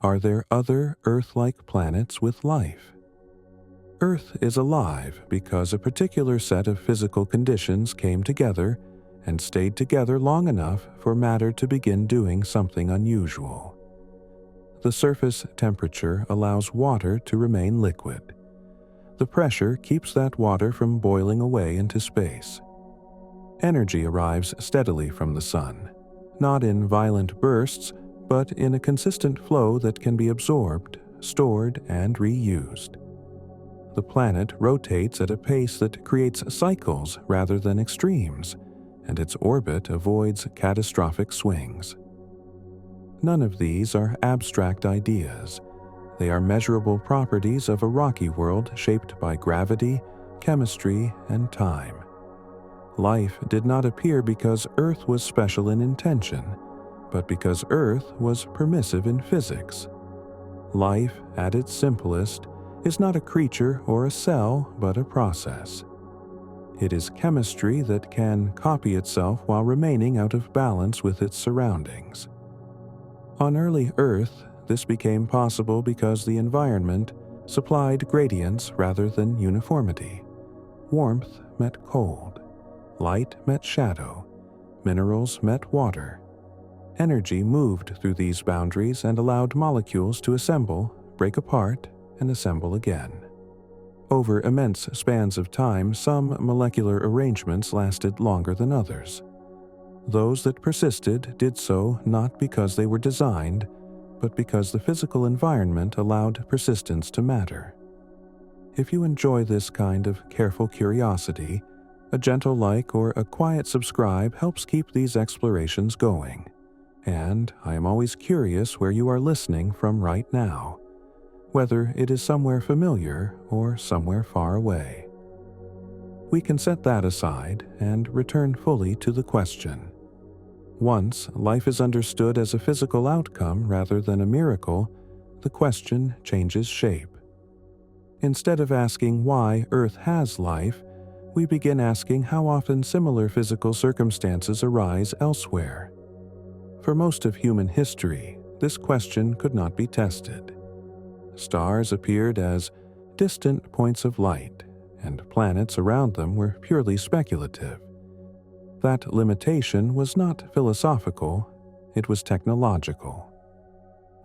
Are there other Earth-like planets with life? Earth is alive because a particular set of physical conditions came together and stayed together long enough for matter to begin doing something unusual. The surface temperature allows water to remain liquid. The pressure keeps that water from boiling away into space. Energy arrives steadily from the sun, not in violent bursts, but in a consistent flow that can be absorbed, stored, and reused. The planet rotates at a pace that creates cycles rather than extremes, and its orbit avoids catastrophic swings. None of these are abstract ideas. They are measurable properties of a rocky world shaped by gravity, chemistry, and time. Life did not appear because Earth was special in intention, but because Earth was permissive in physics. Life, at its simplest, is not a creature or a cell, but a process. It is chemistry that can copy itself while remaining out of balance with its surroundings. On early Earth, this became possible because the environment supplied gradients rather than uniformity. Warmth met cold. Light met shadow. Minerals met water. Energy moved through these boundaries and allowed molecules to assemble, break apart, and assemble again. Over immense spans of time, some molecular arrangements lasted longer than others. Those that persisted did so not because they were designed, but because the physical environment allowed persistence to matter. If you enjoy this kind of careful curiosity, a gentle like or a quiet subscribe helps keep these explorations going. And I am always curious where you are listening from right now, whether it is somewhere familiar or somewhere far away. We can set that aside and return fully to the question. Once life is understood as a physical outcome rather than a miracle, the question changes shape. Instead of asking why Earth has life, we begin asking how often similar physical circumstances arise elsewhere. For most of human history, this question could not be tested. Stars appeared as distant points of light, and planets around them were purely speculative. That limitation was not philosophical, it was technological.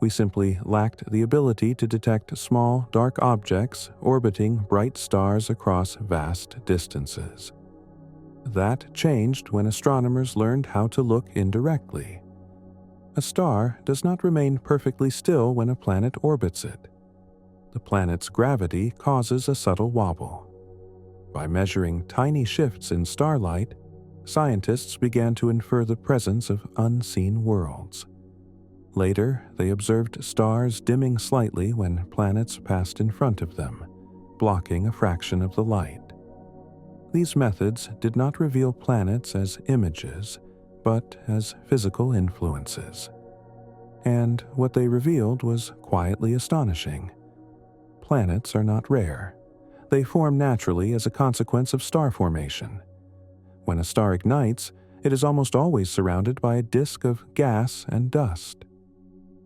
We simply lacked the ability to detect small, dark objects orbiting bright stars across vast distances. That changed when astronomers learned how to look indirectly. A star does not remain perfectly still when a planet orbits it. The planet's gravity causes a subtle wobble. By measuring tiny shifts in starlight, scientists began to infer the presence of unseen worlds. Later, they observed stars dimming slightly when planets passed in front of them, blocking a fraction of the light. These methods did not reveal planets as images, but as physical influences. And what they revealed was quietly astonishing. Planets are not rare. They form naturally as a consequence of star formation. When a star ignites, it is almost always surrounded by a disk of gas and dust.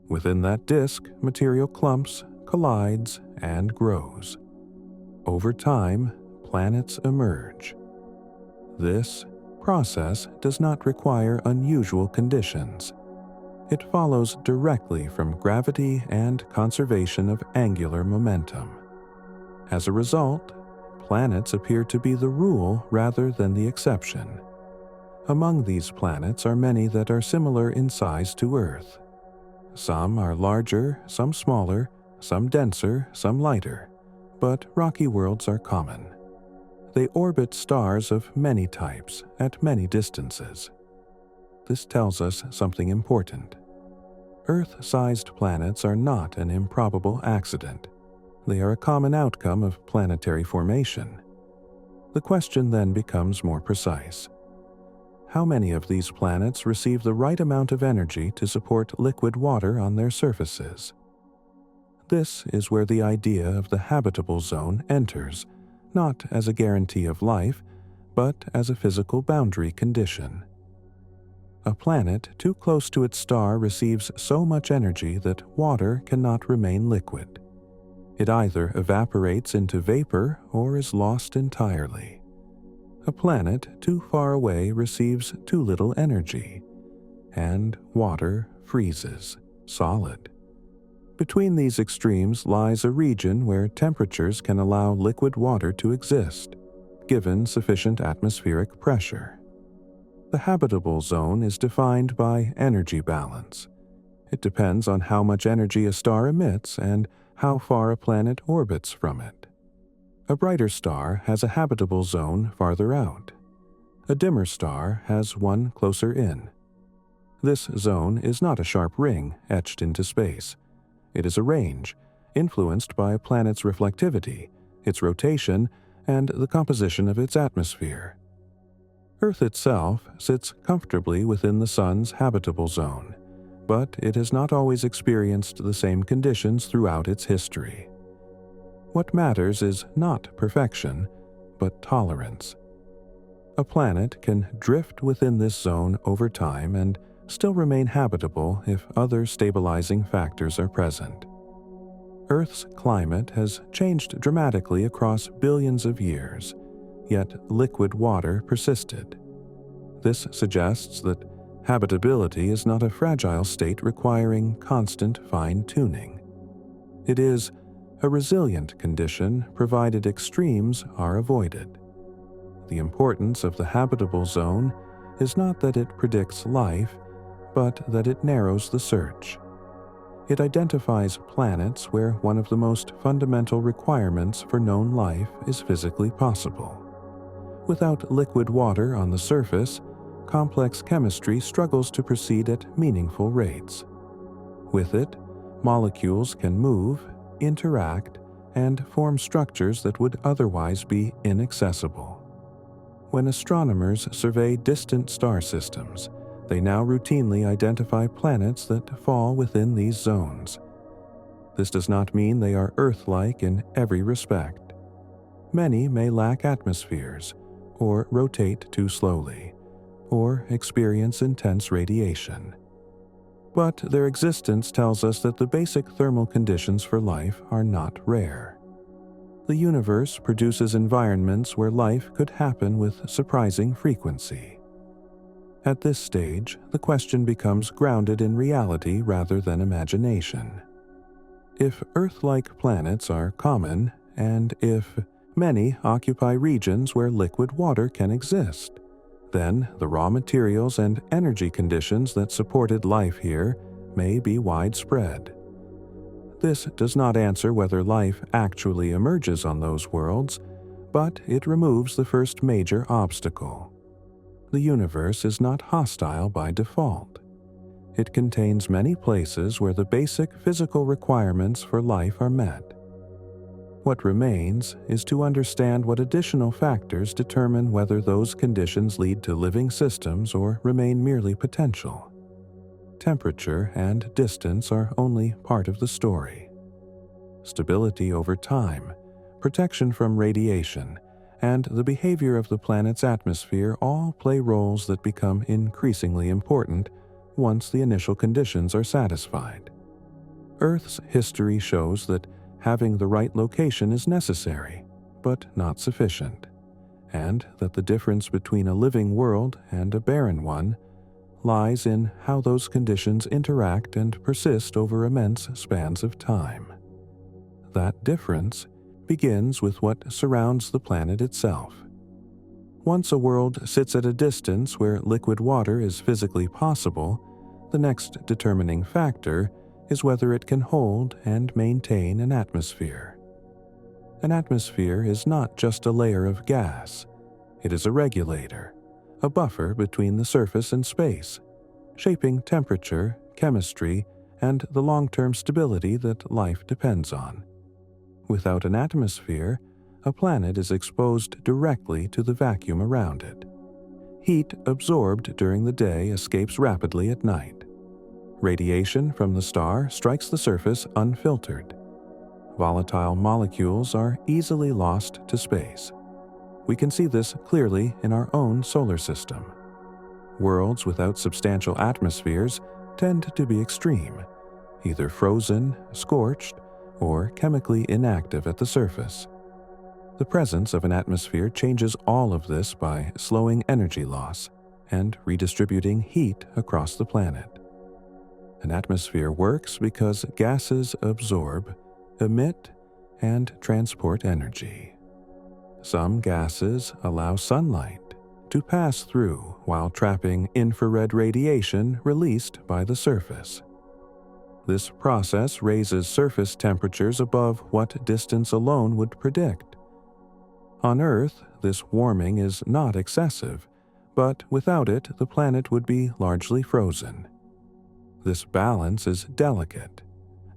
Within that disk, material clumps, collides, and grows. Over time, planets emerge. This process does not require unusual conditions. It follows directly from gravity and conservation of angular momentum. As a result, planets appear to be the rule rather than the exception. Among these planets are many that are similar in size to Earth. Some are larger, some smaller, some denser, some lighter, but rocky worlds are common. They orbit stars of many types at many distances. This tells us something important. Earth-sized planets are not an improbable accident. They are a common outcome of planetary formation. The question then becomes more precise. How many of these planets receive the right amount of energy to support liquid water on their surfaces? This is where the idea of the habitable zone enters, not as a guarantee of life, but as a physical boundary condition. A planet too close to its star receives so much energy that water cannot remain liquid. It either evaporates into vapor or is lost entirely. A planet too far away receives too little energy, and water freezes, solid. Between these extremes lies a region where temperatures can allow liquid water to exist, given sufficient atmospheric pressure. The habitable zone is defined by energy balance. It depends on how much energy a star emits and how far a planet orbits from it. A brighter star has a habitable zone farther out. A dimmer star has one closer in. This zone is not a sharp ring etched into space. It is a range, influenced by a planet's reflectivity, its rotation, and the composition of its atmosphere. Earth itself sits comfortably within the Sun's habitable zone, but it has not always experienced the same conditions throughout its history. What matters is not perfection, but tolerance. A planet can drift within this zone over time and still remain habitable if other stabilizing factors are present. Earth's climate has changed dramatically across billions of years, yet liquid water persisted. This suggests that habitability is not a fragile state requiring constant fine-tuning. It is a resilient condition provided extremes are avoided. The importance of the habitable zone is not that it predicts life, but that it narrows the search. It identifies planets where one of the most fundamental requirements for known life is physically possible. Without liquid water on the surface, complex chemistry struggles to proceed at meaningful rates. With it, molecules can move, interact, and form structures that would otherwise be inaccessible. When astronomers survey distant star systems, they now routinely identify planets that fall within these zones. This does not mean they are Earth-like in every respect. Many may lack atmospheres, or rotate too slowly, or experience intense radiation. But their existence tells us that the basic thermal conditions for life are not rare. The universe produces environments where life could happen with surprising frequency. At this stage, the question becomes grounded in reality rather than imagination. If Earth-like planets are common, and if many occupy regions where liquid water can exist, then the raw materials and energy conditions that supported life here may be widespread. This does not answer whether life actually emerges on those worlds, but it removes the first major obstacle. The universe is not hostile by default. It contains many places where the basic physical requirements for life are met. What remains is to understand what additional factors determine whether those conditions lead to living systems or remain merely potential. Temperature and distance are only part of the story. Stability over time, protection from radiation, and the behavior of the planet's atmosphere all play roles that become increasingly important once the initial conditions are satisfied. Earth's history shows that having the right location is necessary, but not sufficient, and that the difference between a living world and a barren one lies in how those conditions interact and persist over immense spans of time. That difference begins with what surrounds the planet itself. Once a world sits at a distance where liquid water is physically possible, the next determining factor is whether it can hold and maintain an atmosphere. An atmosphere is not just a layer of gas. It is a regulator, a buffer between the surface and space, shaping temperature, chemistry, and the long-term stability that life depends on. Without an atmosphere, a planet is exposed directly to the vacuum around it. Heat absorbed during the day escapes rapidly at night. Radiation from the star strikes the surface unfiltered. Volatile molecules are easily lost to space. We can see this clearly in our own solar system. Worlds without substantial atmospheres tend to be extreme, either frozen, scorched, or chemically inactive at the surface. The presence of an atmosphere changes all of this by slowing energy loss and redistributing heat across the planet. An atmosphere works because gases absorb, emit, and transport energy. Some gases allow sunlight to pass through while trapping infrared radiation released by the surface. This process raises surface temperatures above what distance alone would predict. On Earth, this warming is not excessive, but without it, the planet would be largely frozen. This balance is delicate,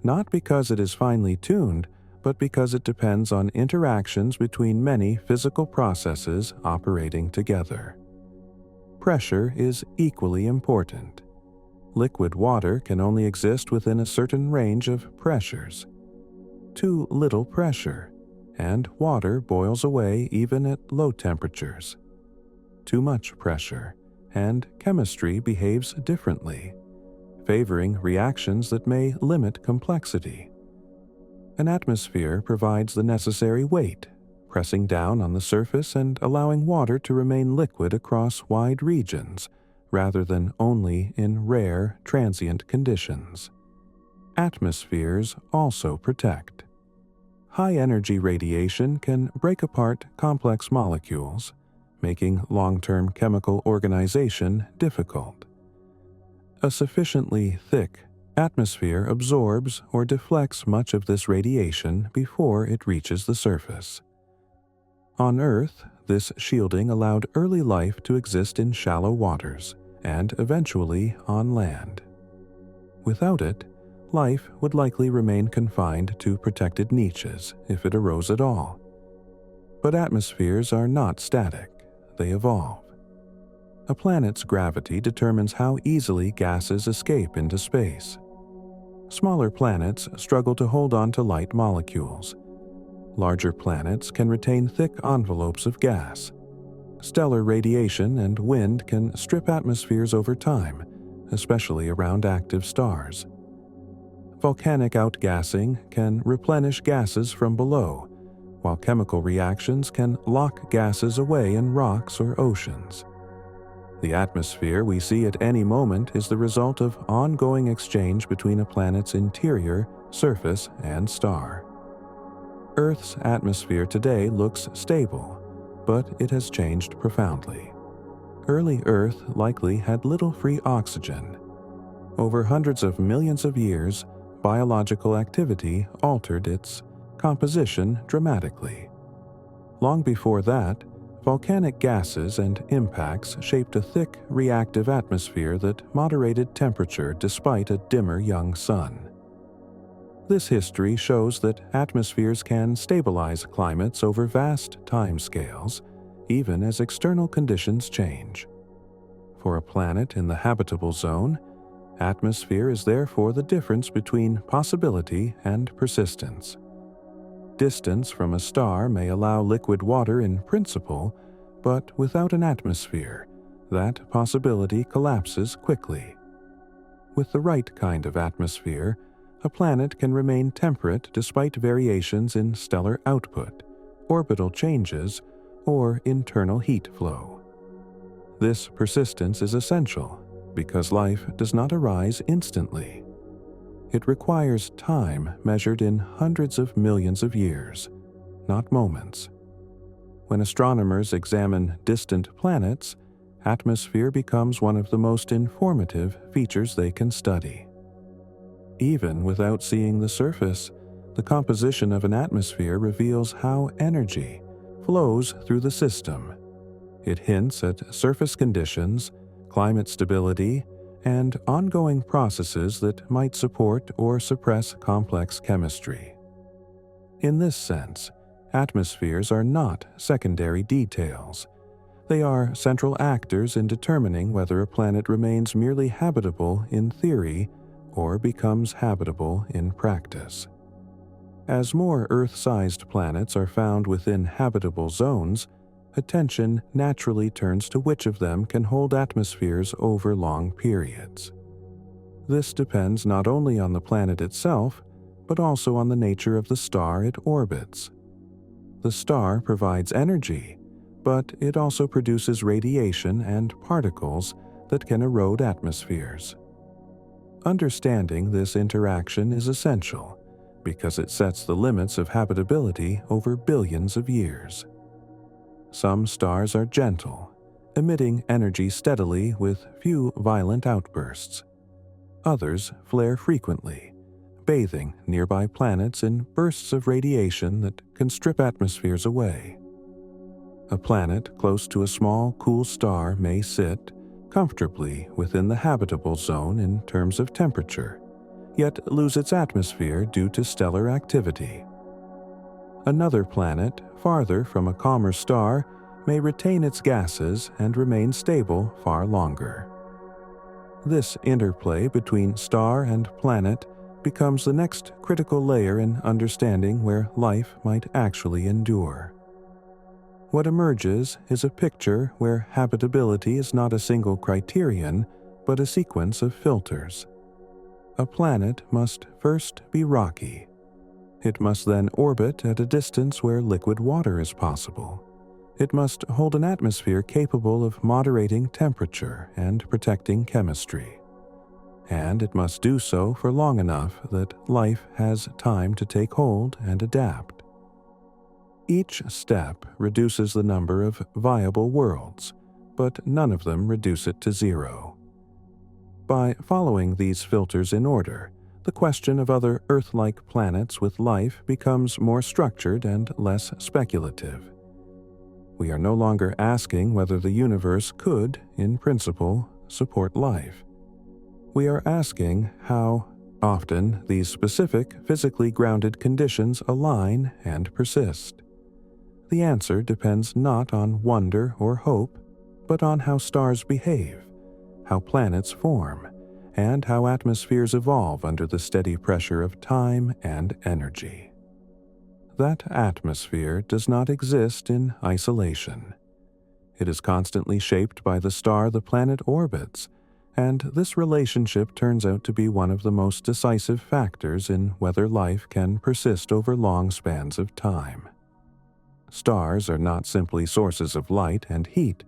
not because it is finely tuned, but because it depends on interactions between many physical processes operating together. Pressure is equally important. Liquid water can only exist within a certain range of pressures. Too little pressure, and water boils away even at low temperatures. Too much pressure, and chemistry behaves differently, favoring reactions that may limit complexity. An atmosphere provides the necessary weight, pressing down on the surface and allowing water to remain liquid across wide regions, rather than only in rare, transient conditions. Atmospheres also protect. High-energy radiation can break apart complex molecules, making long-term chemical organization difficult. A sufficiently thick atmosphere absorbs or deflects much of this radiation before it reaches the surface. On Earth, this shielding allowed early life to exist in shallow waters and eventually on land. Without it, life would likely remain confined to protected niches if it arose at all. But atmospheres are not static, they evolve. A planet's gravity determines how easily gases escape into space. Smaller planets struggle to hold on to light molecules. Larger planets can retain thick envelopes of gas. Stellar radiation and wind can strip atmospheres over time, especially around active stars. Volcanic outgassing can replenish gases from below, while chemical reactions can lock gases away in rocks or oceans. The atmosphere we see at any moment is the result of ongoing exchange between a planet's interior, surface, and star. Earth's atmosphere today looks stable, but it has changed profoundly. Early Earth likely had little free oxygen. Over hundreds of millions of years, biological activity altered its composition dramatically. Long before that, volcanic gases and impacts shaped a thick, reactive atmosphere that moderated temperature despite a dimmer young sun. This history shows that atmospheres can stabilize climates over vast timescales, even as external conditions change. For a planet in the habitable zone, atmosphere is therefore the difference between possibility and persistence. Distance from a star may allow liquid water in principle, but without an atmosphere, that possibility collapses quickly. With the right kind of atmosphere, a planet can remain temperate despite variations in stellar output, orbital changes, or internal heat flow. This persistence is essential because life does not arise instantly. It requires time measured in hundreds of millions of years, not moments. When astronomers examine distant planets, atmosphere becomes one of the most informative features they can study. Even without seeing the surface, the composition of an atmosphere reveals how energy flows through the system. It hints at surface conditions, climate stability, and ongoing processes that might support or suppress complex chemistry. In this sense, atmospheres are not secondary details. They are central actors in determining whether a planet remains merely habitable in theory or becomes habitable in practice. As more Earth-sized planets are found within habitable zones, attention naturally turns to which of them can hold atmospheres over long periods. This depends not only on the planet itself, but also on the nature of the star it orbits. The star provides energy, but it also produces radiation and particles that can erode atmospheres. Understanding this interaction is essential because it sets the limits of habitability over billions of years. Some stars are gentle, emitting energy steadily with few violent outbursts. Others flare frequently, bathing nearby planets in bursts of radiation that can strip atmospheres away. A planet close to a small, cool star may sit comfortably within the habitable zone in terms of temperature, yet lose its atmosphere due to stellar activity. Another planet, farther from a calmer star, may retain its gases and remain stable far longer. This interplay between star and planet becomes the next critical layer in understanding where life might actually endure. What emerges is a picture where habitability is not a single criterion, but a sequence of filters. A planet must first be rocky. It must then orbit at a distance where liquid water is possible. It must hold an atmosphere capable of moderating temperature and protecting chemistry. And it must do so for long enough that life has time to take hold and adapt. Each step reduces the number of viable worlds, but none of them reduce it to zero. By following these filters in order, the question of other Earth-like planets with life becomes more structured and less speculative. We are no longer asking whether the universe could, in principle, support life. We are asking how often these specific, physically grounded conditions align and persist. The answer depends not on wonder or hope, but on how stars behave, how planets form, and how atmospheres evolve under the steady pressure of time and energy. That atmosphere does not exist in isolation. It is constantly shaped by the star the planet orbits, and this relationship turns out to be one of the most decisive factors in whether life can persist over long spans of time. Stars are not simply sources of light and heat.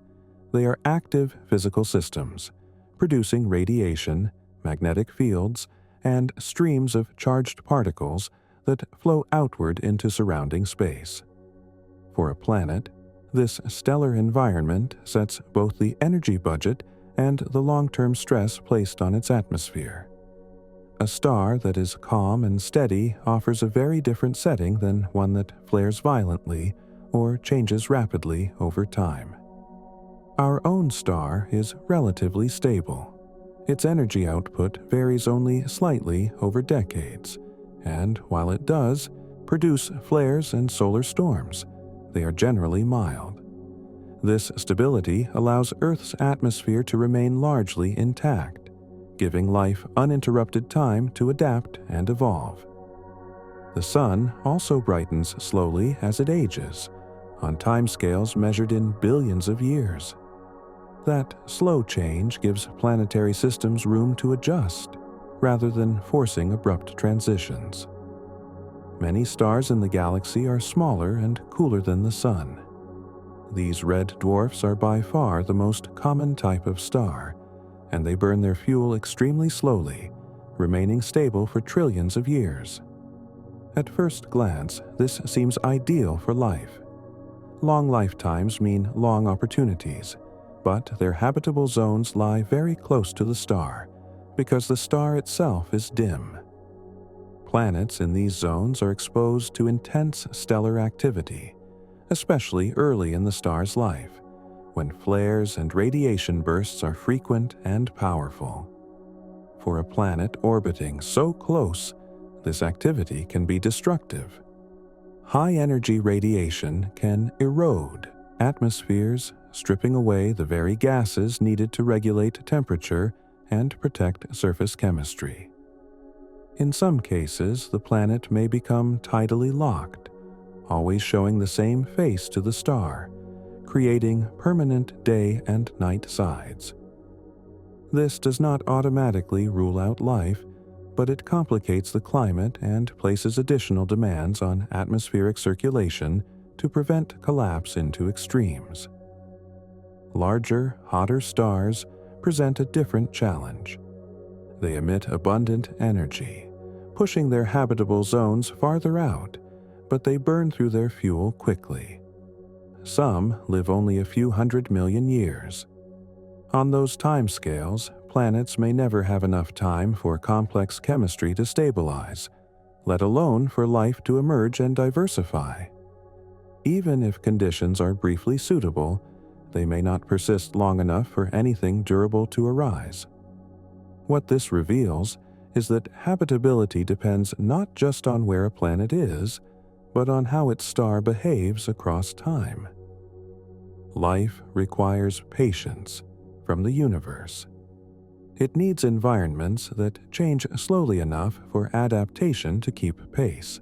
They are active physical systems, producing radiation, magnetic fields, and streams of charged particles that flow outward into surrounding space. For a planet, this stellar environment sets both the energy budget and the long-term stress placed on its atmosphere. A star that is calm and steady offers a very different setting than one that flares violently or changes rapidly over time. Our own star is relatively stable. Its energy output varies only slightly over decades, and while it does produce flares and solar storms, they are generally mild. This stability allows Earth's atmosphere to remain largely intact, giving life uninterrupted time to adapt and evolve. The Sun also brightens slowly as it ages, on timescales measured in billions of years. That slow change gives planetary systems room to adjust, rather than forcing abrupt transitions. Many stars in the galaxy are smaller and cooler than the Sun. These red dwarfs are by far the most common type of star, and they burn their fuel extremely slowly, remaining stable for trillions of years. At first glance, this seems ideal for life. Long lifetimes mean long opportunities, but their habitable zones lie very close to the star, because the star itself is dim. Planets in these zones are exposed to intense stellar activity, especially early in the star's life, when flares and radiation bursts are frequent and powerful. For a planet orbiting so close, this activity can be destructive. High-energy radiation can erode atmospheres, stripping away the very gases needed to regulate temperature and protect surface chemistry. In some cases, the planet may become tidally locked, always showing the same face to the star, creating permanent day and night sides. This does not automatically rule out life, but it complicates the climate and places additional demands on atmospheric circulation to prevent collapse into extremes. Larger, hotter stars present a different challenge. They emit abundant energy, pushing their habitable zones farther out, but they burn through their fuel quickly. Some live only a few 100 million years. On those timescales, planets may never have enough time for complex chemistry to stabilize, let alone for life to emerge and diversify. Even if conditions are briefly suitable, they may not persist long enough for anything durable to arise. What this reveals is that habitability depends not just on where a planet is, but on how its star behaves across time. Life requires patience from the universe. It needs environments that change slowly enough for adaptation to keep pace.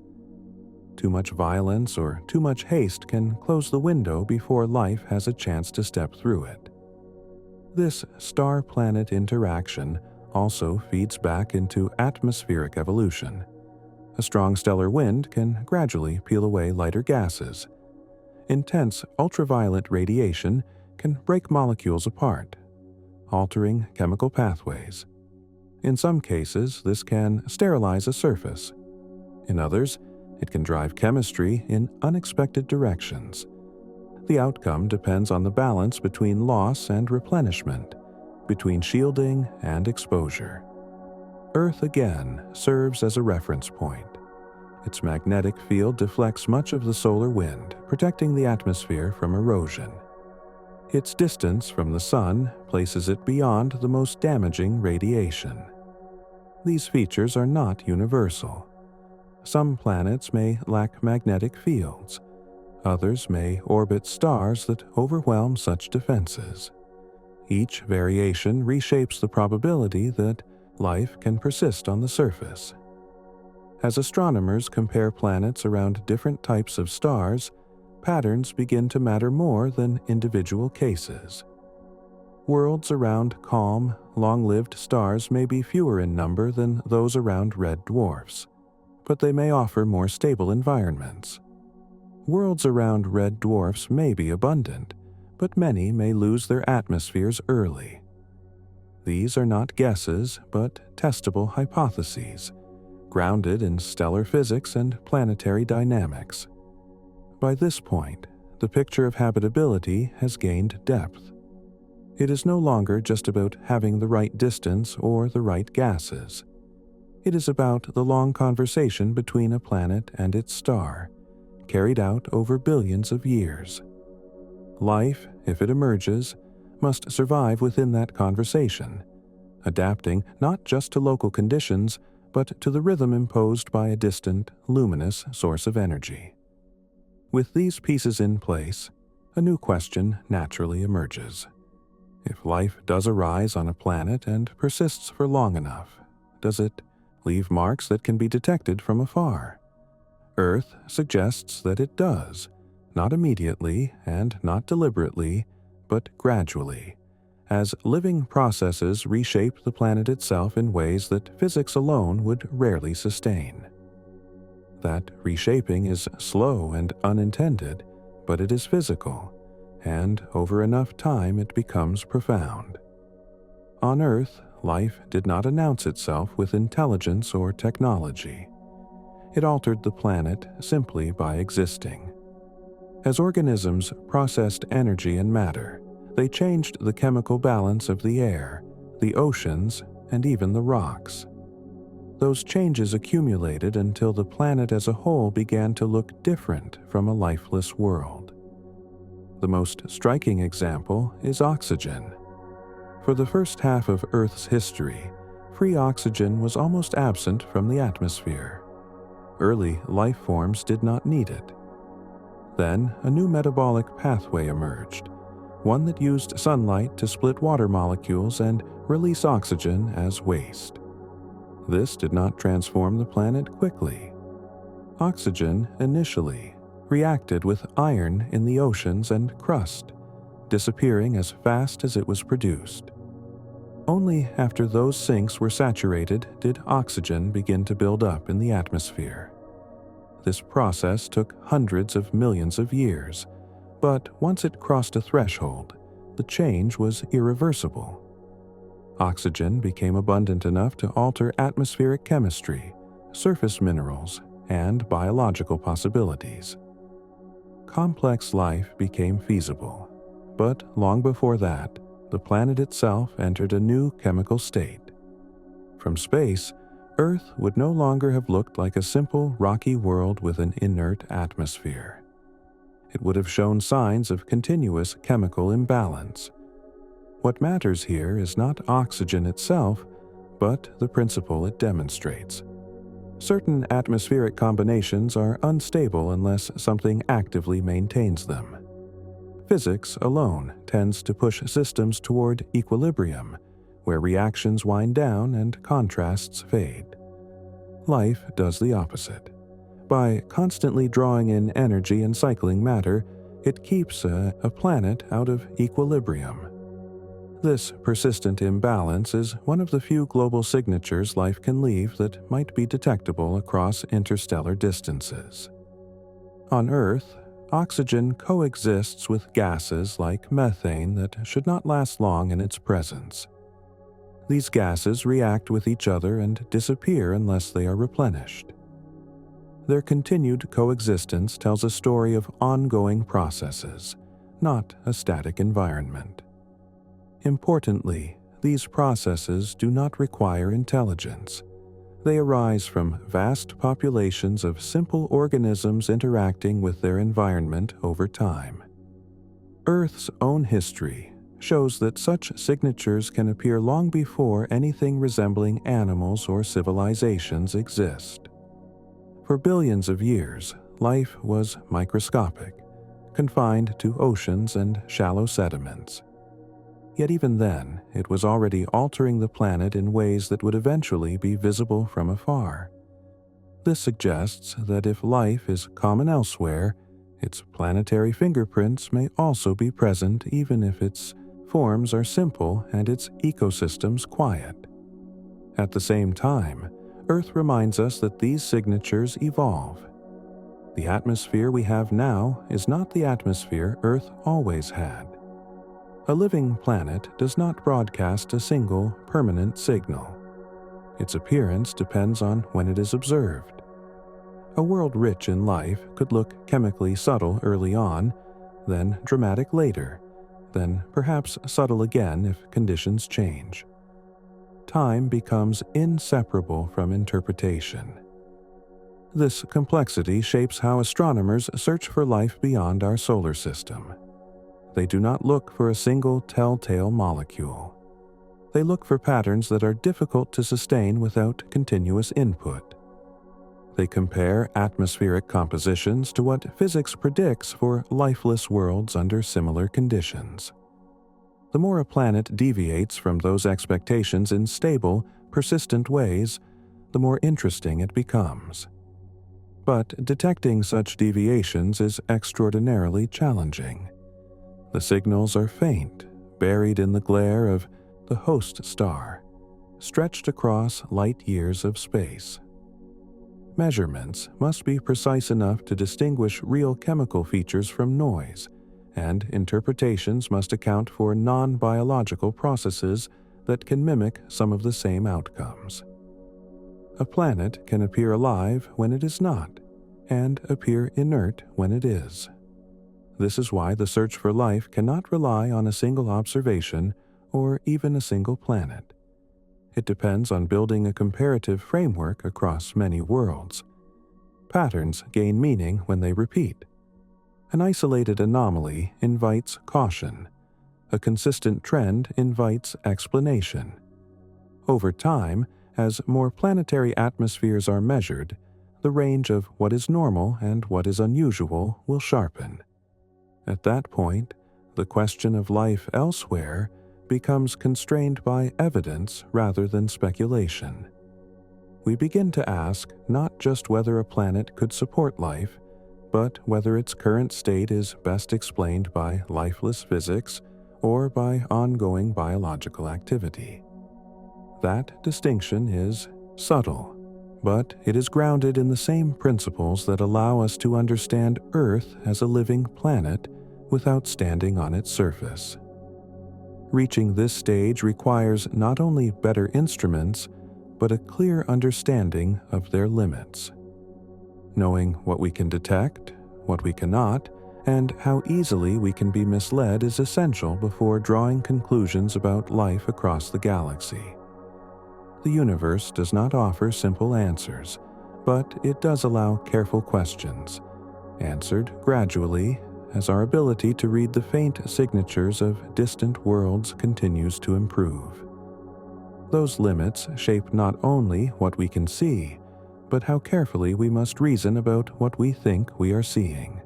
Too much violence or too much haste can close the window before life has a chance to step through it. This star-planet interaction also feeds back into atmospheric evolution. A strong stellar wind can gradually peel away lighter gases. Intense ultraviolet radiation can break molecules apart, altering chemical pathways. In some cases, this can sterilize a surface. In others, it can drive chemistry in unexpected directions. The outcome depends on the balance between loss and replenishment, between shielding and exposure. Earth again serves as a reference point. Its magnetic field deflects much of the solar wind, protecting the atmosphere from erosion. Its distance from the Sun places it beyond the most damaging radiation. These features are not universal. Some planets may lack magnetic fields. Others may orbit stars that overwhelm such defenses. Each variation reshapes the probability that life can persist on the surface. As astronomers compare planets around different types of stars, patterns begin to matter more than individual cases. Worlds around calm, long-lived stars may be fewer in number than those around red dwarfs, but they may offer more stable environments. Worlds around red dwarfs may be abundant, but many may lose their atmospheres early. These are not guesses, but testable hypotheses, grounded in stellar physics and planetary dynamics. By this point, the picture of habitability has gained depth. It is no longer just about having the right distance or the right gases. It is about the long conversation between a planet and its star, carried out over billions of years. Life, if it emerges, must survive within that conversation, adapting not just to local conditions, but to the rhythm imposed by a distant, luminous source of energy. With these pieces in place, a new question naturally emerges. If life does arise on a planet and persists for long enough, does it leave marks that can be detected from afar? Earth suggests that it does, not immediately and not deliberately, but gradually, as living processes reshape the planet itself in ways that physics alone would rarely sustain. That reshaping is slow and unintended, but it is physical, and over enough time it becomes profound. On Earth, life did not announce itself with intelligence or technology. It altered the planet simply by existing. As organisms processed energy and matter, they changed the chemical balance of the air, the oceans, and even the rocks. Those changes accumulated until the planet as a whole began to look different from a lifeless world. The most striking example is oxygen. For the first half of Earth's history, free oxygen was almost absent from the atmosphere. Early life forms did not need it. Then, a new metabolic pathway emerged, one that used sunlight to split water molecules and release oxygen as waste. This did not transform the planet quickly. Oxygen, initially, reacted with iron in the oceans and crust, disappearing as fast as it was produced. Only after those sinks were saturated did oxygen begin to build up in the atmosphere. This process took hundreds of millions of years, but once it crossed a threshold, the change was irreversible. Oxygen became abundant enough to alter atmospheric chemistry, surface minerals, and biological possibilities. Complex life became feasible, but long before that, the planet itself entered a new chemical state. From space, Earth would no longer have looked like a simple rocky world with an inert atmosphere. It would have shown signs of continuous chemical imbalance. What matters here is not oxygen itself, but the principle it demonstrates. Certain atmospheric combinations are unstable unless something actively maintains them. Physics alone tends to push systems toward equilibrium, where reactions wind down and contrasts fade. Life does the opposite. By constantly drawing in energy and cycling matter, it keeps a planet out of equilibrium. This persistent imbalance is one of the few global signatures life can leave that might be detectable across interstellar distances. On Earth, oxygen coexists with gases like methane that should not last long in its presence. These gases react with each other and disappear unless they are replenished. Their continued coexistence tells a story of ongoing processes, not a static environment. Importantly, these processes do not require intelligence. They arise from vast populations of simple organisms interacting with their environment over time. Earth's own history shows that such signatures can appear long before anything resembling animals or civilizations exist. For billions of years, life was microscopic, confined to oceans and shallow sediments. Yet even then, it was already altering the planet in ways that would eventually be visible from afar. This suggests that if life is common elsewhere, its planetary fingerprints may also be present even if its forms are simple and its ecosystems quiet. At the same time, Earth reminds us that these signatures evolve. The atmosphere we have now is not the atmosphere Earth always had. A living planet does not broadcast a single, permanent signal. Its appearance depends on when it is observed. A world rich in life could look chemically subtle early on, then dramatic later, then perhaps subtle again if conditions change. Time becomes inseparable from interpretation. This complexity shapes how astronomers search for life beyond our solar system. They do not look for a single telltale molecule. They look for patterns that are difficult to sustain without continuous input. They compare atmospheric compositions to what physics predicts for lifeless worlds under similar conditions. The more a planet deviates from those expectations in stable, persistent ways, the more interesting it becomes. But detecting such deviations is extraordinarily challenging. The signals are faint, buried in the glare of the host star, stretched across light years of space. Measurements must be precise enough to distinguish real chemical features from noise, and interpretations must account for non-biological processes that can mimic some of the same outcomes. A planet can appear alive when it is not, and appear inert when it is. This is why the search for life cannot rely on a single observation or even a single planet. It depends on building a comparative framework across many worlds. Patterns gain meaning when they repeat. An isolated anomaly invites caution. A consistent trend invites explanation. Over time, as more planetary atmospheres are measured, the range of what is normal and what is unusual will sharpen. At that point, the question of life elsewhere becomes constrained by evidence rather than speculation. We begin to ask not just whether a planet could support life, but whether its current state is best explained by lifeless physics or by ongoing biological activity. That distinction is subtle, but it is grounded in the same principles that allow us to understand Earth as a living planet without standing on its surface. Reaching this stage requires not only better instruments, but a clear understanding of their limits. Knowing what we can detect, what we cannot, and how easily we can be misled is essential before drawing conclusions about life across the galaxy. The universe does not offer simple answers, but it does allow careful questions, answered gradually as our ability to read the faint signatures of distant worlds continues to improve. Those limits shape not only what we can see, but how carefully we must reason about what we think we are seeing.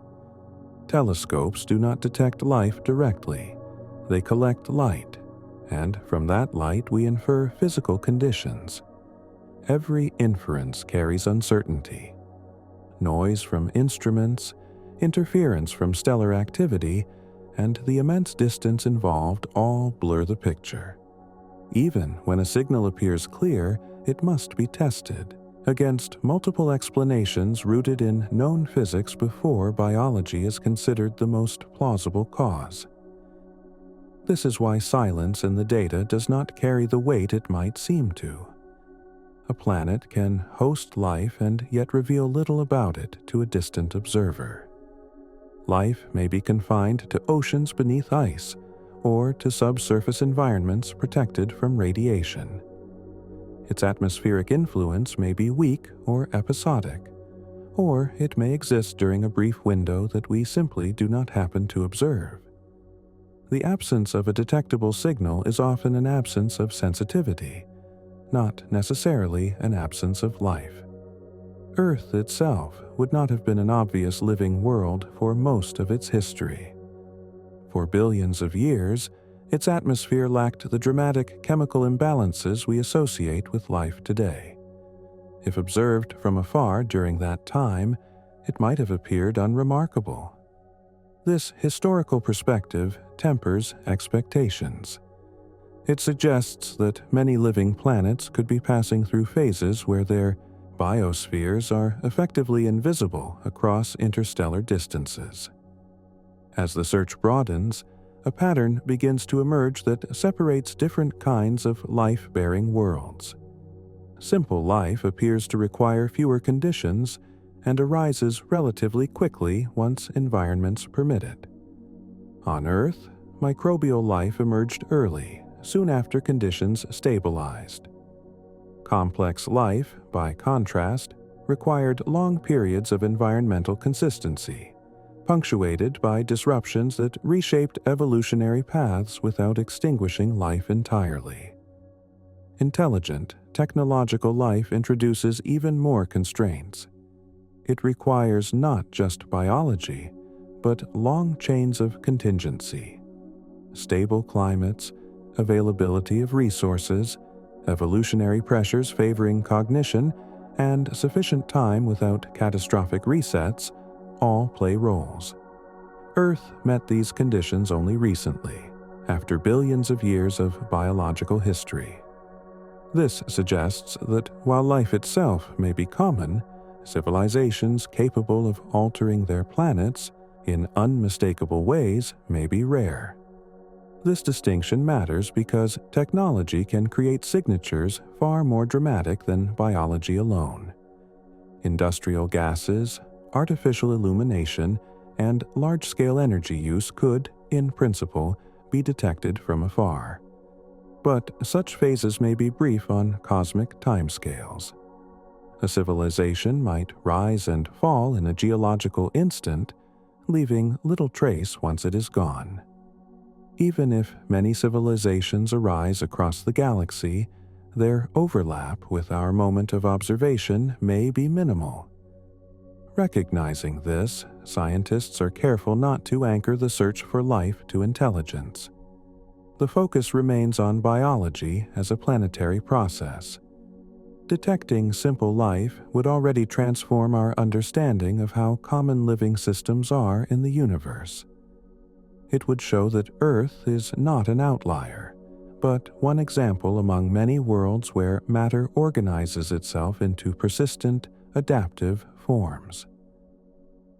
Telescopes do not detect life directly. They collect light, and from that light we infer physical conditions. Every inference carries uncertainty. Noise from instruments, interference from stellar activity, and the immense distance involved all blur the picture. Even when a signal appears clear, it must be tested against multiple explanations rooted in known physics before biology is considered the most plausible cause. This is why silence in the data does not carry the weight it might seem to. A planet can host life and yet reveal little about it to a distant observer. Life may be confined to oceans beneath ice, or to subsurface environments protected from radiation. Its atmospheric influence may be weak or episodic, or it may exist during a brief window that we simply do not happen to observe. The absence of a detectable signal is often an absence of sensitivity, not necessarily an absence of life. Earth itself would not have been an obvious living world for most of its history. For billions of years, its atmosphere lacked the dramatic chemical imbalances we associate with life today. If observed from afar during that time, it might have appeared unremarkable. This historical perspective tempers expectations. It suggests that many living planets could be passing through phases where their biospheres are effectively invisible across interstellar distances. As the search broadens, a pattern begins to emerge that separates different kinds of life-bearing worlds. Simple life appears to require fewer conditions and arises relatively quickly once environments permit it. On Earth, microbial life emerged early, soon after conditions stabilized. Complex life, by contrast, required long periods of environmental consistency, punctuated by disruptions that reshaped evolutionary paths without extinguishing life entirely. Intelligent, technological life introduces even more constraints. It requires not just biology, but long chains of contingency, stable climates, availability of resources, evolutionary pressures favoring cognition, and sufficient time without catastrophic resets all play roles. Earth met these conditions only recently, after billions of years of biological history. This suggests that while life itself may be common, civilizations capable of altering their planets in unmistakable ways may be rare. This distinction matters because technology can create signatures far more dramatic than biology alone. Industrial gases, artificial illumination, and large-scale energy use could, in principle, be detected from afar. But such phases may be brief on cosmic timescales. A civilization might rise and fall in a geological instant, leaving little trace once it is gone. Even if many civilizations arise across the galaxy, their overlap with our moment of observation may be minimal. Recognizing this, scientists are careful not to anchor the search for life to intelligence. The focus remains on biology as a planetary process. Detecting simple life would already transform our understanding of how common living systems are in the universe. It would show that Earth is not an outlier, but one example among many worlds where matter organizes itself into persistent, adaptive forms.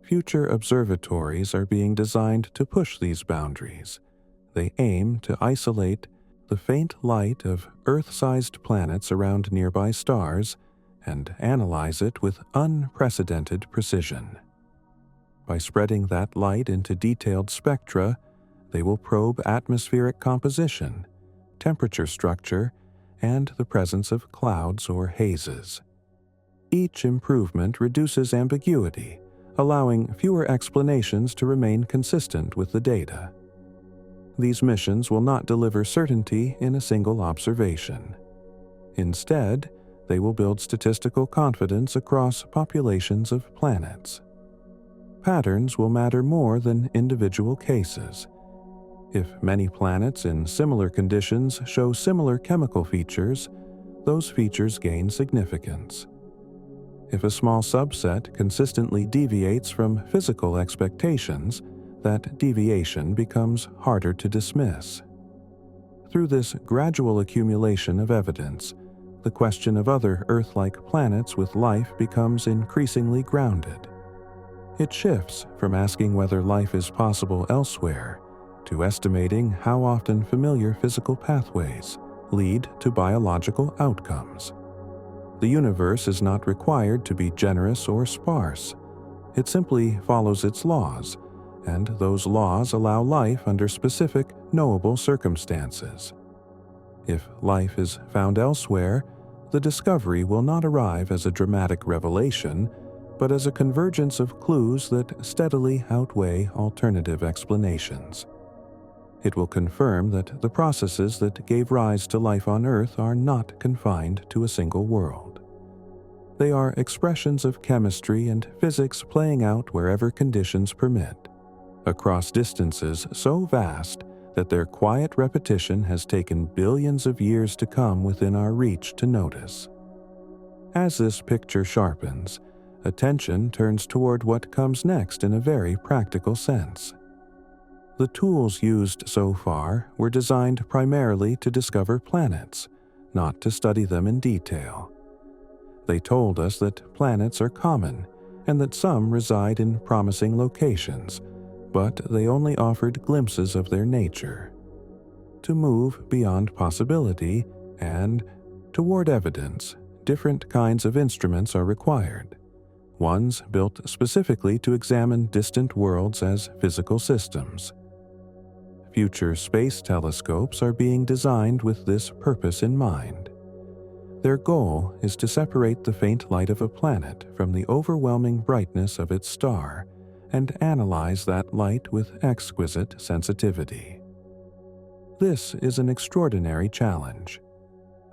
Future observatories are being designed to push these boundaries. They aim to isolate the faint light of Earth-sized planets around nearby stars and analyze it with unprecedented precision. By spreading that light into detailed spectra, they will probe atmospheric composition, temperature structure, and the presence of clouds or hazes. Each improvement reduces ambiguity, allowing fewer explanations to remain consistent with the data. These missions will not deliver certainty in a single observation. Instead, they will build statistical confidence across populations of planets. Patterns will matter more than individual cases. If many planets in similar conditions show similar chemical features, those features gain significance. If a small subset consistently deviates from physical expectations, that deviation becomes harder to dismiss. Through this gradual accumulation of evidence, the question of other Earth-like planets with life becomes increasingly grounded. It shifts from asking whether life is possible elsewhere to estimating how often familiar physical pathways lead to biological outcomes. The universe is not required to be generous or sparse. It simply follows its laws, and those laws allow life under specific, knowable circumstances. If life is found elsewhere, the discovery will not arrive as a dramatic revelation, but as a convergence of clues that steadily outweigh alternative explanations. It will confirm that the processes that gave rise to life on Earth are not confined to a single world. They are expressions of chemistry and physics playing out wherever conditions permit, across distances so vast that their quiet repetition has taken billions of years to come within our reach to notice. As this picture sharpens, attention turns toward what comes next in a very practical sense. The tools used so far were designed primarily to discover planets, not to study them in detail. They told us that planets are common and that some reside in promising locations, but they only offered glimpses of their nature. To move beyond possibility and toward evidence, different kinds of instruments are required. Ones built specifically to examine distant worlds as physical systems. Future space telescopes are being designed with this purpose in mind. Their goal is to separate the faint light of a planet from the overwhelming brightness of its star and analyze that light with exquisite sensitivity. This is an extraordinary challenge.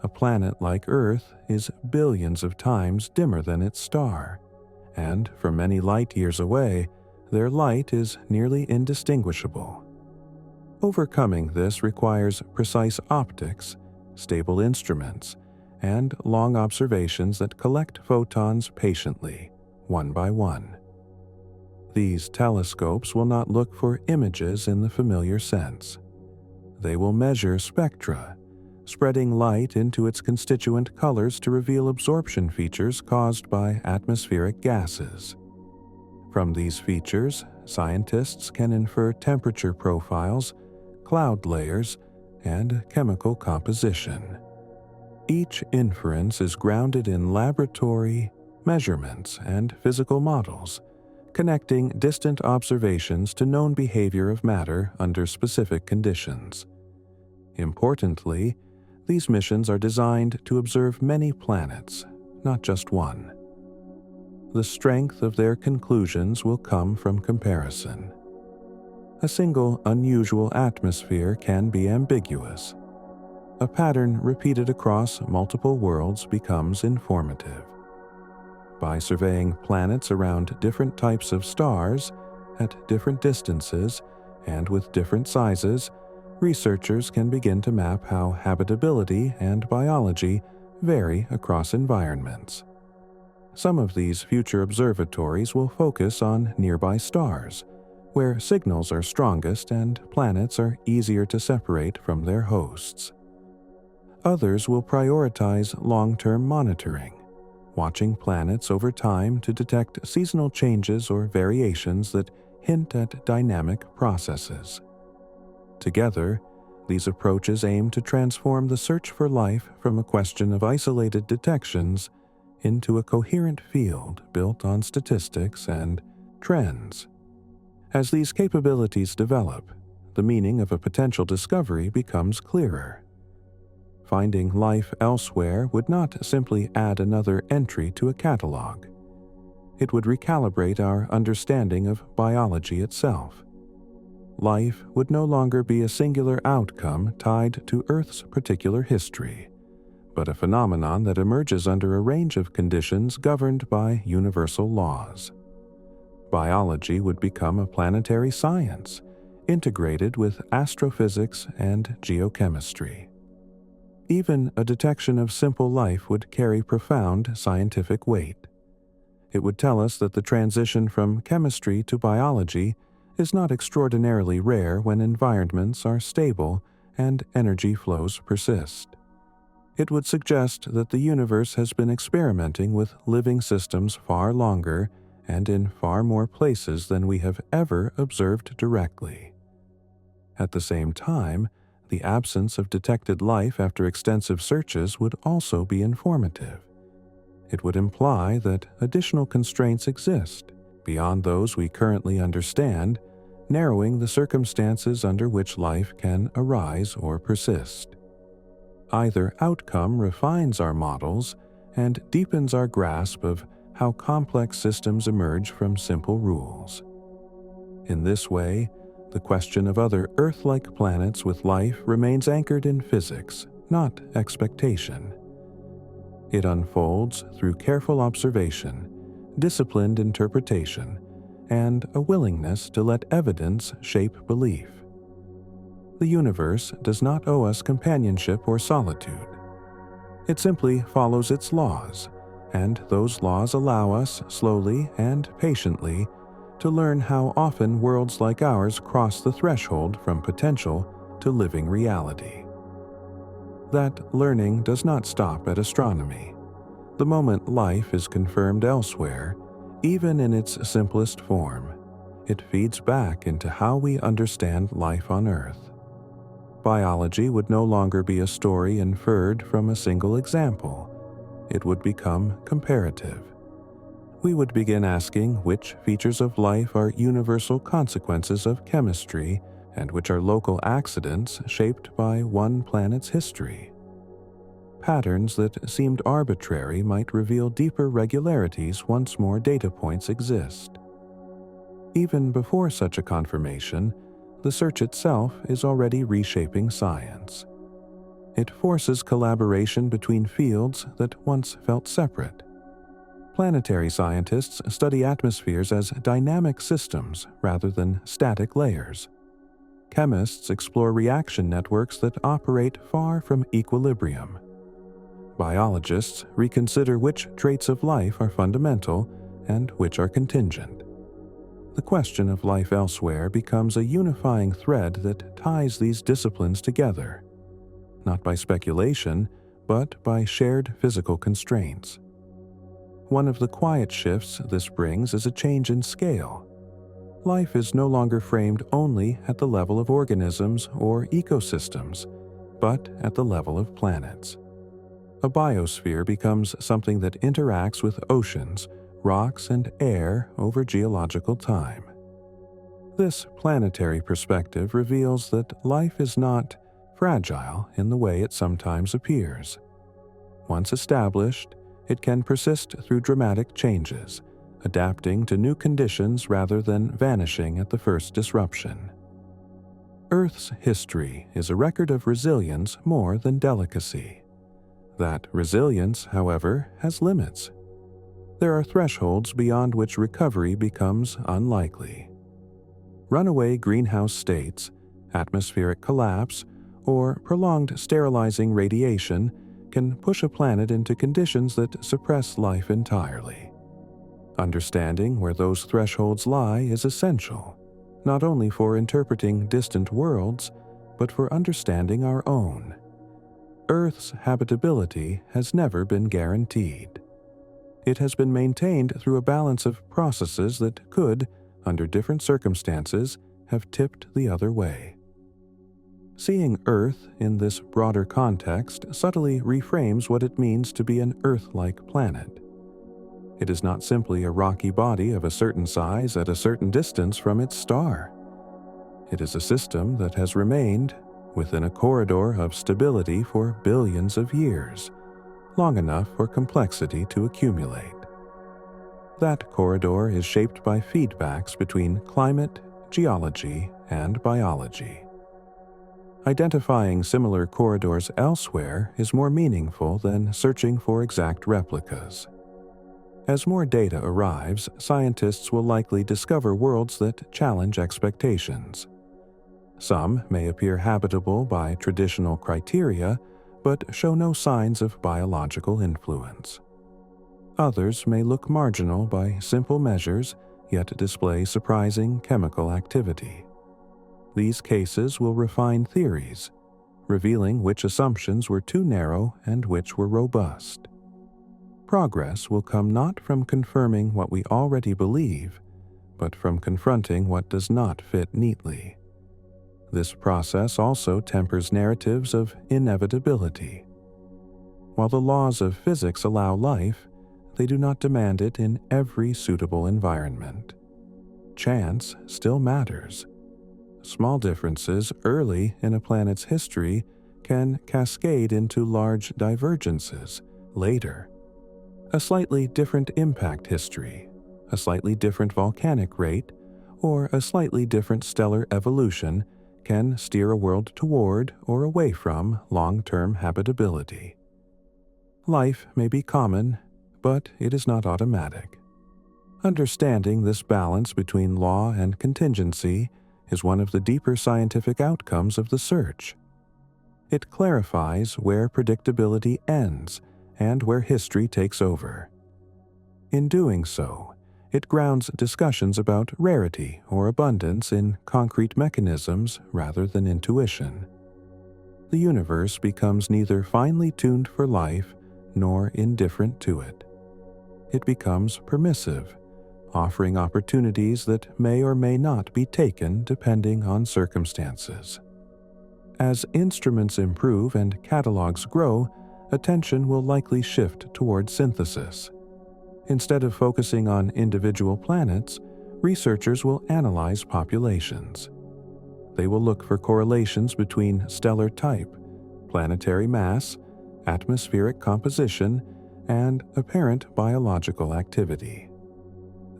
A planet like Earth is billions of times dimmer than its star, and from many light years away, their light is nearly indistinguishable. Overcoming this requires precise optics, stable instruments, and long observations that collect photons patiently, one by one. These telescopes will not look for images in the familiar sense. They will measure spectra, spreading light into its constituent colors to reveal absorption features caused by atmospheric gases. From these features, scientists can infer temperature profiles, cloud layers, and chemical composition. Each inference is grounded in laboratory measurements and physical models, connecting distant observations to known behavior of matter under specific conditions. Importantly, these missions are designed to observe many planets, not just one. The strength of their conclusions will come from comparison. A single unusual atmosphere can be ambiguous. A pattern repeated across multiple worlds becomes informative. By surveying planets around different types of stars, at different distances, and with different sizes, researchers can begin to map how habitability and biology vary across environments. Some of these future observatories will focus on nearby stars, where signals are strongest and planets are easier to separate from their hosts. Others will prioritize long-term monitoring, watching planets over time to detect seasonal changes or variations that hint at dynamic processes. Together, these approaches aim to transform the search for life from a question of isolated detections into a coherent field built on statistics and trends. As these capabilities develop, the meaning of a potential discovery becomes clearer. Finding life elsewhere would not simply add another entry to a catalog. It would recalibrate our understanding of biology itself. Life would no longer be a singular outcome tied to Earth's particular history, but a phenomenon that emerges under a range of conditions governed by universal laws. Biology would become a planetary science, integrated with astrophysics and geochemistry. Even a detection of simple life would carry profound scientific weight. It would tell us that the transition from chemistry to biology is not extraordinarily rare when environments are stable and energy flows persist. It would suggest that the universe has been experimenting with living systems far longer and in far more places than we have ever observed directly. At the same time, the absence of detected life after extensive searches would also be informative. It would imply that additional constraints exist, beyond those we currently understand, narrowing the circumstances under which life can arise or persist. Either outcome refines our models and deepens our grasp of how complex systems emerge from simple rules. In this way, the question of other Earth-like planets with life remains anchored in physics, not expectation. It unfolds through careful observation, disciplined interpretation, and a willingness to let evidence shape belief. The universe does not owe us companionship or solitude. It simply follows its laws, and those laws allow us, slowly and patiently, to learn how often worlds like ours cross the threshold from potential to living reality. That learning does not stop at astronomy. The moment life is confirmed elsewhere, even in its simplest form, it feeds back into how we understand life on Earth. Biology would no longer be a story inferred from a single example. It would become comparative. We would begin asking which features of life are universal consequences of chemistry and which are local accidents shaped by one planet's history. Patterns that seemed arbitrary might reveal deeper regularities once more data points exist. Even before such a confirmation, the search itself is already reshaping science. It forces collaboration between fields that once felt separate. Planetary scientists study atmospheres as dynamic systems rather than static layers. Chemists explore reaction networks that operate far from equilibrium. Biologists reconsider which traits of life are fundamental and which are contingent. The question of life elsewhere becomes a unifying thread that ties these disciplines together, not by speculation, but by shared physical constraints. One of the quiet shifts this brings is a change in scale. Life is no longer framed only at the level of organisms or ecosystems, but at the level of planets. A biosphere becomes something that interacts with oceans, rocks, and air over geological time. This planetary perspective reveals that life is not fragile in the way it sometimes appears. Once established, it can persist through dramatic changes, adapting to new conditions rather than vanishing at the first disruption. Earth's history is a record of resilience more than delicacy. That resilience, however, has limits. There are thresholds beyond which recovery becomes unlikely. Runaway greenhouse states, atmospheric collapse, or prolonged sterilizing radiation can push a planet into conditions that suppress life entirely. Understanding where those thresholds lie is essential, not only for interpreting distant worlds, but for understanding our own. Earth's habitability has never been guaranteed. It has been maintained through a balance of processes that could, under different circumstances, have tipped the other way. Seeing Earth in this broader context subtly reframes what it means to be an Earth-like planet. It is not simply a rocky body of a certain size at a certain distance from its star. It is a system that has remained within a corridor of stability for billions of years, long enough for complexity to accumulate. That corridor is shaped by feedbacks between climate, geology, and biology. Identifying similar corridors elsewhere is more meaningful than searching for exact replicas. As more data arrives, scientists will likely discover worlds that challenge expectations. Some may appear habitable by traditional criteria, but show no signs of biological influence. Others may look marginal by simple measures, yet display surprising chemical activity. These cases will refine theories, revealing which assumptions were too narrow and which were robust. Progress will come not from confirming what we already believe, but from confronting what does not fit neatly. This process also tempers narratives of inevitability. While the laws of physics allow life, they do not demand it in every suitable environment. Chance still matters. Small differences early in a planet's history can cascade into large divergences later. A slightly different impact history, a slightly different volcanic rate, or a slightly different stellar evolution can steer a world toward or away from long-term habitability. Life may be common, but it is not automatic. Understanding this balance between law and contingency is one of the deeper scientific outcomes of the search. It clarifies where predictability ends and where history takes over. In doing so, it grounds discussions about rarity or abundance in concrete mechanisms rather than intuition. The universe becomes neither finely tuned for life nor indifferent to it. It becomes permissive, offering opportunities that may or may not be taken depending on circumstances. As instruments improve and catalogs grow, attention will likely shift toward synthesis. Instead of focusing on individual planets, researchers will analyze populations. They will look for correlations between stellar type, planetary mass, atmospheric composition, and apparent biological activity.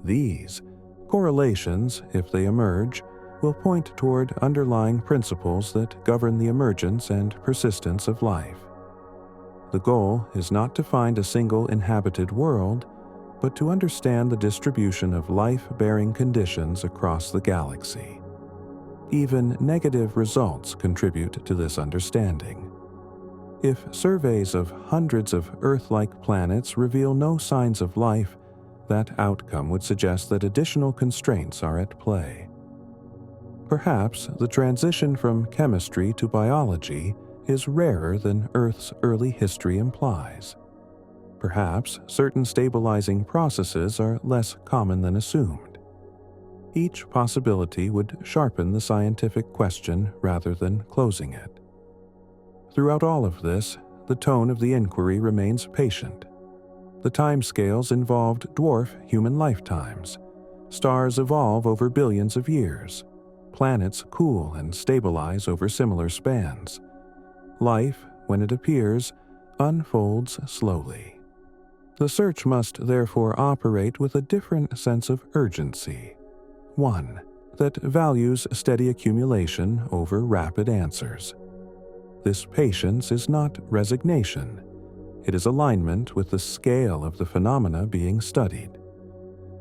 These correlations, if they emerge, will point toward underlying principles that govern the emergence and persistence of life. The goal is not to find a single inhabited world, but to understand the distribution of life-bearing conditions across the galaxy. Even negative results contribute to this understanding. If surveys of hundreds of Earth-like planets reveal no signs of life, that outcome would suggest that additional constraints are at play. Perhaps the transition from chemistry to biology is rarer than Earth's early history implies. Perhaps certain stabilizing processes are less common than assumed. Each possibility would sharpen the scientific question rather than closing it. Throughout all of this, the tone of the inquiry remains patient. The timescales involved dwarf human lifetimes. Stars evolve over billions of years. Planets cool and stabilize over similar spans. Life, when it appears, unfolds slowly. The search must therefore operate with a different sense of urgency. One that values steady accumulation over rapid answers. This patience is not resignation. It is alignment with the scale of the phenomena being studied.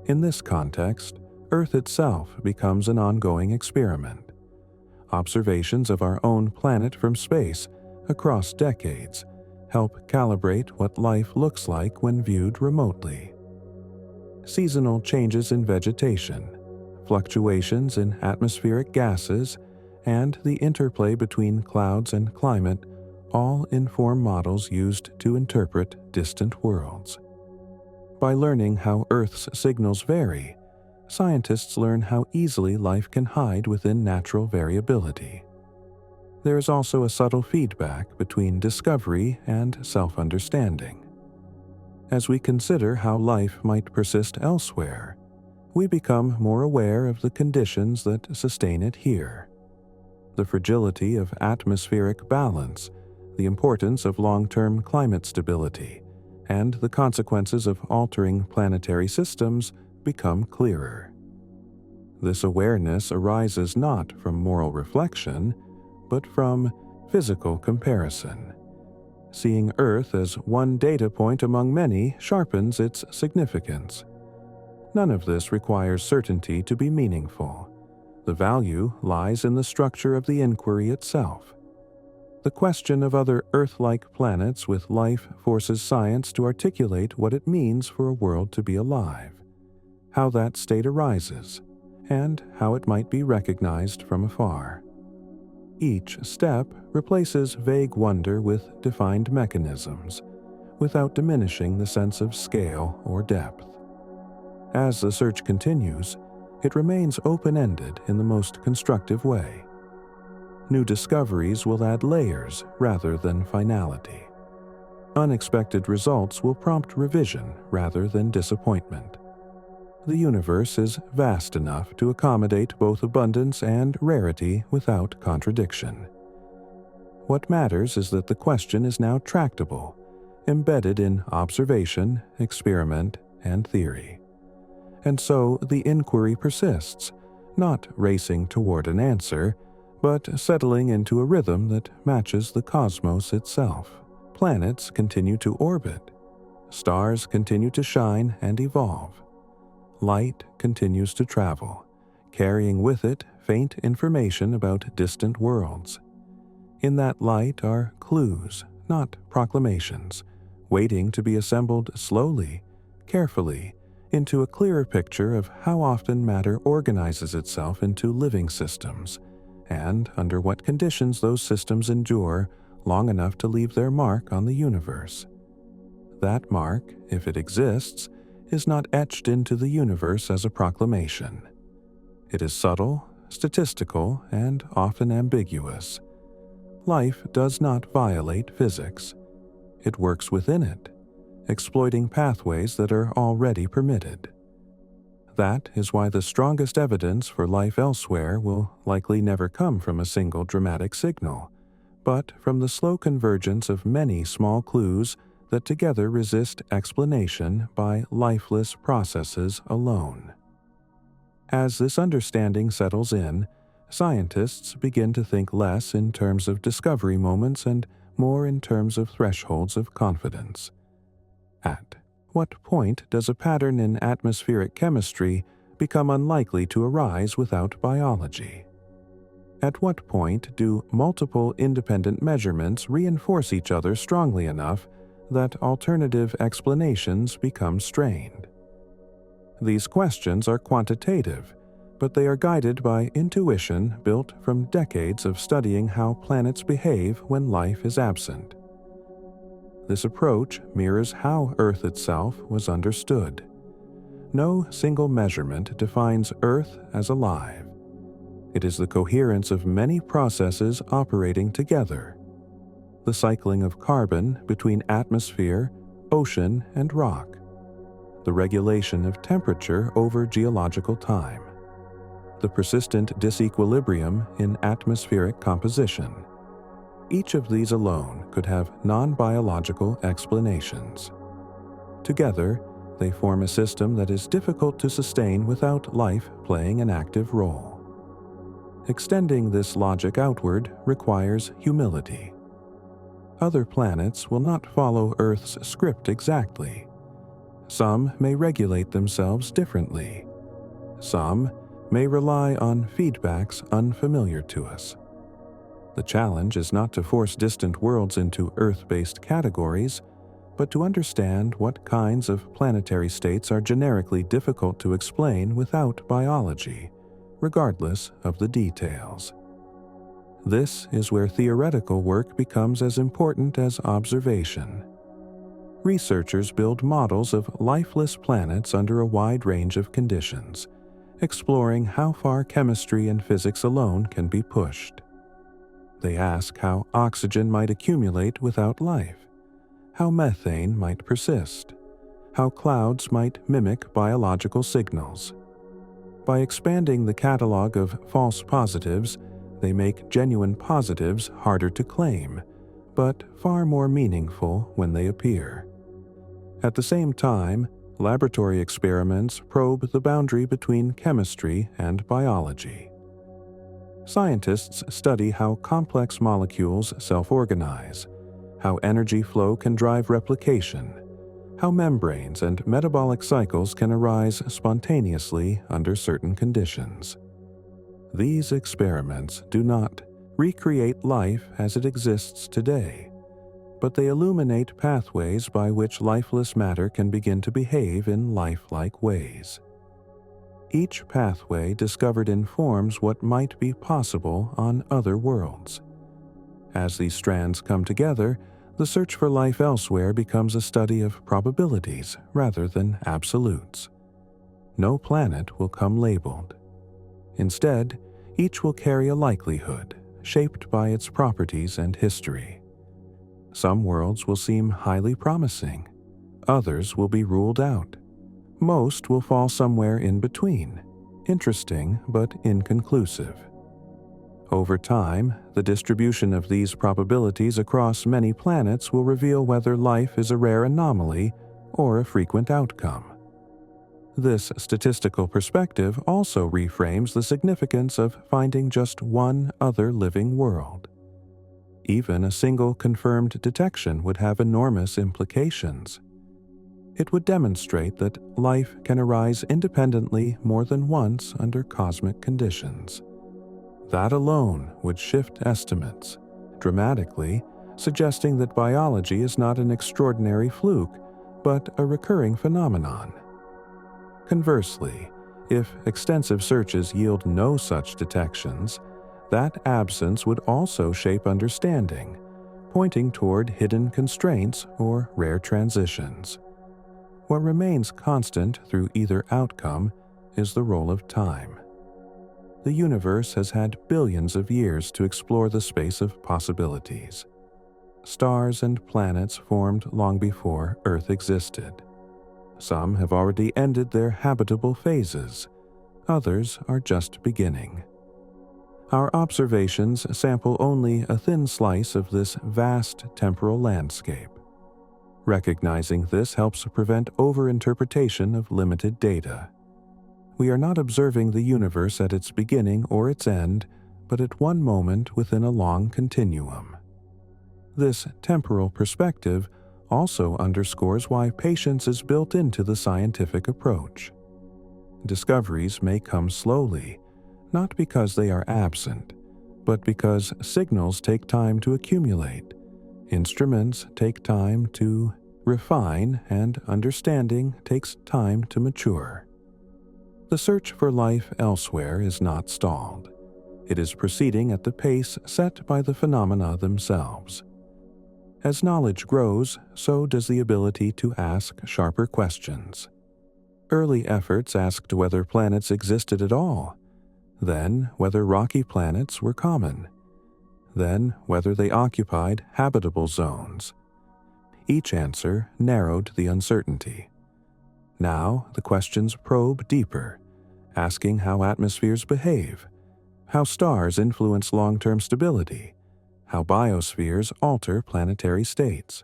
In this context, Earth itself becomes an ongoing experiment. Observations of our own planet from space, across decades, help calibrate what life looks like when viewed remotely. Seasonal changes in vegetation, fluctuations in atmospheric gases, and the interplay between clouds and climate all inform models used to interpret distant worlds. By learning how Earth's signals vary, scientists learn how easily life can hide within natural variability. There is also a subtle feedback between discovery and self-understanding. As we consider how life might persist elsewhere, we become more aware of the conditions that sustain it here. The fragility of atmospheric balance, the importance of long-term climate stability, and the consequences of altering planetary systems become clearer. This awareness arises not from moral reflection, but from physical comparison. Seeing Earth as one data point among many sharpens its significance. None of this requires certainty to be meaningful. The value lies in the structure of the inquiry itself. The question of other Earth-like planets with life forces science to articulate what it means for a world to be alive, how that state arises, and how it might be recognized from afar. Each step replaces vague wonder with defined mechanisms, without diminishing the sense of scale or depth. As the search continues, it remains open-ended in the most constructive way. New discoveries will add layers rather than finality. Unexpected results will prompt revision rather than disappointment. The universe is vast enough to accommodate both abundance and rarity without contradiction. What matters is that the question is now tractable, embedded in observation, experiment, and theory. And so the inquiry persists, not racing toward an answer, but settling into a rhythm that matches the cosmos itself. Planets continue to orbit. Stars continue to shine and evolve. Light continues to travel, carrying with it faint information about distant worlds. In that light are clues, not proclamations, waiting to be assembled slowly, carefully, into a clearer picture of how often matter organizes itself into living systems, and under what conditions those systems endure long enough to leave their mark on the universe. That mark, if it exists, is not etched into the universe as a proclamation. It is subtle, statistical, and often ambiguous. Life does not violate physics. It works within it, exploiting pathways that are already permitted. That is why the strongest evidence for life elsewhere will likely never come from a single dramatic signal, but from the slow convergence of many small clues that together resist explanation by lifeless processes alone. As this understanding settles in, scientists begin to think less in terms of discovery moments and more in terms of thresholds of confidence. At what point does a pattern in atmospheric chemistry become unlikely to arise without biology? At what point do multiple independent measurements reinforce each other strongly enough that alternative explanations become strained? These questions are quantitative, but they are guided by intuition built from decades of studying how planets behave when life is absent. This approach mirrors how Earth itself was understood. No single measurement defines Earth as alive. It is the coherence of many processes operating together. The cycling of carbon between atmosphere, ocean, and rock. The regulation of temperature over geological time. The persistent disequilibrium in atmospheric composition. Each of these alone could have non-biological explanations. Together, they form a system that is difficult to sustain without life playing an active role. Extending this logic outward requires humility. Other planets will not follow Earth's script exactly. Some may regulate themselves differently. Some may rely on feedbacks unfamiliar to us. The challenge is not to force distant worlds into Earth-based categories, but to understand what kinds of planetary states are generically difficult to explain without biology, regardless of the details. This is where theoretical work becomes as important as observation. Researchers build models of lifeless planets under a wide range of conditions, exploring how far chemistry and physics alone can be pushed. They ask how oxygen might accumulate without life, how methane might persist, how clouds might mimic biological signals. By expanding the catalog of false positives, they make genuine positives harder to claim, but far more meaningful when they appear. At the same time, laboratory experiments probe the boundary between chemistry and biology. Scientists study how complex molecules self-organize, how energy flow can drive replication, how membranes and metabolic cycles can arise spontaneously under certain conditions. These experiments do not recreate life as it exists today, but they illuminate pathways by which lifeless matter can begin to behave in lifelike ways. Each pathway discovered informs what might be possible on other worlds. As these strands come together, the search for life elsewhere becomes a study of probabilities rather than absolutes. No planet will come labeled. Instead, each will carry a likelihood, shaped by its properties and history. Some worlds will seem highly promising. Others will be ruled out. Most will fall somewhere in between, interesting but inconclusive. Over time, the distribution of these probabilities across many planets will reveal whether life is a rare anomaly or a frequent outcome. This statistical perspective also reframes the significance of finding just one other living world. Even a single confirmed detection would have enormous implications. It would demonstrate that life can arise independently more than once under cosmic conditions. That alone would shift estimates dramatically, suggesting that biology is not an extraordinary fluke, but a recurring phenomenon. Conversely, if extensive searches yield no such detections, that absence would also shape understanding, pointing toward hidden constraints or rare transitions. What remains constant through either outcome is the role of time. The universe has had billions of years to explore the space of possibilities. Stars and planets formed long before Earth existed. Some have already ended their habitable phases. Others are just beginning. Our observations sample only a thin slice of this vast temporal landscape. Recognizing this helps prevent overinterpretation of limited data. We are not observing the universe at its beginning or its end, but at one moment within a long continuum. This temporal perspective also underscores why patience is built into the scientific approach. Discoveries may come slowly, not because they are absent, but because signals take time to accumulate, instruments take time to refine, and understanding takes time to mature. The search for life elsewhere is not stalled. It is proceeding at the pace set by the phenomena themselves. As knowledge grows, so does the ability to ask sharper questions. Early efforts asked whether planets existed at all, then whether rocky planets were common, then whether they occupied habitable zones. Each answer narrowed the uncertainty. Now the questions probe deeper, asking how atmospheres behave, how stars influence long-term stability, how biospheres alter planetary states.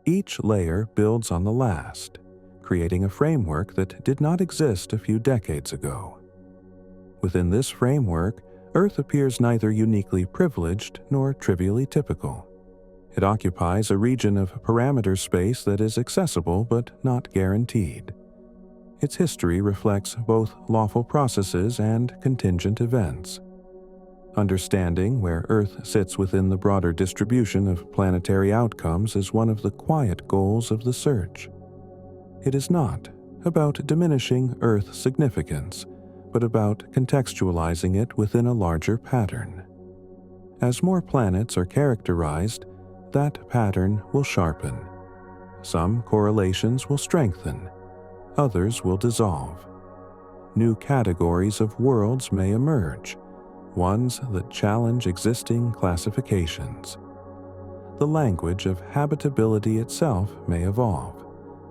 Each layer builds on the last, creating a framework that did not exist a few decades ago. Within this framework, Earth appears neither uniquely privileged nor trivially typical. It occupies a region of parameter space that is accessible but not guaranteed. Its history reflects both lawful processes and contingent events. Understanding where Earth sits within the broader distribution of planetary outcomes is one of the quiet goals of the search. It is not about diminishing Earth's significance, but about contextualizing it within a larger pattern. As more planets are characterized, that pattern will sharpen. Some correlations will strengthen, others will dissolve. New categories of worlds may emerge, ones that challenge existing classifications. The language of habitability itself may evolve,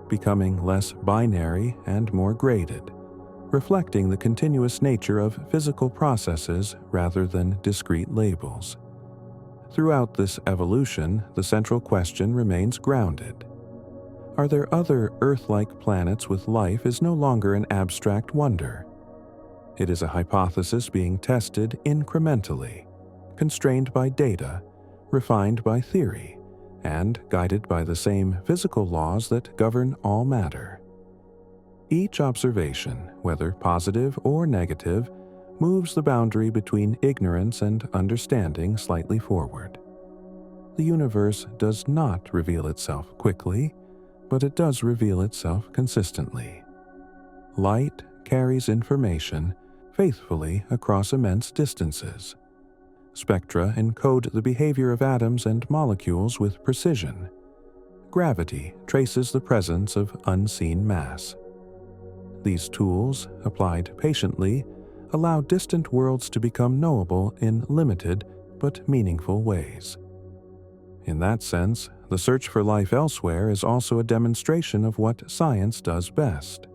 becoming less binary and more graded, reflecting the continuous nature of physical processes rather than discrete labels. Throughout this evolution, the central question remains grounded. Are there other Earth-like planets with life is no longer an abstract wonder. It is a hypothesis being tested incrementally, constrained by data, refined by theory, and guided by the same physical laws that govern all matter. Each observation, whether positive or negative, moves the boundary between ignorance and understanding slightly forward. The universe does not reveal itself quickly, but it does reveal itself consistently. Light carries information faithfully across immense distances. Spectra encode the behavior of atoms and molecules with precision. Gravity traces the presence of unseen mass. These tools, applied patiently, allow distant worlds to become knowable in limited but meaningful ways. In that sense, the search for life elsewhere is also a demonstration of what science does best.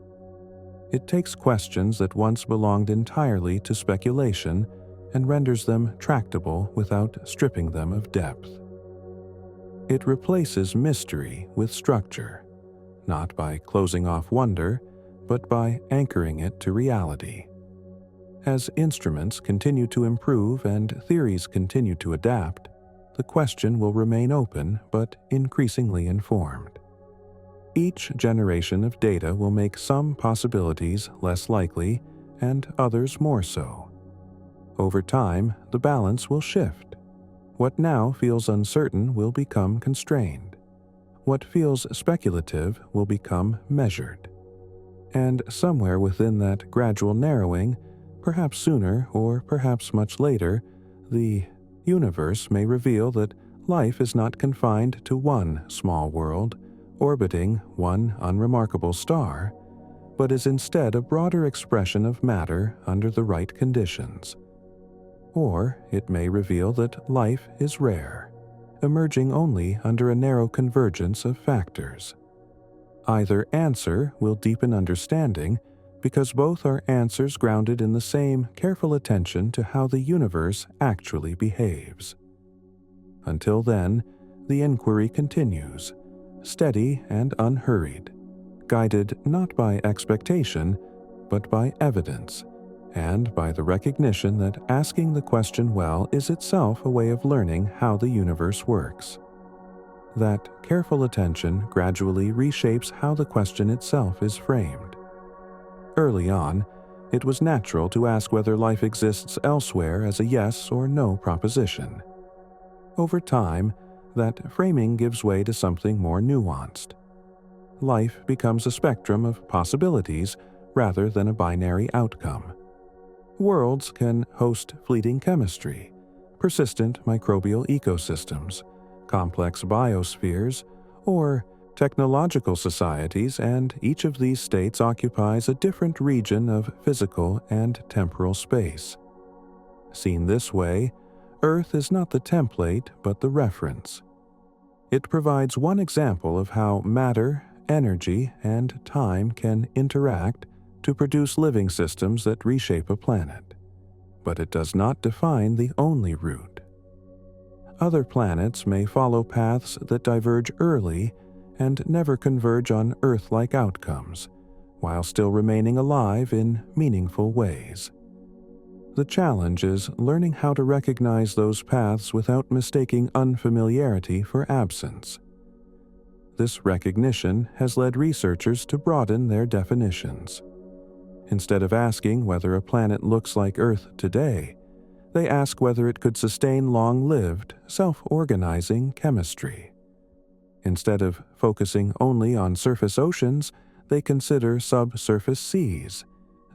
It takes questions that once belonged entirely to speculation and renders them tractable without stripping them of depth. It replaces mystery with structure, not by closing off wonder, but by anchoring it to reality. As instruments continue to improve and theories continue to adapt, the question will remain open but increasingly informed. Each generation of data will make some possibilities less likely and others more so. Over time, the balance will shift. What now feels uncertain will become constrained. What feels speculative will become measured. And somewhere within that gradual narrowing, perhaps sooner or perhaps much later, the universe may reveal that life is not confined to one small world, orbiting one unremarkable star, but is instead a broader expression of matter under the right conditions. Or it may reveal that life is rare, emerging only under a narrow convergence of factors. Either answer will deepen understanding because both are answers grounded in the same careful attention to how the universe actually behaves. Until then, the inquiry continues, steady and unhurried, guided not by expectation, but by evidence, and by the recognition that asking the question well is itself a way of learning how the universe works. That careful attention gradually reshapes how the question itself is framed. Early on, it was natural to ask whether life exists elsewhere as a yes or no proposition. Over time, that framing gives way to something more nuanced. Life becomes a spectrum of possibilities rather than a binary outcome. Worlds can host fleeting chemistry, persistent microbial ecosystems, complex biospheres, or technological societies, and each of these states occupies a different region of physical and temporal space. Seen this way, Earth is not the template but the reference. It provides one example of how matter, energy, and time can interact to produce living systems that reshape a planet, but it does not define the only route. Other planets may follow paths that diverge early and never converge on Earth-like outcomes, while still remaining alive in meaningful ways. The challenge is learning how to recognize those paths without mistaking unfamiliarity for absence. This recognition has led researchers to broaden their definitions. Instead of asking whether a planet looks like Earth today, They ask whether it could sustain long-lived, self-organizing chemistry. Instead of focusing only on surface oceans, they consider subsurface seas,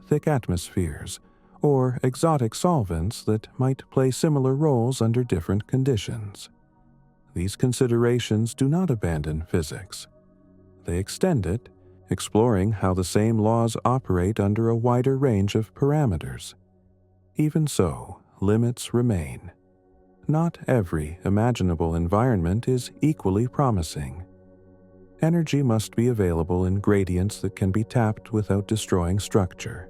thick atmospheres, or exotic solvents that might play similar roles under different conditions. These considerations do not abandon physics. They extend it, exploring how the same laws operate under a wider range of parameters. Even so, limits remain. Not every imaginable environment is equally promising. Energy must be available in gradients that can be tapped without destroying structure.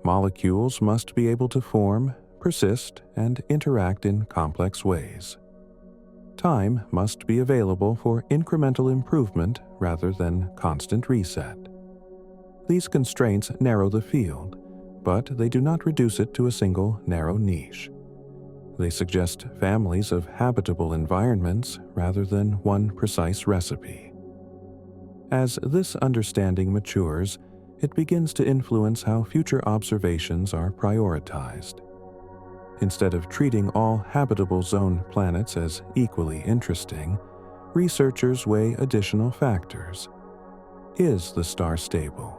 Molecules must be able to form, persist, and interact in complex ways. Time must be available for incremental improvement rather than constant reset. These constraints narrow the field, but they do not reduce it to a single narrow niche. They suggest families of habitable environments rather than one precise recipe. As this understanding matures, it begins to influence how future observations are prioritized. Instead of treating all habitable zone planets as equally interesting, researchers weigh additional factors. Is the star stable?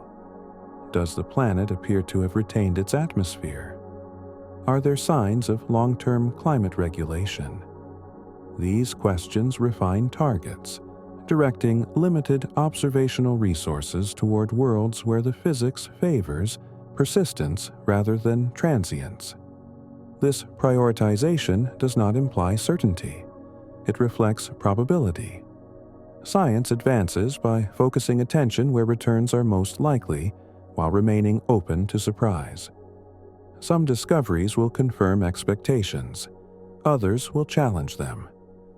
Does the planet appear to have retained its atmosphere? Are there signs of long-term climate regulation? These questions refine targets, directing limited observational resources toward worlds where the physics favors persistence rather than transience. This prioritization does not imply certainty. It reflects probability. Science advances by focusing attention where returns are most likely, while remaining open to surprise. Some discoveries will confirm expectations. Others will challenge them.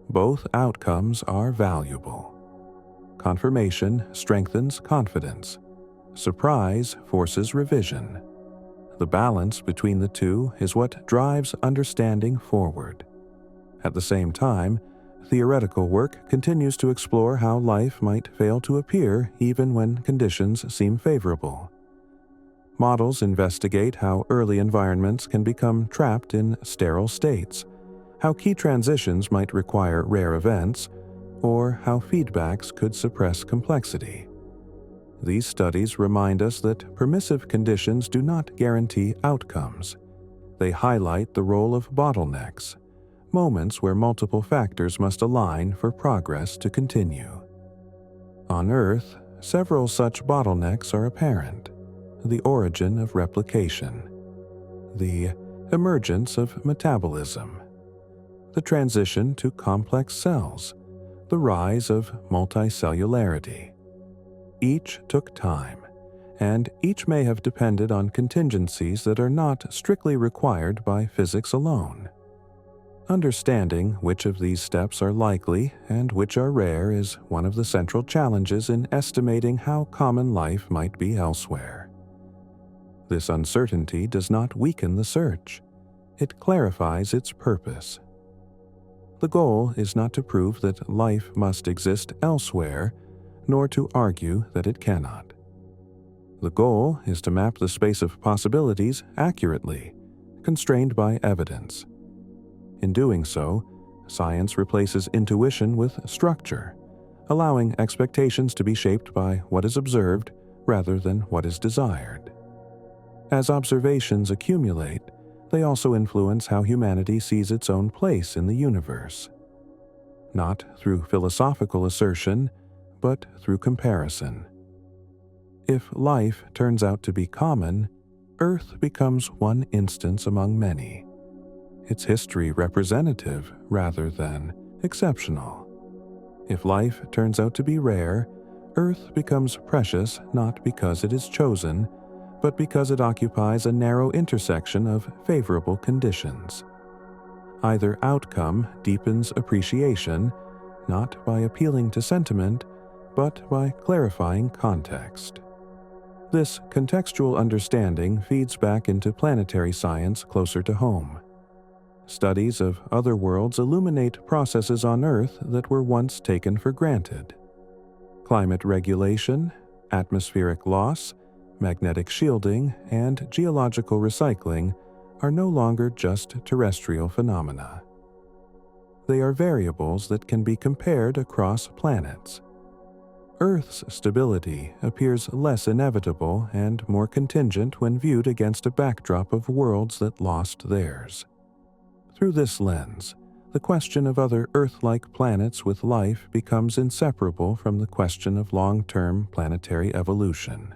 Both outcomes are valuable. Confirmation strengthens confidence. Surprise forces revision. The balance between the two is what drives understanding forward. At the same time, theoretical work continues to explore how life might fail to appear even when conditions seem favorable. Models investigate how early environments can become trapped in sterile states, how key transitions might require rare events, or how feedbacks could suppress complexity. These studies remind us that permissive conditions do not guarantee outcomes. They highlight the role of bottlenecks, moments where multiple factors must align for progress to continue. On Earth, several such bottlenecks are apparent: the origin of replication, the emergence of metabolism, the transition to complex cells, the rise of multicellularity. Each took time, and each may have depended on contingencies that are not strictly required by physics alone. Understanding which of these steps are likely and which are rare is one of the central challenges in estimating how common life might be elsewhere. This uncertainty does not weaken the search. It clarifies its purpose. The goal is not to prove that life must exist elsewhere, nor to argue that it cannot. The goal is to map the space of possibilities accurately, constrained by evidence. In doing so, science replaces intuition with structure, allowing expectations to be shaped by what is observed rather than what is desired. As observations accumulate, they also influence how humanity sees its own place in the universe. Not through philosophical assertion, but through comparison. If life turns out to be common, Earth becomes one instance among many. Its history representative rather than exceptional. If life turns out to be rare, Earth becomes precious not because it is chosen, but because it occupies a narrow intersection of favorable conditions. Either outcome deepens appreciation, not by appealing to sentiment, but by clarifying context. This contextual understanding feeds back into planetary science closer to home. Studies of other worlds illuminate processes on Earth that were once taken for granted. Climate regulation, atmospheric loss, magnetic shielding, and geological recycling are no longer just terrestrial phenomena. They are variables that can be compared across planets. Earth's stability appears less inevitable and more contingent when viewed against a backdrop of worlds that lost theirs. Through this lens, the question of other Earth-like planets with life becomes inseparable from the question of long-term planetary evolution.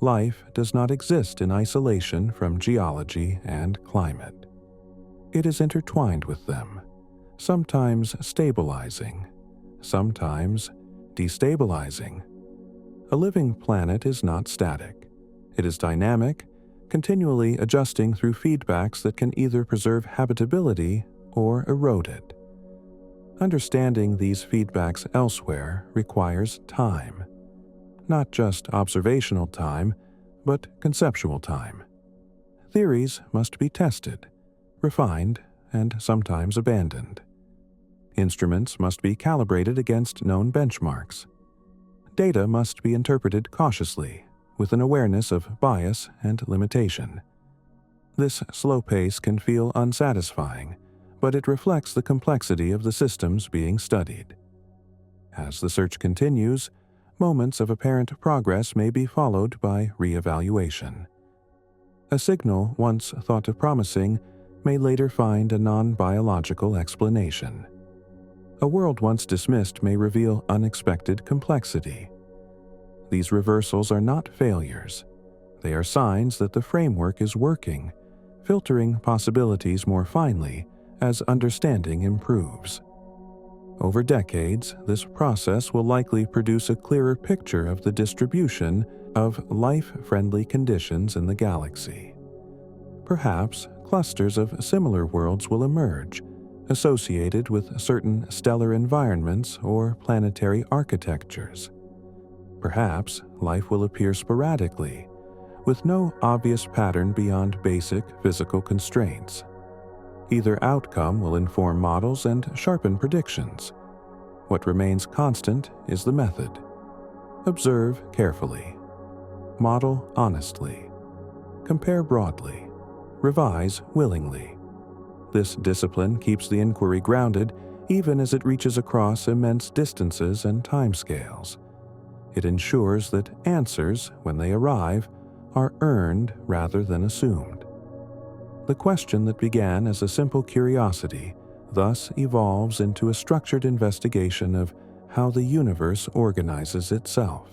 Life does not exist in isolation from geology and climate. It is intertwined with them, sometimes stabilizing, sometimes destabilizing. A living planet is not static. It is dynamic, continually adjusting through feedbacks that can either preserve habitability or erode it. Understanding these feedbacks elsewhere requires time. Not just observational time, but conceptual time. Theories must be tested, refined, and sometimes abandoned. Instruments must be calibrated against known benchmarks. Data must be interpreted cautiously, with an awareness of bias and limitation. This slow pace can feel unsatisfying, but it reflects the complexity of the systems being studied. As the search continues, moments of apparent progress may be followed by re-evaluation. A signal once thought promising may later find a non-biological explanation. A world once dismissed may reveal unexpected complexity. These reversals are not failures. They are signs that the framework is working, filtering possibilities more finely as understanding improves. Over decades, this process will likely produce a clearer picture of the distribution of life-friendly conditions in the galaxy. Perhaps clusters of similar worlds will emerge, associated with certain stellar environments or planetary architectures. Perhaps life will appear sporadically, with no obvious pattern beyond basic physical constraints. Either outcome will inform models and sharpen predictions. What remains constant is the method. Observe carefully. Model honestly. Compare broadly. Revise willingly. This discipline keeps the inquiry grounded even as it reaches across immense distances and timescales. It ensures that answers, when they arrive, are earned rather than assumed. The question that began as a simple curiosity thus evolves into a structured investigation of how the universe organizes itself.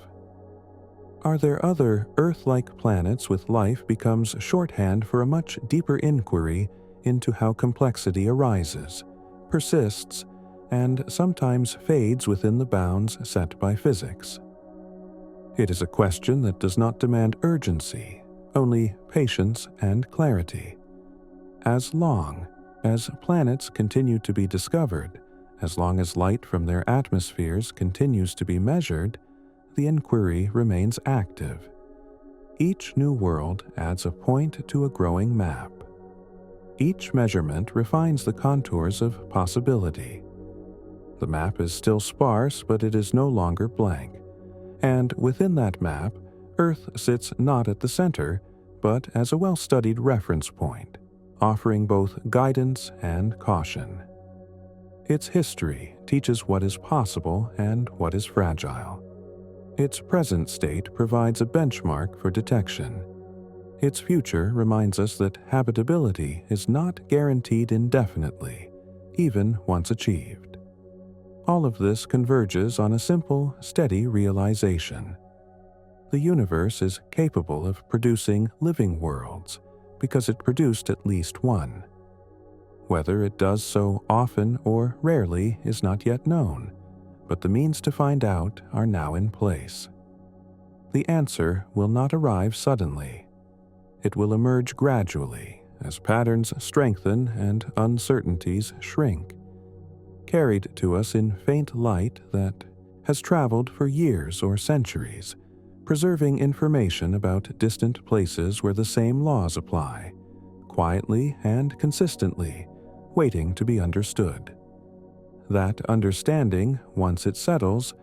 Are there other Earth-like planets with life becomes shorthand for a much deeper inquiry into how complexity arises, persists, and sometimes fades within the bounds set by physics. It is a question that does not demand urgency, only patience and clarity. As long as planets continue to be discovered, as long as light from their atmospheres continues to be measured, the inquiry remains active. Each new world adds a point to a growing map. Each measurement refines the contours of possibility. The map is still sparse, but it is no longer blank. And within that map, Earth sits not at the center, but as a well-studied reference point, offering both guidance and caution. Its history teaches what is possible and what is fragile. Its present state provides a benchmark for detection. Its future reminds us that habitability is not guaranteed indefinitely, even once achieved. All of this converges on a simple, steady realization. The universe is capable of producing living worlds because it produced at least one. Whether it does so often or rarely is not yet known, but the means to find out are now in place. The answer will not arrive suddenly. It will emerge gradually as patterns strengthen and uncertainties shrink, carried to us in faint light that has traveled for years or centuries, preserving information about distant places where the same laws apply, quietly and consistently, waiting to be understood. That understanding, once it settles,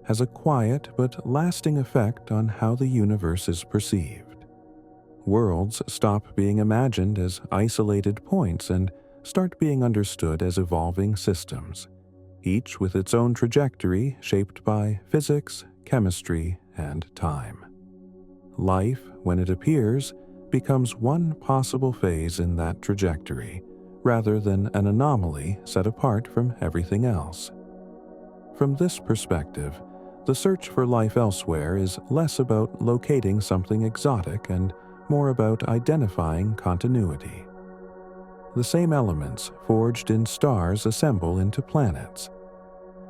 has a quiet but lasting effect on how the universe is perceived. worlds stop being imagined as isolated points and start being understood as evolving systems, each with its own trajectory shaped by physics, chemistry, and time. Life, when it appears, becomes one possible phase in that trajectory, rather than an anomaly set apart from everything else. From this perspective, the search for life elsewhere is less about locating something exotic and more about identifying continuity. The same elements forged in stars assemble into planets.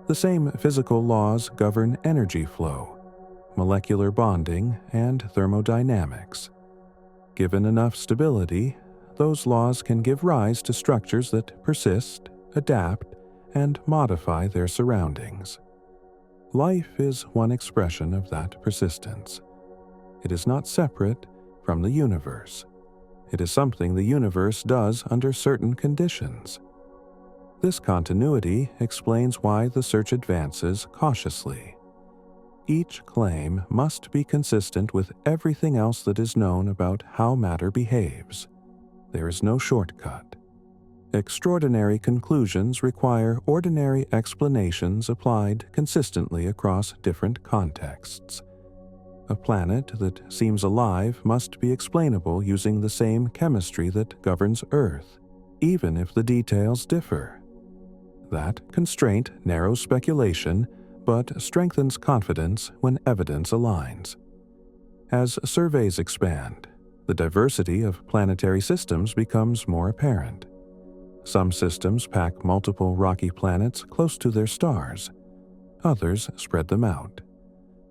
The same physical laws govern energy flow, molecular bonding, and thermodynamics. Given enough stability, those laws can give rise to structures that persist, adapt, and modify their surroundings. Life is one expression of that persistence. It is not separate from the universe. It is something the universe does under certain conditions. This continuity explains why the search advances cautiously. Each claim must be consistent with everything else that is known about how matter behaves. There is no shortcut. Extraordinary conclusions require ordinary explanations applied consistently across different contexts. A planet that seems alive must be explainable using the same chemistry that governs Earth, even if the details differ. That constraint narrows speculation, but strengthens confidence when evidence aligns. As surveys expand, the diversity of planetary systems becomes more apparent. Some systems pack multiple rocky planets close to their stars. Others spread them out.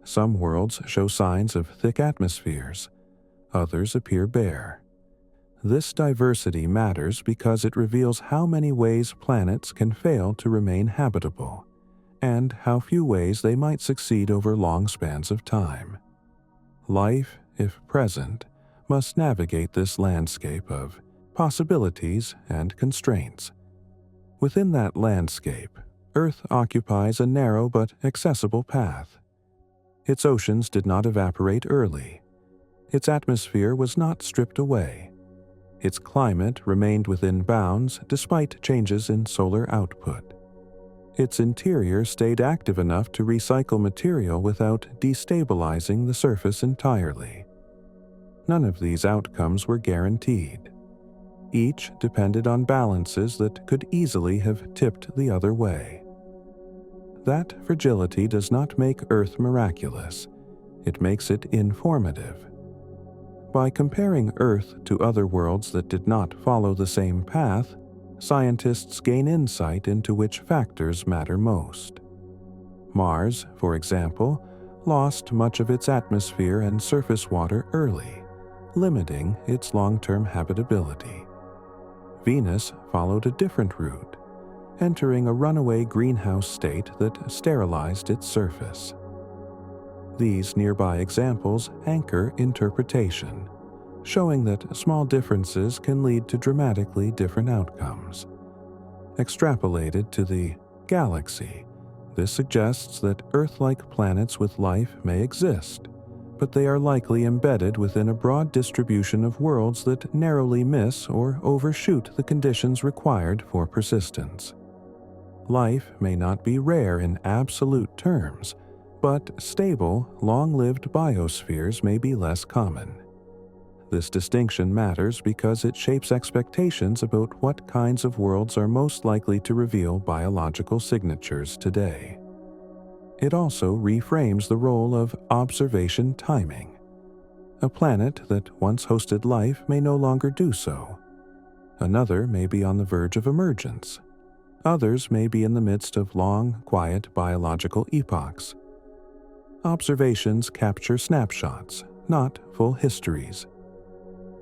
Some worlds show signs of thick atmospheres. Others appear bare. This diversity matters because it reveals how many ways planets can fail to remain habitable, and how few ways they might succeed over long spans of time. Life, if present, must navigate this landscape of possibilities and constraints. Within that landscape, Earth occupies a narrow but accessible path. Its oceans did not evaporate early. Its atmosphere was not stripped away. Its climate remained within bounds despite changes in solar output. Its interior stayed active enough to recycle material without destabilizing the surface entirely. None of these outcomes were guaranteed. Each depended on balances that could easily have tipped the other way. That fragility does not make Earth miraculous. It makes it informative. By comparing Earth to other worlds that did not follow the same path, scientists gain insight into which factors matter most. Mars, for example, lost much of its atmosphere and surface water early, limiting its long-term habitability. Venus followed a different route, entering a runaway greenhouse state that sterilized its surface. These nearby examples anchor interpretation, showing that small differences can lead to dramatically different outcomes. Extrapolated to the galaxy, this suggests that Earth-like planets with life may exist, but they are likely embedded within a broad distribution of worlds that narrowly miss or overshoot the conditions required for persistence. Life may not be rare in absolute terms, but stable, long-lived biospheres may be less common. This distinction matters because it shapes expectations about what kinds of worlds are most likely to reveal biological signatures today. It also reframes the role of observation timing. A planet that once hosted life may no longer do so. Another may be on the verge of emergence. Others may be in the midst of long, quiet biological epochs. Observations capture snapshots, not full histories.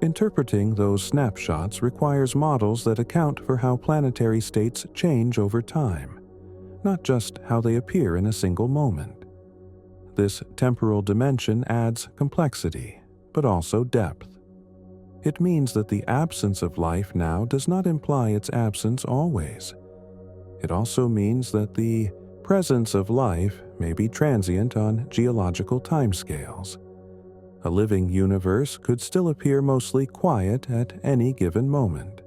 Interpreting those snapshots requires models that account for how planetary states change over time, not just how they appear in a single moment. This temporal dimension adds complexity, but also depth. It means that the absence of life now does not imply its absence always. It also means that the presence of life may be transient on geological timescales. A living universe could still appear mostly quiet at any given moment,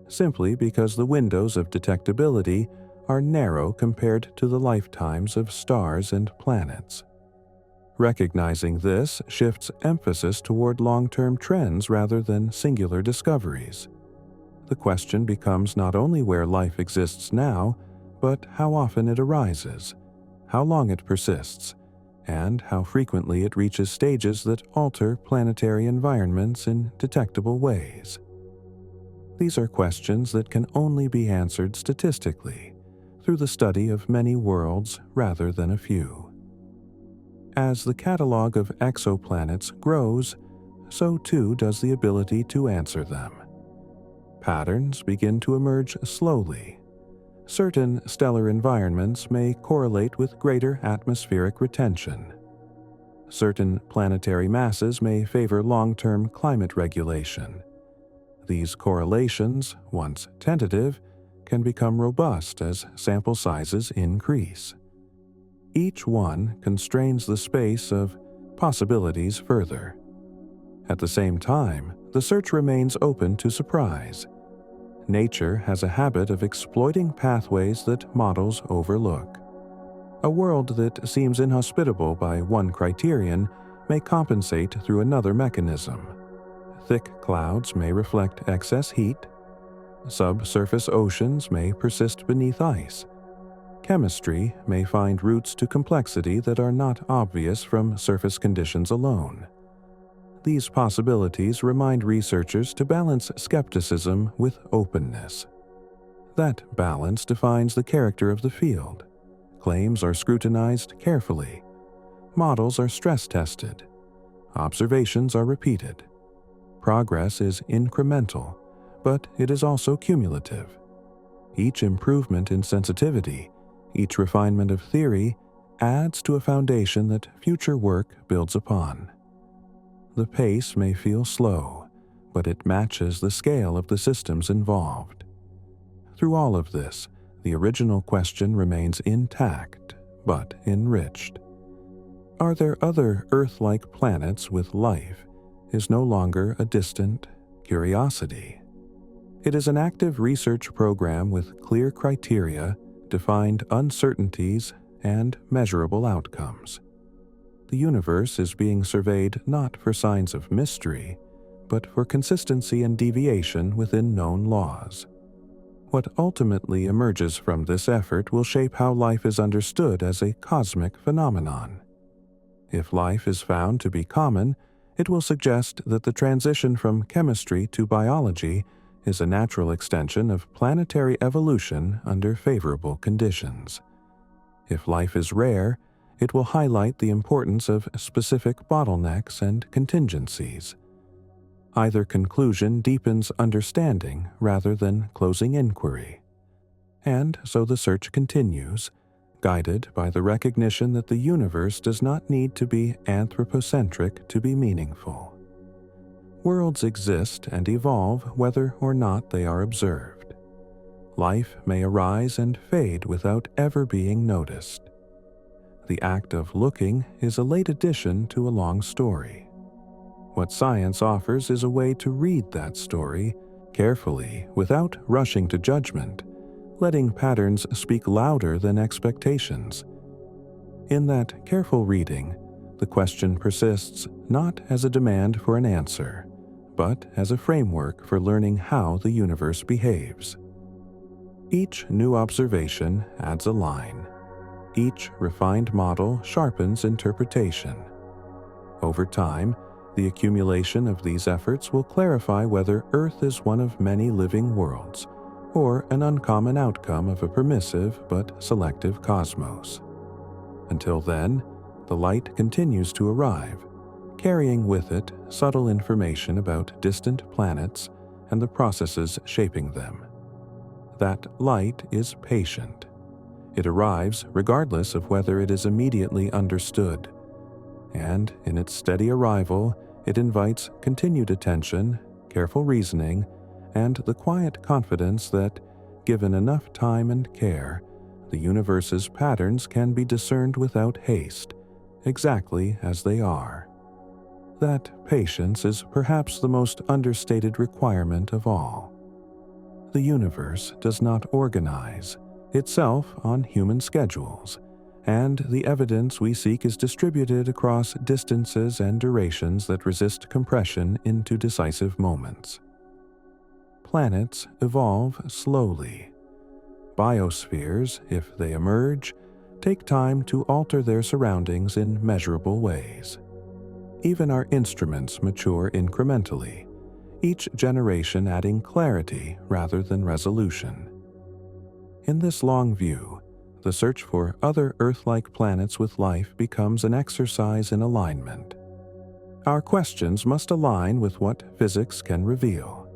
simply because the windows of detectability are narrow compared to the lifetimes of stars and planets. Recognizing this shifts emphasis toward long-term trends rather than singular discoveries. The question becomes not only where life exists now, but how often it arises, how long it persists, and how frequently it reaches stages that alter planetary environments in detectable ways. These are questions that can only be answered statistically, through the study of many worlds rather than a few. As the catalog of exoplanets grows, so too does the ability to answer them. Patterns begin to emerge slowly. Certain stellar environments may correlate with greater atmospheric retention. Certain planetary masses may favor long-term climate regulation. These correlations, once tentative, can become robust as sample sizes increase. Each one constrains the space of possibilities further. At the same time, the search remains open to surprise. Nature has a habit of exploiting pathways that models overlook. A world that seems inhospitable by one criterion may compensate through another mechanism. Thick clouds may reflect excess heat. Subsurface oceans may persist beneath ice. Chemistry may find routes to complexity that are not obvious from surface conditions alone. These possibilities remind researchers to balance skepticism with openness. That balance defines the character of the field. Claims are scrutinized carefully. Models are stress-tested. Observations are repeated. Progress is incremental, but it is also cumulative. Each improvement in sensitivity, each refinement of theory, adds to a foundation that future work builds upon. The pace may feel slow, but it matches the scale of the systems involved. Through all of this, the original question remains intact, but enriched. Are there other Earth-like planets with life? Is no longer a distant curiosity. It is an active research program with clear criteria, defined uncertainties, and measurable outcomes. The universe is being surveyed not for signs of mystery, but for consistency and deviation within known laws. What ultimately emerges from this effort will shape how life is understood as a cosmic phenomenon. If life is found to be common, it will suggest that the transition from chemistry to biology is a natural extension of planetary evolution under favorable conditions. If life is rare, it will highlight the importance of specific bottlenecks and contingencies. Either conclusion deepens understanding rather than closing inquiry. And so the search continues, guided by the recognition that the universe does not need to be anthropocentric to be meaningful. Worlds exist and evolve whether or not they are observed. Life may arise and fade without ever being noticed. The act of looking is a late addition to a long story. What science offers is a way to read that story carefully without rushing to judgment, letting patterns speak louder than expectations. In that careful reading, the question persists not as a demand for an answer, but as a framework for learning how the universe behaves. Each new observation adds a line. Each refined model sharpens interpretation. Over time, the accumulation of these efforts will clarify whether Earth is one of many living worlds, or an uncommon outcome of a permissive but selective cosmos. Until then, the light continues to arrive, carrying with it subtle information about distant planets and the processes shaping them. That light is patient. It arrives regardless of whether it is immediately understood, and in its steady arrival, it invites continued attention, careful reasoning, and the quiet confidence that, given enough time and care, the universe's patterns can be discerned without haste, exactly as they are. That patience is perhaps the most understated requirement of all. The universe does not organize itself on human schedules, and the evidence we seek is distributed across distances and durations that resist compression into decisive moments. Planets evolve slowly. Biospheres, if they emerge, take time to alter their surroundings in measurable ways. Even our instruments mature incrementally, each generation adding clarity rather than resolution. In this long view, the search for other Earth-like planets with life becomes an exercise in alignment. Our questions must align with what physics can reveal.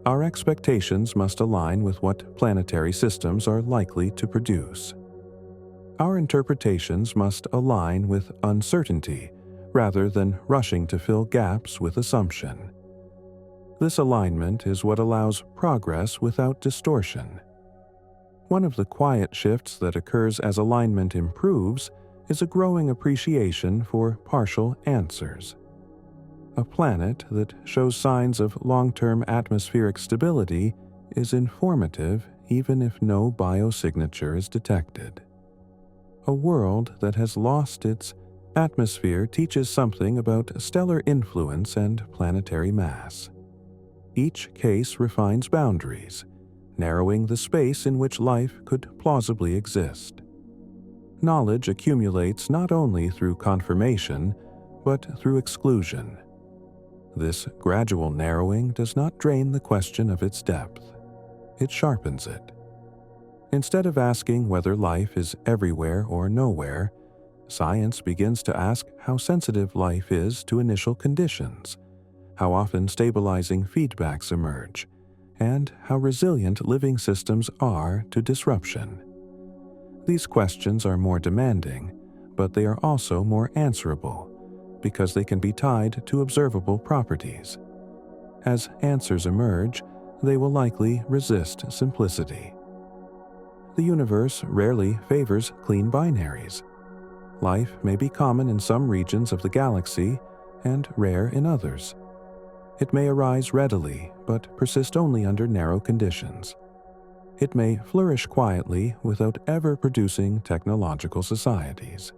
Our expectations must align with what planetary systems are likely to produce. Our interpretations must align with uncertainty rather than rushing to fill gaps with assumption. This alignment is what allows progress without distortion. One of the quiet shifts that occurs as alignment improves is a growing appreciation for partial answers. A planet that shows signs of long-term atmospheric stability is informative even if no biosignature is detected. A world that has lost its atmosphere teaches something about stellar influence and planetary mass. Each case refines boundaries, narrowing the space in which life could plausibly exist. Knowledge accumulates not only through confirmation, but through exclusion. This gradual narrowing does not drain the question of its depth. It sharpens it. Instead of asking whether life is everywhere or nowhere, science begins to ask how sensitive life is to initial conditions, how often stabilizing feedbacks emerge, and how resilient living systems are to disruption. These questions are more demanding, but they are also more answerable, because they can be tied to observable properties. As answers emerge, they will likely resist simplicity. The universe rarely favors clean binaries. Life may be common in some regions of the galaxy and rare in others. It may arise readily, but persist only under narrow conditions. It may flourish quietly without ever producing technological societies.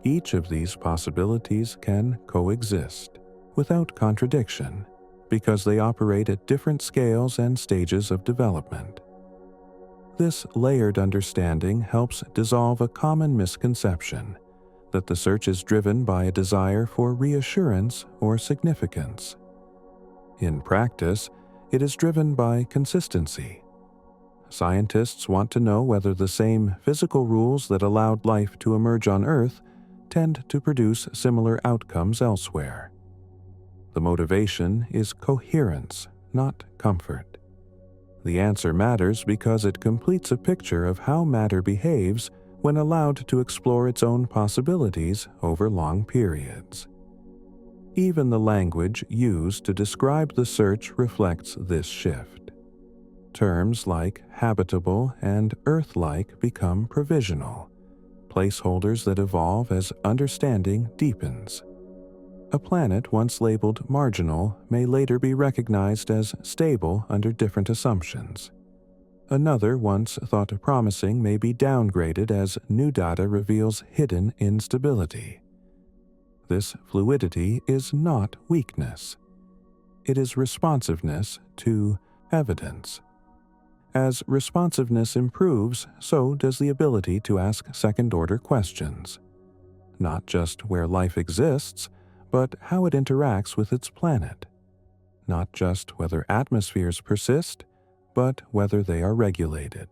Each of these possibilities can coexist, without contradiction, because they operate at different scales and stages of development. This layered understanding helps dissolve a common misconception that the search is driven by a desire for reassurance or significance. In practice, it is driven by consistency. Scientists want to know whether the same physical rules that allowed life to emerge on Earth tend to produce similar outcomes elsewhere. The motivation is coherence, not comfort. The answer matters because it completes a picture of how matter behaves when allowed to explore its own possibilities over long periods. Even the language used to describe the search reflects this shift. Terms like habitable and Earth-like become provisional, placeholders that evolve as understanding deepens. A planet once labeled marginal may later be recognized as stable under different assumptions. Another once thought promising may be downgraded as new data reveals hidden instability. This fluidity is not weakness. It is responsiveness to evidence. As responsiveness improves, so does the ability to ask second-order questions. Not just where life exists, but how it interacts with its planet. Not just whether atmospheres persist, but whether they are regulated.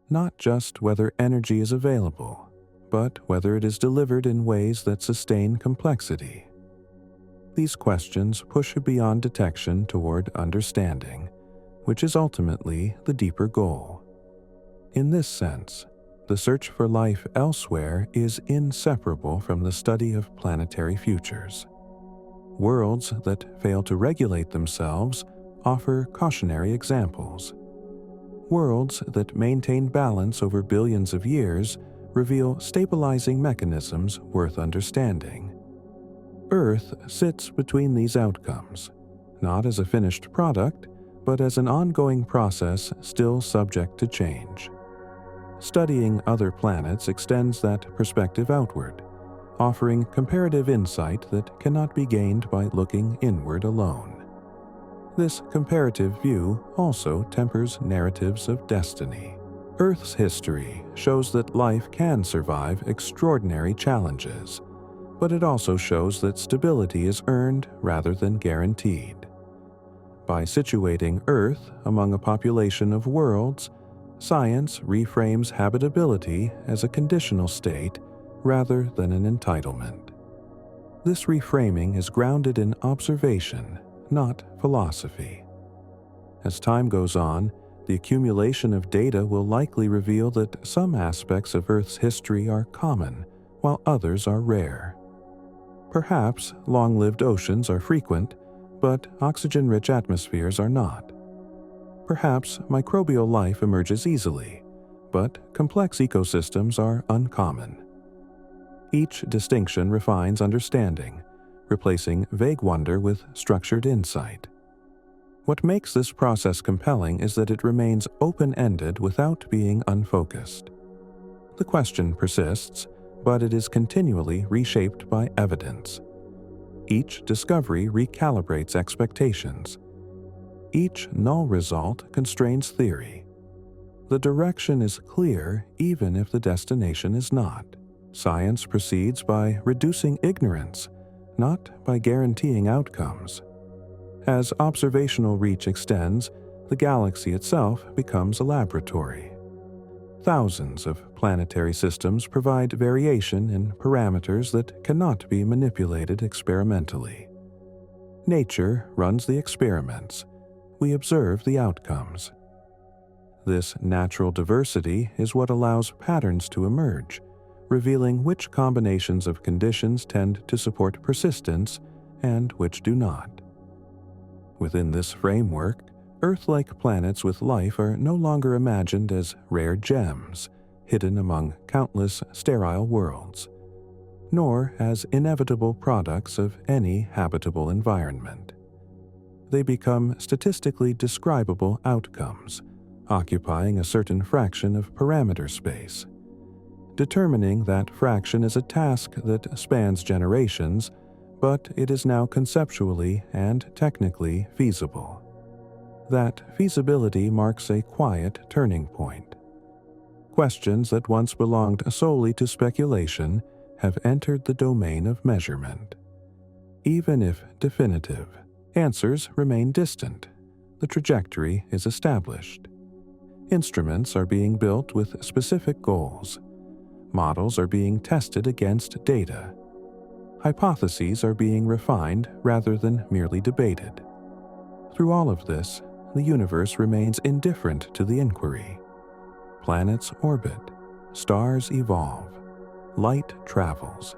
Not just whether energy is available, but whether it is delivered in ways that sustain complexity. These questions push beyond detection toward understanding, which is ultimately the deeper goal. In this sense, the search for life elsewhere is inseparable from the study of planetary futures. Worlds that fail to regulate themselves offer cautionary examples. Worlds that maintain balance over billions of years reveal stabilizing mechanisms worth understanding. Earth sits between these outcomes, not as a finished product, but as an ongoing process still subject to change. Studying other planets extends that perspective outward, offering comparative insight that cannot be gained by looking inward alone. This comparative view also tempers narratives of destiny. Earth's history shows that life can survive extraordinary challenges, but it also shows that stability is earned rather than guaranteed. By situating Earth among a population of worlds, science reframes habitability as a conditional state rather than an entitlement. This reframing is grounded in observation, not philosophy. As time goes on, the accumulation of data will likely reveal that some aspects of Earth's history are common, while others are rare. Perhaps long-lived oceans are frequent, but oxygen-rich atmospheres are not. Perhaps microbial life emerges easily, but complex ecosystems are uncommon. Each distinction refines understanding, replacing vague wonder with structured insight. What makes this process compelling is that it remains open-ended without being unfocused. The question persists, but it is continually reshaped by evidence. Each discovery recalibrates expectations. Each null result constrains theory. The direction is clear even if the destination is not. Science proceeds by reducing ignorance, not by guaranteeing outcomes. As observational reach extends, the galaxy itself becomes a laboratory. Thousands of planetary systems provide variation in parameters that cannot be manipulated experimentally. Nature runs the experiments. We observe the outcomes. This natural diversity is what allows patterns to emerge, revealing which combinations of conditions tend to support persistence and which do not. Within this framework, Earth-like planets with life are no longer imagined as rare gems hidden among countless sterile worlds, nor as inevitable products of any habitable environment. They become statistically describable outcomes, occupying a certain fraction of parameter space. Determining that fraction is a task that spans generations, but it is now conceptually and technically feasible. That feasibility marks a quiet turning point. Questions that once belonged solely to speculation have entered the domain of measurement. Even if definitive, answers remain distant. The trajectory is established. Instruments are being built with specific goals. Models are being tested against data. Hypotheses are being refined rather than merely debated. Through all of this, the universe remains indifferent to the inquiry. Planets orbit, stars evolve, light travels.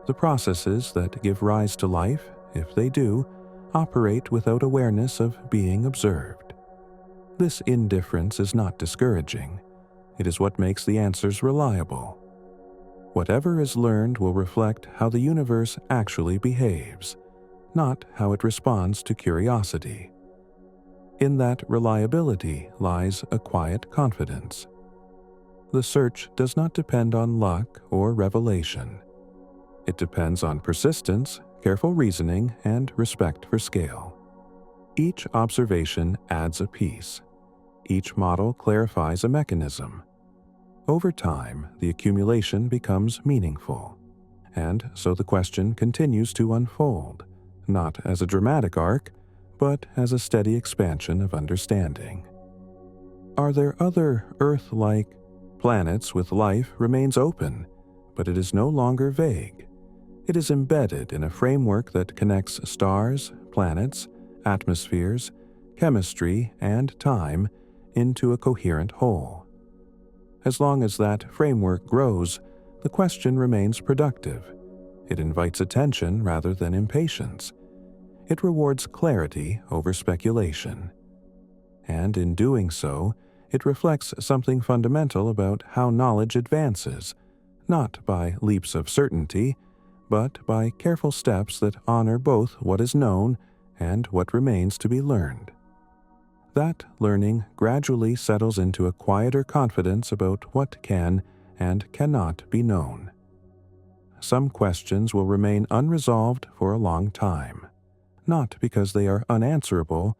The processes that give rise to life, if they do, operate without awareness of being observed. This indifference is not discouraging. It is what makes the answers reliable. Whatever is learned will reflect how the universe actually behaves, not how it responds to curiosity. In that reliability lies a quiet confidence. The search does not depend on luck or revelation. It depends on persistence, careful reasoning, and respect for scale. Each observation adds a piece. Each model clarifies a mechanism. Over time, the accumulation becomes meaningful, and so the question continues to unfold, not as a dramatic arc, but as a steady expansion of understanding. Are there other Earth-like planets with life remains open, but it is no longer vague. It is embedded in a framework that connects stars, planets, atmospheres, chemistry, and time into a coherent whole. As long as that framework grows, the question remains productive. It invites attention rather than impatience. It rewards clarity over speculation. And in doing so, it reflects something fundamental about how knowledge advances, not by leaps of certainty, but by careful steps that honor both what is known and what remains to be learned. That learning gradually settles into a quieter confidence about what can and cannot be known. Some questions will remain unresolved for a long time, not because they are unanswerable,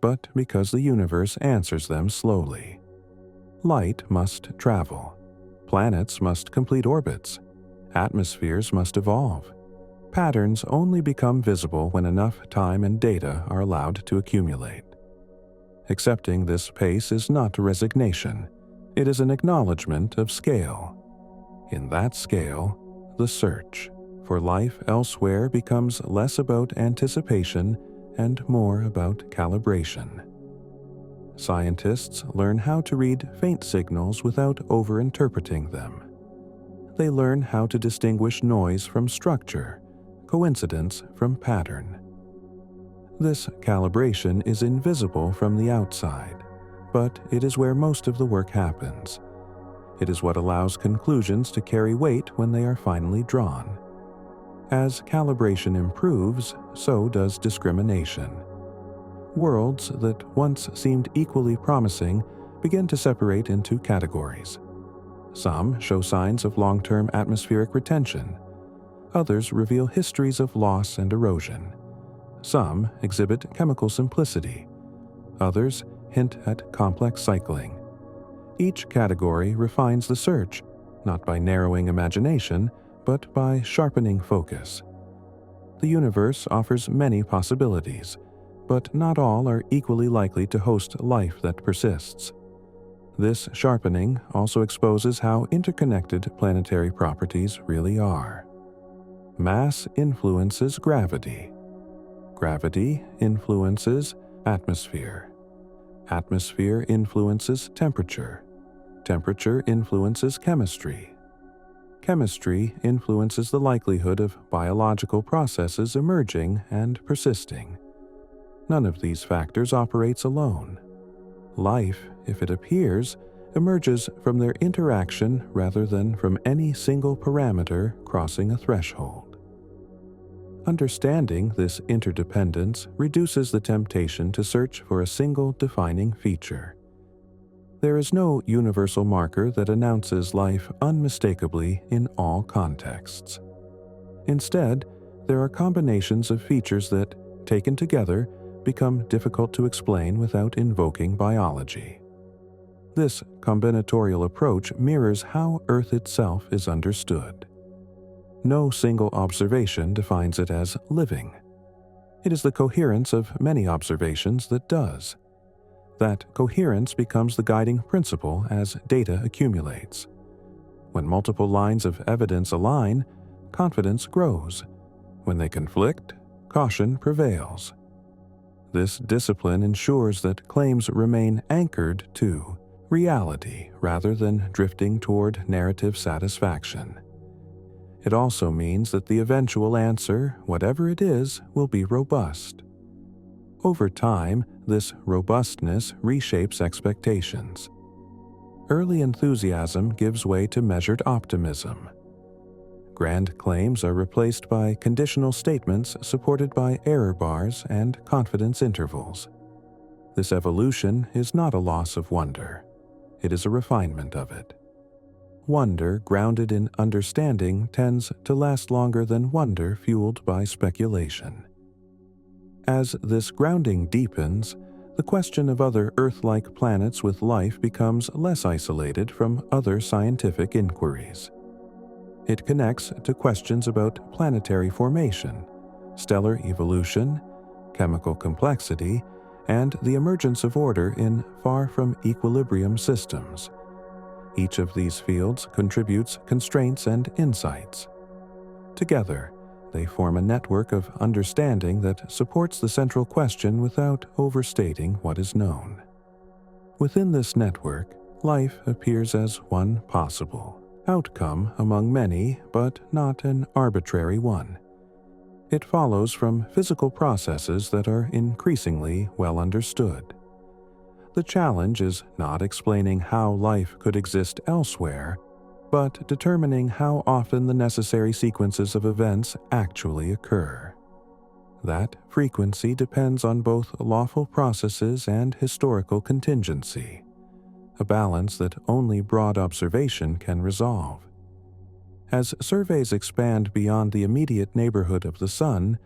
but because the universe answers them slowly. Light must travel. Planets must complete orbits. Atmospheres must evolve. Patterns only become visible when enough time and data are allowed to accumulate. Accepting this pace is not resignation. It is an acknowledgement of scale. In that scale, the search for life elsewhere becomes less about anticipation and more about calibration. Scientists learn how to read faint signals without over-interpreting them. They learn how to distinguish noise from structure, coincidence from pattern. This calibration is invisible from the outside, but it is where most of the work happens. It is what allows conclusions to carry weight when they are finally drawn. As calibration improves, so does discrimination. Worlds that once seemed equally promising begin to separate into categories. Some show signs of long-term atmospheric retention. Others reveal histories of loss and erosion. Some exhibit chemical simplicity. Others hint at complex cycling. Each category refines the search, not by narrowing imagination, but by sharpening focus. The universe offers many possibilities, but not all are equally likely to host life that persists. This sharpening also exposes how interconnected planetary properties really are. Mass influences gravity. Gravity influences atmosphere. Atmosphere influences temperature. Temperature influences chemistry. Chemistry influences the likelihood of biological processes emerging and persisting. None of these factors operates alone. Life, if it appears, emerges from their interaction rather than from any single parameter crossing a threshold. Understanding this interdependence reduces the temptation to search for a single defining feature. There is no universal marker that announces life unmistakably in all contexts. Instead, there are combinations of features that, taken together, become difficult to explain without invoking biology. This combinatorial approach mirrors how Earth itself is understood. No single observation defines it as living. It is the coherence of many observations that does. That coherence becomes the guiding principle as data accumulates. When multiple lines of evidence align, confidence grows. When they conflict, caution prevails. This discipline ensures that claims remain anchored to reality rather than drifting toward narrative satisfaction. It also means that the eventual answer, whatever it is, will be robust. Over time, this robustness reshapes expectations. Early enthusiasm gives way to measured optimism. Grand claims are replaced by conditional statements supported by error bars and confidence intervals. This evolution is not a loss of wonder. It is a refinement of it. Wonder grounded in understanding tends to last longer than wonder fueled by speculation. As this grounding deepens, the question of other Earth-like planets with life becomes less isolated from other scientific inquiries. It connects to questions about planetary formation, stellar evolution, chemical complexity, and the emergence of order in far-from-equilibrium systems. Each of these fields contributes constraints and insights. Together, they form a network of understanding that supports the central question without overstating what is known. Within this network, life appears as one possible outcome among many, but not an arbitrary one. It follows from physical processes that are increasingly well understood. The challenge is not explaining how life could exist elsewhere, but determining how often the necessary sequences of events actually occur. That frequency depends on both lawful processes and historical contingency, a balance that only broad observation can resolve. As surveys expand beyond the immediate neighborhood of the Sun,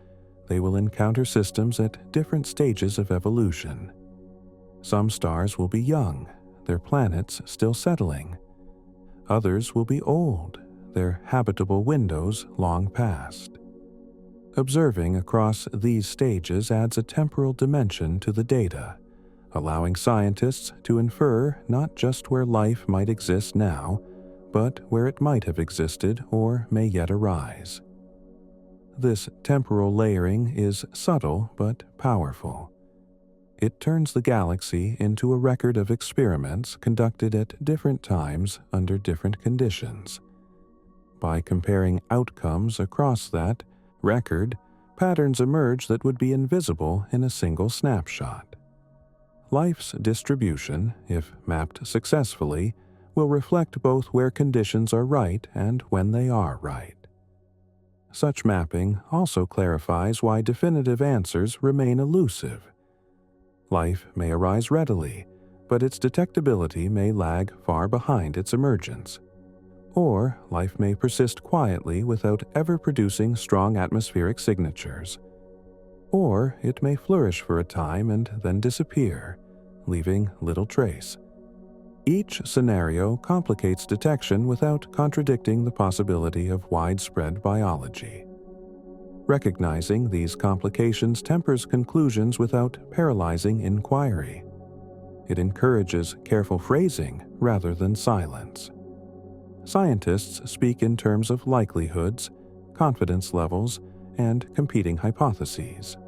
they will encounter systems at different stages of evolution. Some stars will be young, their planets still settling. Others will be old, their habitable windows long past. Observing across these stages adds a temporal dimension to the data, allowing scientists to infer not just where life might exist now, but where it might have existed or may yet arise. This temporal layering is subtle but powerful. It turns the galaxy into a record of experiments conducted at different times under different conditions. By comparing outcomes across that record, patterns emerge that would be invisible in a single snapshot. Life's distribution, if mapped successfully, will reflect both where conditions are right and when they are right. Such mapping also clarifies why definitive answers remain elusive. Life may arise readily, but its detectability may lag far behind its emergence. Or life may persist quietly without ever producing strong atmospheric signatures. Or it may flourish for a time and then disappear, leaving little trace. Each scenario complicates detection without contradicting the possibility of widespread biology. Recognizing these complications tempers conclusions without paralyzing inquiry. It encourages careful phrasing rather than silence. Scientists speak in terms of likelihoods, confidence levels, and competing hypotheses.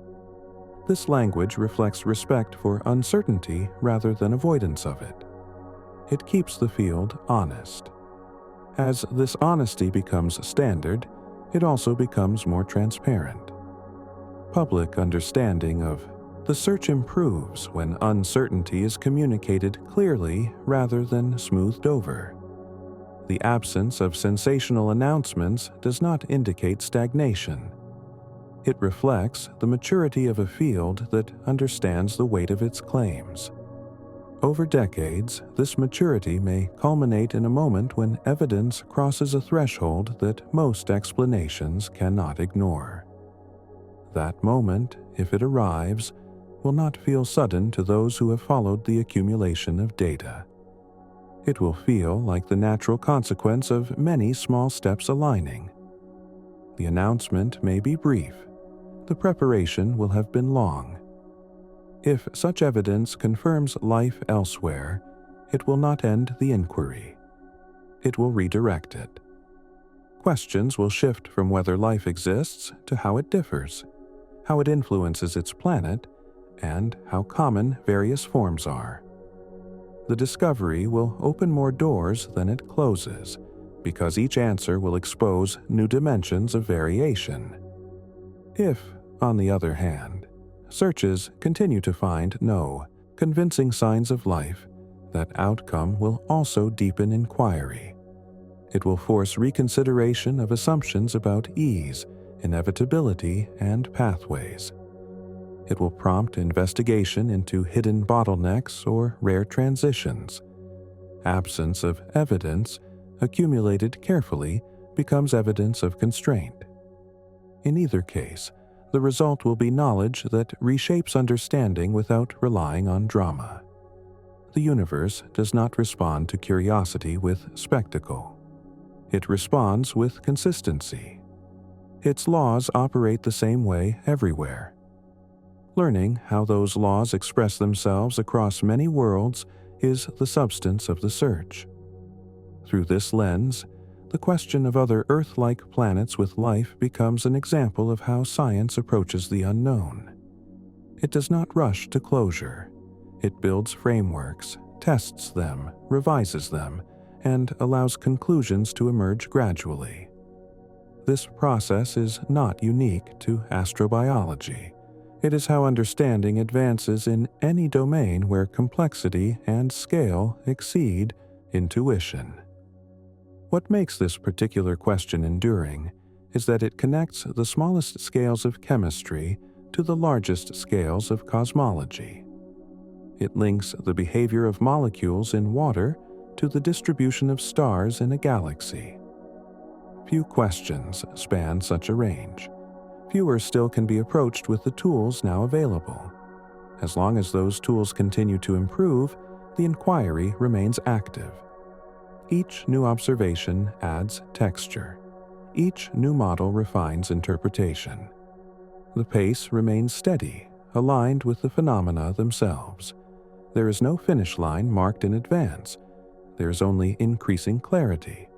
This language reflects respect for uncertainty rather than avoidance of it. It keeps the field honest. As this honesty becomes standard, it also becomes more transparent. Public understanding of the search improves when uncertainty is communicated clearly rather than smoothed over. The absence of sensational announcements does not indicate stagnation. It reflects the maturity of a field that understands the weight of its claims. Over decades, this maturity may culminate in a moment when evidence crosses a threshold that most explanations cannot ignore. That moment, if it arrives, will not feel sudden to those who have followed the accumulation of data. It will feel like the natural consequence of many small steps aligning. The announcement may be brief. The preparation will have been long. If such evidence confirms life elsewhere, it will not end the inquiry. It will redirect it. Questions will shift from whether life exists to how it differs, how it influences its planet, and how common various forms are. The discovery will open more doors than it closes, because each answer will expose new dimensions of variation. If, on the other hand, searches continue to find no convincing signs of life, that outcome will also deepen inquiry. It will force reconsideration of assumptions about ease, inevitability, and pathways. It will prompt investigation into hidden bottlenecks or rare transitions. Absence of evidence, accumulated carefully, becomes evidence of constraint. In either case, the result will be knowledge that reshapes understanding without relying on drama. The universe does not respond to curiosity with spectacle. It responds with consistency. Its laws operate the same way everywhere. Learning how those laws express themselves across many worlds is the substance of the search. Through this lens, the question of other Earth-like planets with life becomes an example of how science approaches the unknown. It does not rush to closure. It builds frameworks, tests them, revises them, and allows conclusions to emerge gradually. This process is not unique to astrobiology. It is how understanding advances in any domain where complexity and scale exceed intuition. What makes this particular question enduring is that it connects the smallest scales of chemistry to the largest scales of cosmology. It links the behavior of molecules in water to the distribution of stars in a galaxy. Few questions span such a range. Fewer still can be approached with the tools now available. As long as those tools continue to improve, the inquiry remains active. Each new observation adds texture. Each new model refines interpretation. The pace remains steady, aligned with the phenomena themselves. There is no finish line marked in advance. There is only increasing clarity.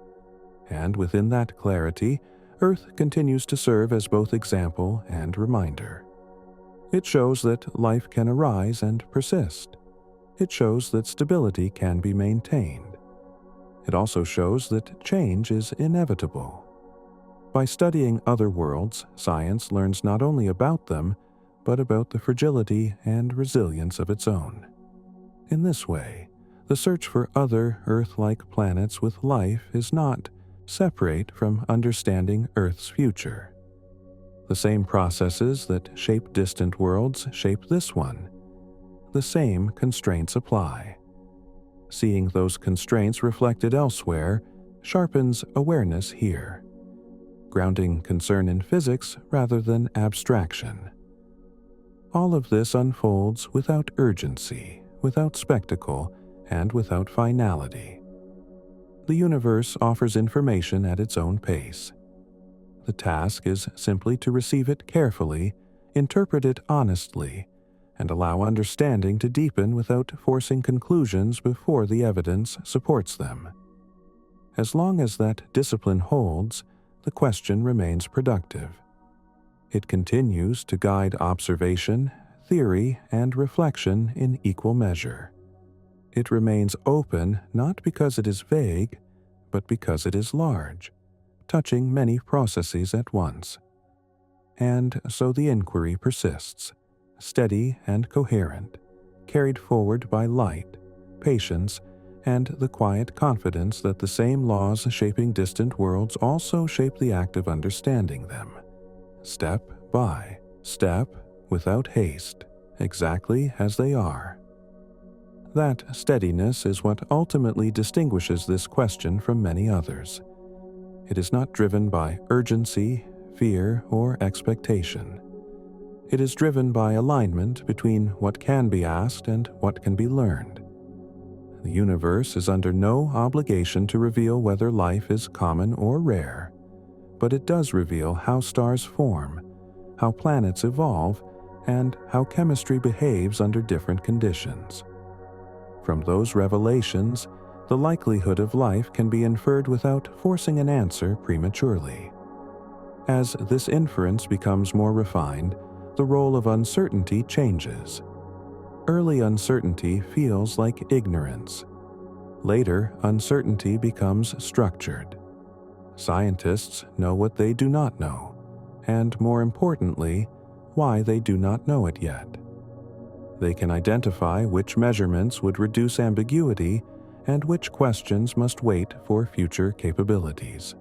And within that clarity, Earth continues to serve as both example and reminder. It shows that life can arise and persist. It shows that stability can be maintained. It also shows that change is inevitable. By studying other worlds, science learns not only about them, but about the fragility and resilience of its own. In this way, the search for other Earth-like planets with life is not separate from understanding Earth's future. The same processes that shape distant worlds shape this one. The same constraints apply. Seeing those constraints reflected elsewhere sharpens awareness here, grounding concern in physics rather than abstraction. All of this unfolds without urgency, without spectacle, and without finality. The universe offers information at its own pace. The task is simply to receive it carefully, interpret it honestly, and allow understanding to deepen without forcing conclusions before the evidence supports them. As long as that discipline holds, the question remains productive. It continues to guide observation, theory, and reflection in equal measure. It remains open not because it is vague, but because it is large, touching many processes at once. And so the inquiry persists, steady and coherent, carried forward by light, patience, and the quiet confidence that the same laws shaping distant worlds also shape the act of understanding them, step by step, without haste, exactly as they are. That steadiness is what ultimately distinguishes this question from many others. It is not driven by urgency, fear, or expectation. It is driven by alignment between what can be asked and what can be learned. The universe is under no obligation to reveal whether life is common or rare, but it does reveal how stars form, how planets evolve, and how chemistry behaves under different conditions. From those revelations, the likelihood of life can be inferred without forcing an answer prematurely. As this inference becomes more refined, the role of uncertainty changes. Early uncertainty feels like ignorance. Later, uncertainty becomes structured. Scientists know what they do not know, and more importantly, why they do not know it yet. They can identify which measurements would reduce ambiguity and which questions must wait for future capabilities.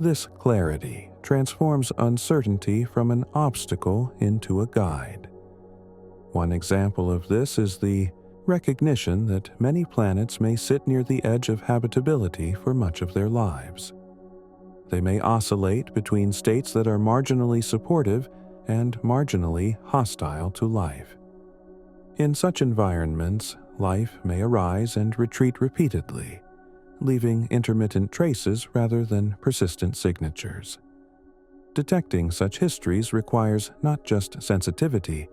This clarity transforms uncertainty from an obstacle into a guide. One example of this is the recognition that many planets may sit near the edge of habitability for much of their lives. They may oscillate between states that are marginally supportive and marginally hostile to life. In such environments, life may arise and retreat repeatedly, leaving intermittent traces rather than persistent signatures. Detecting such histories requires not just sensitivity,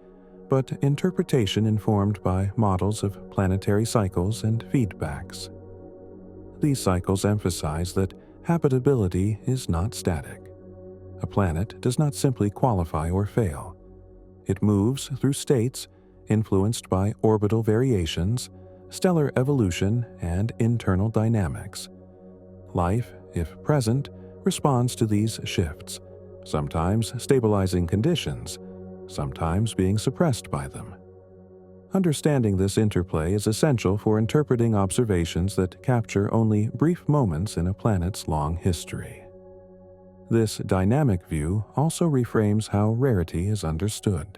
but interpretation informed by models of planetary cycles and feedbacks. These cycles emphasize that habitability is not static. A planet does not simply qualify or fail. It moves through states influenced by orbital variations, stellar evolution, and internal dynamics. Life, if present, responds to these shifts, sometimes stabilizing conditions, sometimes being suppressed by them. Understanding this interplay is essential for interpreting observations that capture only brief moments in a planet's long history. This dynamic view also reframes how rarity is understood.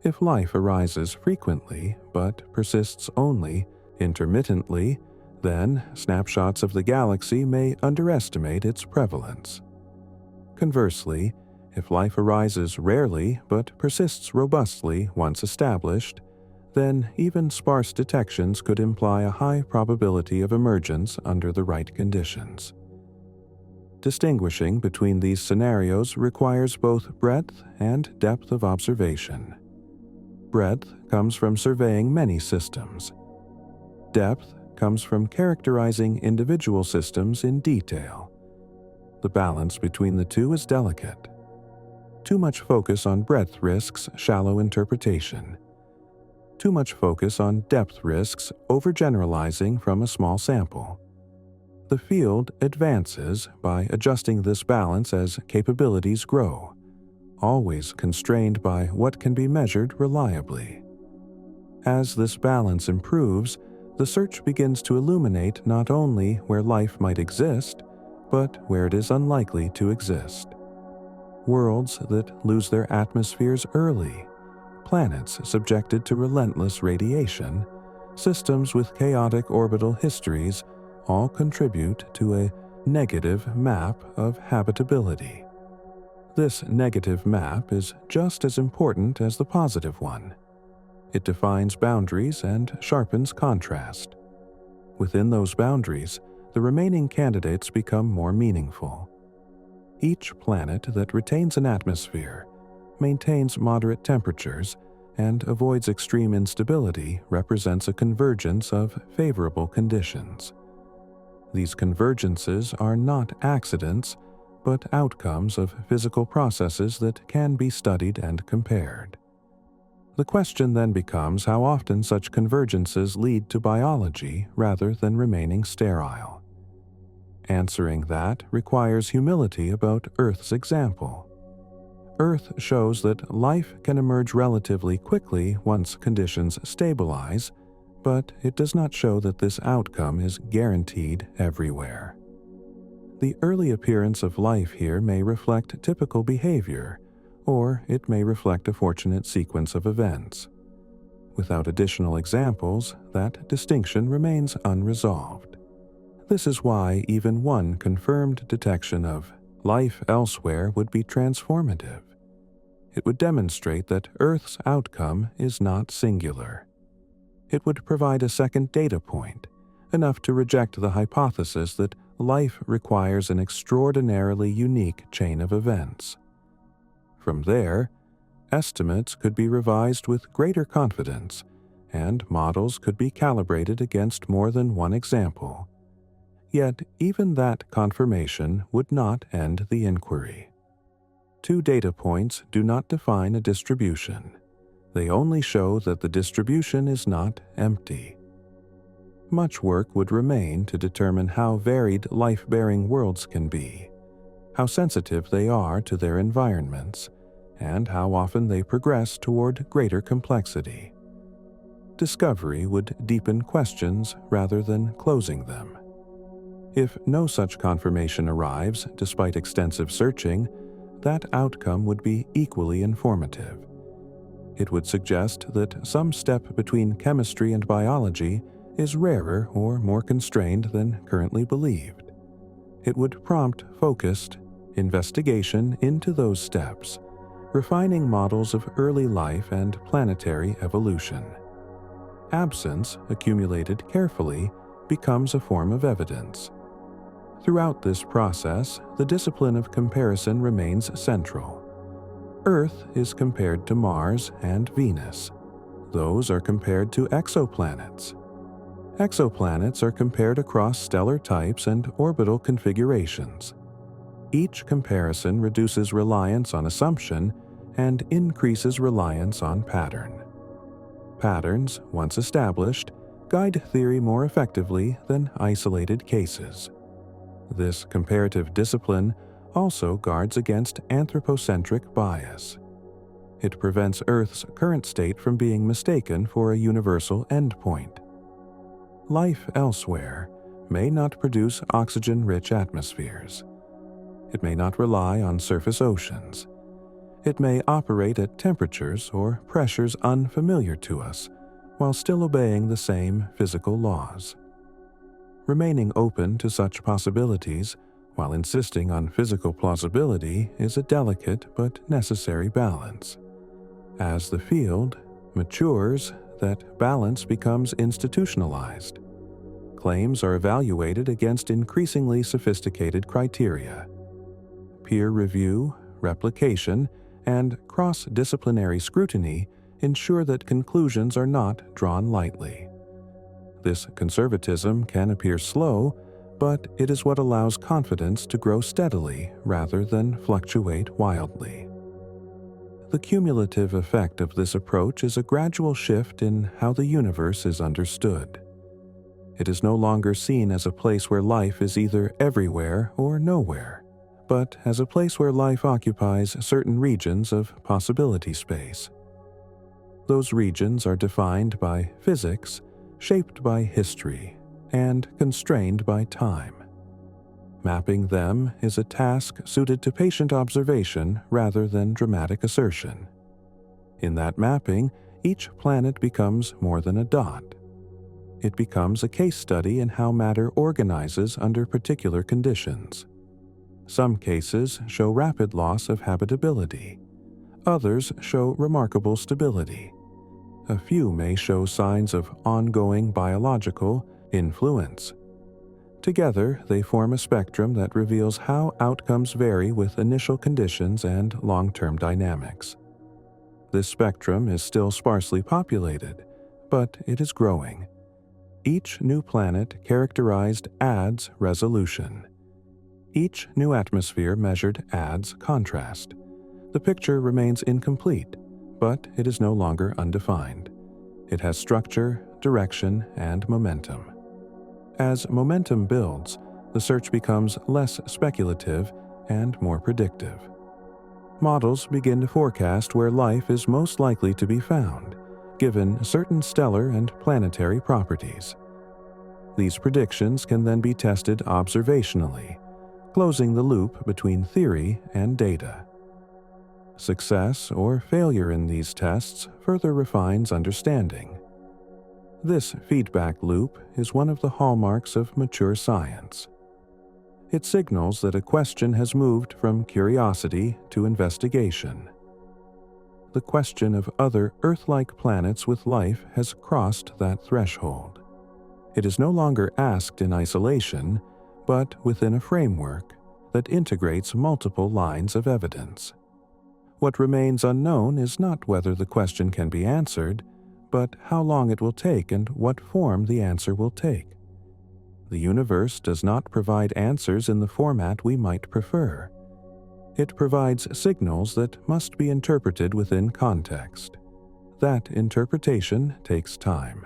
If life arises frequently but persists only intermittently, then snapshots of the galaxy may underestimate its prevalence. Conversely, if life arises rarely but persists robustly once established, then even sparse detections could imply a high probability of emergence under the right conditions. Distinguishing between these scenarios requires both breadth and depth of observation. Breadth comes from surveying many systems. Depth comes from characterizing individual systems in detail. The balance between the two is delicate. Too much focus on breadth risks shallow interpretation. Too much focus on depth risks overgeneralizing from a small sample. The field advances by adjusting this balance as capabilities grow, always constrained by what can be measured reliably. As this balance improves, the search begins to illuminate not only where life might exist, but where it is unlikely to exist. Worlds that lose their atmospheres early, planets subjected to relentless radiation, systems with chaotic orbital histories all contribute to a negative map of habitability. This negative map is just as important as the positive one. It defines boundaries and sharpens contrast. Within those boundaries, the remaining candidates become more meaningful. Each planet that retains an atmosphere, maintains moderate temperatures, and avoids extreme instability represents a convergence of favorable conditions. These convergences are not accidents, but outcomes of physical processes that can be studied and compared. The question then becomes how often such convergences lead to biology rather than remaining sterile. Answering that requires humility about Earth's example. Earth shows that life can emerge relatively quickly once conditions stabilize, but it does not show that this outcome is guaranteed everywhere. The early appearance of life here may reflect typical behavior, or it may reflect a fortunate sequence of events. Without additional examples, that distinction remains unresolved. This is why even one confirmed detection of life elsewhere would be transformative. It would demonstrate that Earth's outcome is not singular. It would provide a second data point, enough to reject the hypothesis that life requires an extraordinarily unique chain of events. From there, estimates could be revised with greater confidence, and models could be calibrated against more than one example. Yet even that confirmation would not end the inquiry. Two data points do not define a distribution. They only show that the distribution is not empty. Much work would remain to determine how varied life-bearing worlds can be, how sensitive they are to their environments, and how often they progress toward greater complexity. Discovery would deepen questions rather than closing them. If no such confirmation arrives despite extensive searching, that outcome would be equally informative. It would suggest that some step between chemistry and biology is rarer or more constrained than currently believed. It would prompt focused investigation into those steps, refining models of early life and planetary evolution. Absence, accumulated carefully, becomes a form of evidence. Throughout this process, the discipline of comparison remains central. Earth is compared to Mars and Venus. Those are compared to exoplanets. Exoplanets are compared across stellar types and orbital configurations. Each comparison reduces reliance on assumption and increases reliance on pattern. Patterns, once established, guide theory more effectively than isolated cases. This comparative discipline also guards against anthropocentric bias. It prevents Earth's current state from being mistaken for a universal endpoint. Life elsewhere may not produce oxygen-rich atmospheres. It may not rely on surface oceans. It may operate at temperatures or pressures unfamiliar to us, while still obeying the same physical laws. Remaining open to such possibilities while insisting on physical plausibility is a delicate but necessary balance. As the field matures, that balance becomes institutionalized. Claims are evaluated against increasingly sophisticated criteria. Peer review, replication, and cross-disciplinary scrutiny ensure that conclusions are not drawn lightly. This conservatism can appear slow, but it is what allows confidence to grow steadily rather than fluctuate wildly. The cumulative effect of this approach is a gradual shift in how the universe is understood. It is no longer seen as a place where life is either everywhere or nowhere, but as a place where life occupies certain regions of possibility space. Those regions are defined by physics, shaped by history, and constrained by time. Mapping them is a task suited to patient observation rather than dramatic assertion. In that mapping, each planet becomes more than a dot. It becomes a case study in how matter organizes under particular conditions. Some cases show rapid loss of habitability. Others show remarkable stability. A few may show signs of ongoing biological influence. Together, they form a spectrum that reveals how outcomes vary with initial conditions and long-term dynamics. This spectrum is still sparsely populated, but it is growing. Each new planet characterized adds resolution. Each new atmosphere measured adds contrast. The picture remains incomplete, but it is no longer undefined. It has structure, direction, and momentum. As momentum builds, the search becomes less speculative and more predictive. Models begin to forecast where life is most likely to be found, given certain stellar and planetary properties. These predictions can then be tested observationally, closing the loop between theory and data. Success or failure in these tests further refines understanding. This feedback loop is one of the hallmarks of mature science. It signals that a question has moved from curiosity to investigation. The question of other Earth-like planets with life has crossed that threshold. It is no longer asked in isolation, but within a framework that integrates multiple lines of evidence. What remains unknown is not whether the question can be answered, but how long it will take and what form the answer will take. The universe does not provide answers in the format we might prefer. It provides signals that must be interpreted within context. That interpretation takes time.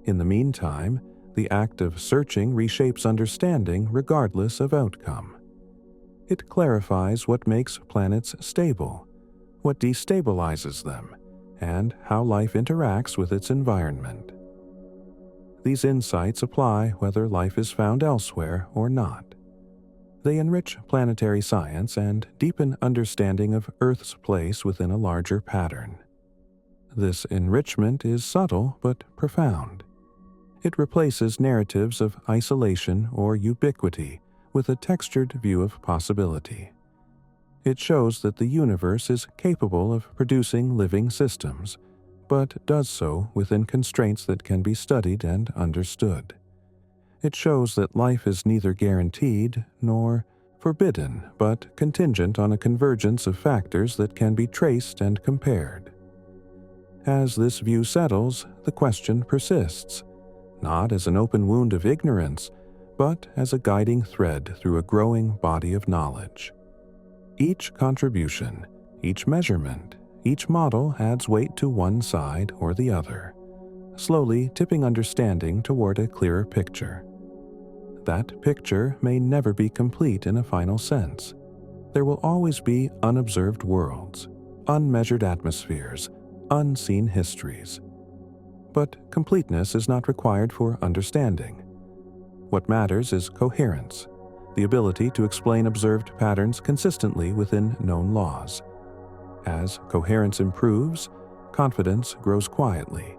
In the meantime, the act of searching reshapes understanding regardless of outcome. It clarifies what makes planets stable, what destabilizes them, and how life interacts with its environment. These insights apply whether life is found elsewhere or not. They enrich planetary science and deepen understanding of Earth's place within a larger pattern. This enrichment is subtle but profound. It replaces narratives of isolation or ubiquity with a textured view of possibility. It shows that the universe is capable of producing living systems, but does so within constraints that can be studied and understood. It shows that life is neither guaranteed nor forbidden, but contingent on a convergence of factors that can be traced and compared. As this view settles, the question persists, not as an open wound of ignorance, but as a guiding thread through a growing body of knowledge. Each contribution, each measurement, each model adds weight to one side or the other, slowly tipping understanding toward a clearer picture. That picture may never be complete in a final sense. There will always be unobserved worlds, unmeasured atmospheres, unseen histories. But completeness is not required for understanding. What matters is coherence, the ability to explain observed patterns consistently within known laws. As coherence improves, confidence grows quietly.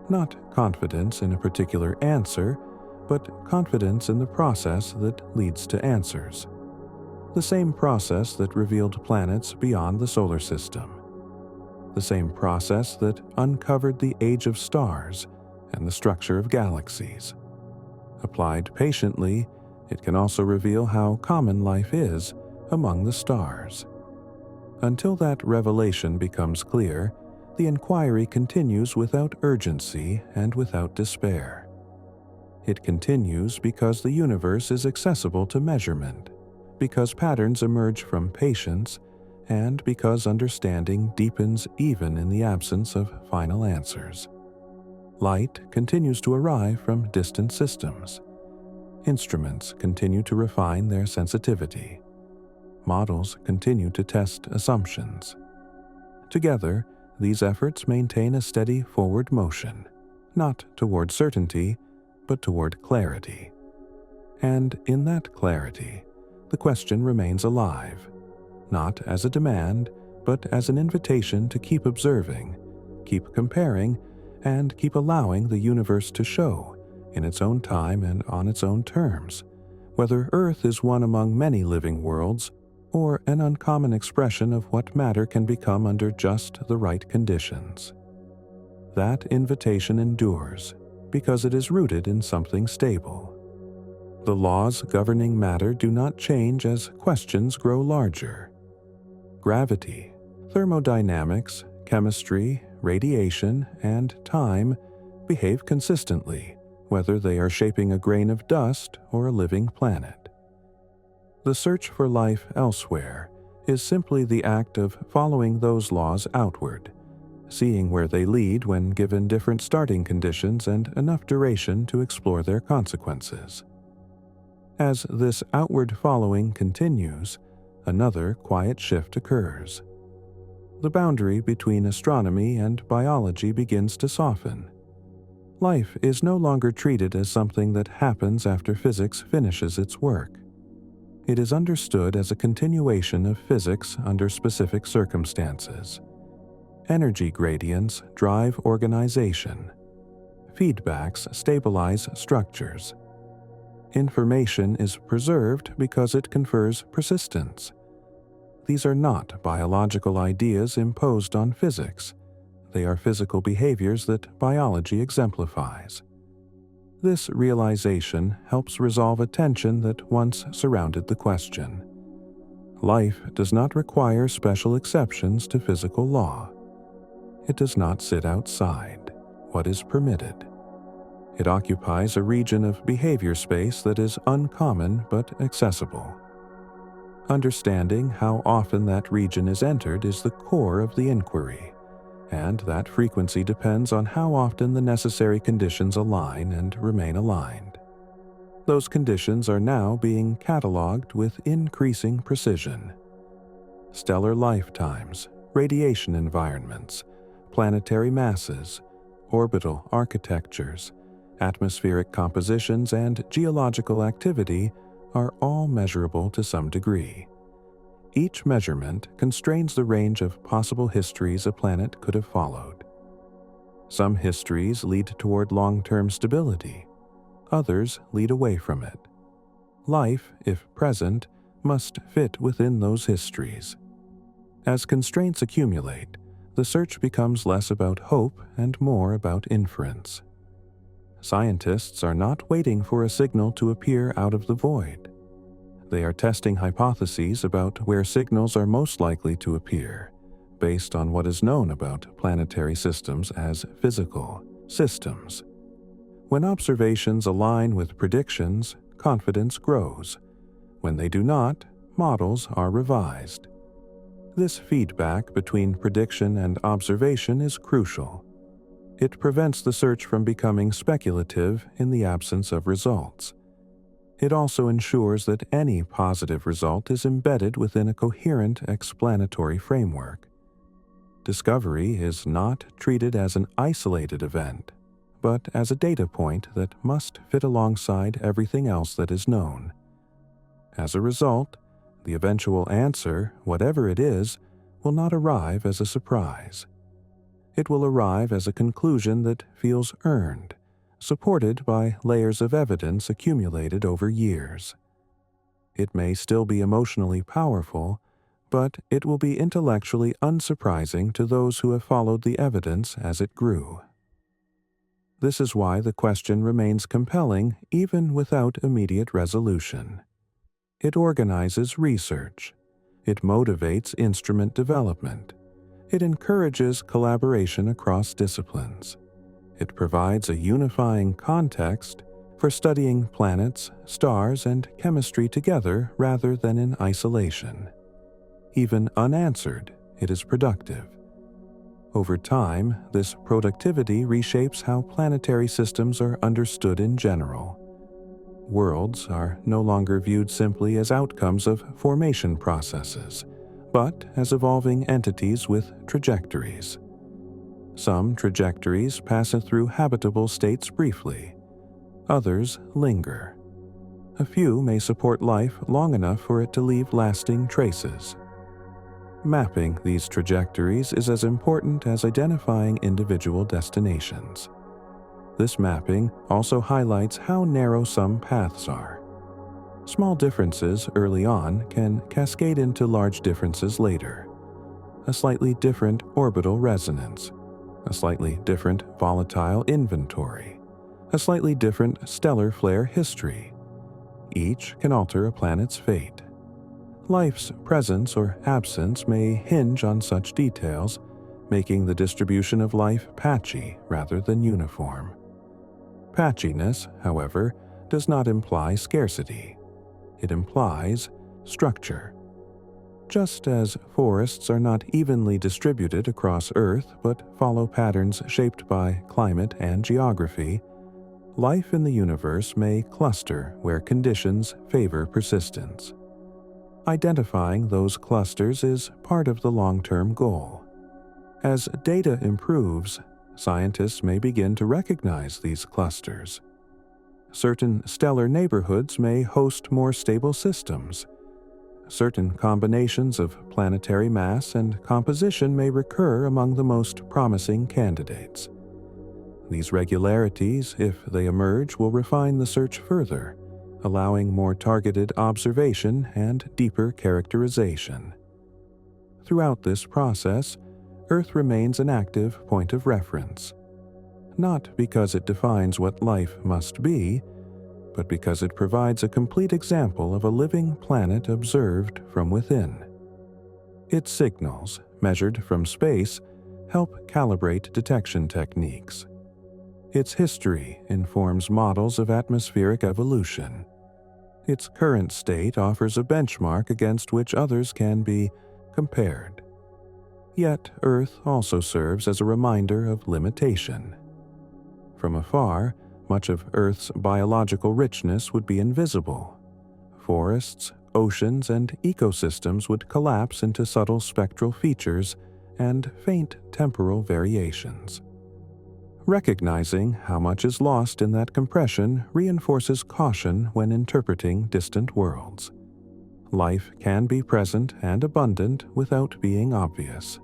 Not confidence in a particular answer, but confidence in the process that leads to answers. The same process that revealed planets beyond the solar system. The same process that uncovered the age of stars and the structure of galaxies. Applied patiently, it can also reveal how common life is among the stars. Until that revelation becomes clear, the inquiry continues without urgency and without despair. It continues because the universe is accessible to measurement, because patterns emerge from patience, and because understanding deepens even in the absence of final answers. Light continues to arrive from distant systems. Instruments continue to refine their sensitivity. Models continue to test assumptions. Together, these efforts maintain a steady forward motion, not toward certainty, but toward clarity. And in that clarity, the question remains alive, not as a demand, but as an invitation to keep observing, keep comparing, and keep allowing the universe to show, in its own time and on its own terms, whether Earth is one among many living worlds, or an uncommon expression of what matter can become under just the right conditions. That invitation endures, because it is rooted in something stable. The laws governing matter do not change as questions grow larger. Gravity, thermodynamics, chemistry, radiation, and time behave consistently, whether they are shaping a grain of dust or a living planet. The search for life elsewhere is simply the act of following those laws outward, seeing where they lead when given different starting conditions and enough duration to explore their consequences. As this outward following continues, another quiet shift occurs. The boundary between astronomy and biology begins to soften. Life is no longer treated as something that happens after physics finishes its work. It is understood as a continuation of physics under specific circumstances. Energy gradients drive organization. Feedbacks stabilize structures. Information is preserved because it confers persistence. These are not biological ideas imposed on physics. They are physical behaviors that biology exemplifies. This realization helps resolve a tension that once surrounded the question. Life does not require special exceptions to physical law. It does not sit outside what is permitted. It occupies a region of behavior space that is uncommon but accessible. Understanding how often that region is entered is the core of the inquiry, and that frequency depends on how often the necessary conditions align and remain aligned. Those conditions are now being cataloged with increasing precision. Stellar lifetimes, radiation environments, planetary masses, orbital architectures, atmospheric compositions, and geological activity are all measurable to some degree. Each measurement constrains the range of possible histories a planet could have followed. Some histories lead toward long-term stability. Others lead away from it. Life, if present, must fit within those histories. As constraints accumulate, the search becomes less about hope and more about inference. Scientists are not waiting for a signal to appear out of the void. They are testing hypotheses about where signals are most likely to appear, based on what is known about planetary systems as physical systems. When observations align with predictions, confidence grows. When they do not, models are revised. This feedback between prediction and observation is crucial. It prevents the search from becoming speculative in the absence of results. It also ensures that any positive result is embedded within a coherent explanatory framework. Discovery is not treated as an isolated event, but as a data point that must fit alongside everything else that is known. As a result, the eventual answer, whatever it is, will not arrive as a surprise. It will arrive as a conclusion that feels earned, supported by layers of evidence accumulated over years. It may still be emotionally powerful, but it will be intellectually unsurprising to those who have followed the evidence as it grew. This is why the question remains compelling even without immediate resolution. It organizes research. It motivates instrument development. It encourages collaboration across disciplines. It provides a unifying context for studying planets, stars, and chemistry together rather than in isolation. Even unanswered, it is productive. Over time, this productivity reshapes how planetary systems are understood in general. Worlds are no longer viewed simply as outcomes of formation processes, but as evolving entities with trajectories. Some trajectories pass through habitable states briefly. Others linger. A few may support life long enough for it to leave lasting traces. Mapping these trajectories is as important as identifying individual destinations. This mapping also highlights how narrow some paths are. Small differences early on can cascade into large differences later. A slightly different orbital resonance, a slightly different volatile inventory, a slightly different stellar flare history. Each can alter a planet's fate. Life's presence or absence may hinge on such details, making the distribution of life patchy rather than uniform. Patchiness, however, does not imply scarcity. It implies structure. Just as forests are not evenly distributed across Earth but follow patterns shaped by climate and geography, life in the universe may cluster where conditions favor persistence. Identifying those clusters is part of the long-term goal. As data improves, scientists may begin to recognize these clusters. Certain stellar neighborhoods may host more stable systems. Certain combinations of planetary mass and composition may recur among the most promising candidates. These regularities, if they emerge, will refine the search further, allowing more targeted observation and deeper characterization. Throughout this process, Earth remains an active point of reference, not because it defines what life must be, but because it provides a complete example of a living planet observed from within. Its signals, measured from space, help calibrate detection techniques. Its history informs models of atmospheric evolution. Its current state offers a benchmark against which others can be compared. Yet Earth also serves as a reminder of limitation. From afar, much of Earth's biological richness would be invisible. Forests, oceans, and ecosystems would collapse into subtle spectral features and faint temporal variations. Recognizing how much is lost in that compression reinforces caution when interpreting distant worlds. Life can be present and abundant without being obvious.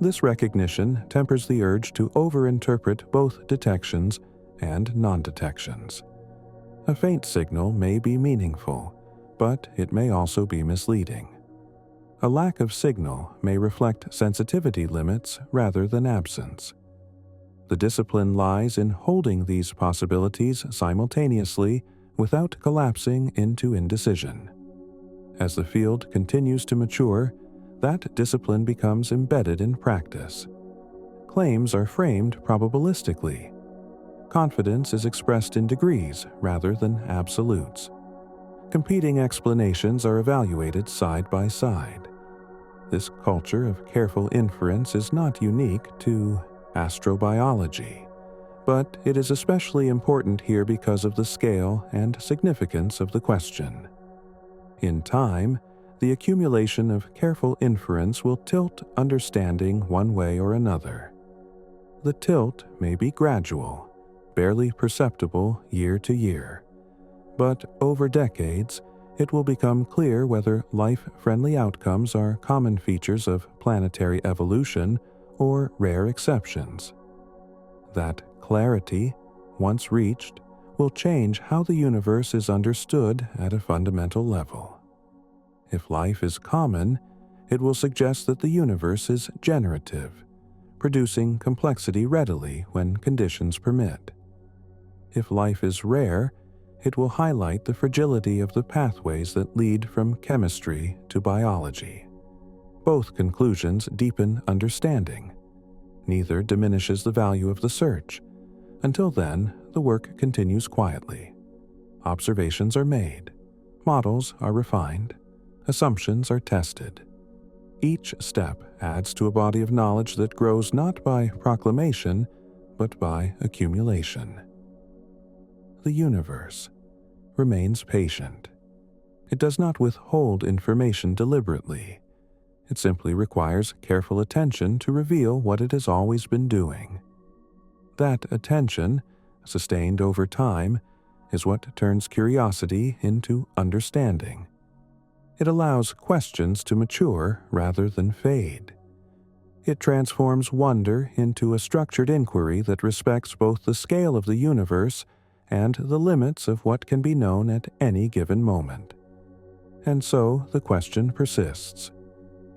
This recognition tempers the urge to overinterpret both detections and non-detections. A faint signal may be meaningful, but it may also be misleading. A lack of signal may reflect sensitivity limits rather than absence. The discipline lies in holding these possibilities simultaneously without collapsing into indecision. As the field continues to mature, that discipline becomes embedded in practice. Claims are framed probabilistically. Confidence is expressed in degrees rather than absolutes. Competing explanations are evaluated side by side. This culture of careful inference is not unique to astrobiology, but it is especially important here because of the scale and significance of the question. In time, the accumulation of careful inference will tilt understanding one way or another. The tilt may be gradual, barely perceptible year to year, but over decades, it will become clear whether life-friendly outcomes are common features of planetary evolution or rare exceptions. That clarity, once reached, will change how the universe is understood at a fundamental level. If life is common, it will suggest that the universe is generative, producing complexity readily when conditions permit. If life is rare, it will highlight the fragility of the pathways that lead from chemistry to biology. Both conclusions deepen understanding. Neither diminishes the value of the search. Until then, the work continues quietly. Observations are made, models are refined, assumptions are tested. Each step adds to a body of knowledge that grows not by proclamation, but by accumulation. The universe remains patient. It does not withhold information deliberately. It simply requires careful attention to reveal what it has always been doing. That attention, sustained over time, is what turns curiosity into understanding. It allows questions to mature rather than fade. It transforms wonder into a structured inquiry that respects both the scale of the universe and the limits of what can be known at any given moment. And so the question persists,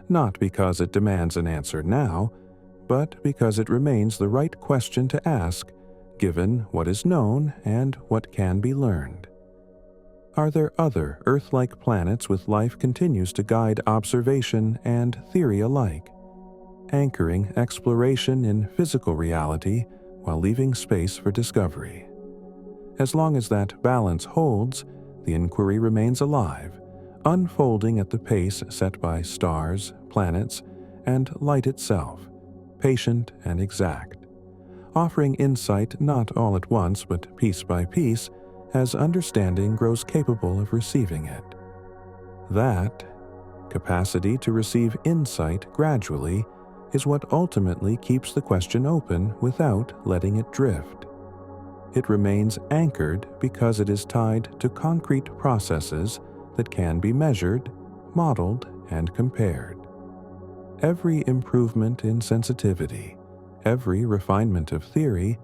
not because it demands an answer now, but because it remains the right question to ask, given what is known and what can be learned. Are there other Earth-like planets with life continues to guide observation and theory alike, anchoring exploration in physical reality while leaving space for discovery? As long as that balance holds, the inquiry remains alive, unfolding at the pace set by stars, planets, and light itself, patient and exact, offering insight not all at once but piece by piece as understanding grows capable of receiving it. That capacity to receive insight gradually is what ultimately keeps the question open without letting it drift. It remains anchored because it is tied to concrete processes that can be measured, modeled, and compared. Every improvement in sensitivity, every refinement of theory,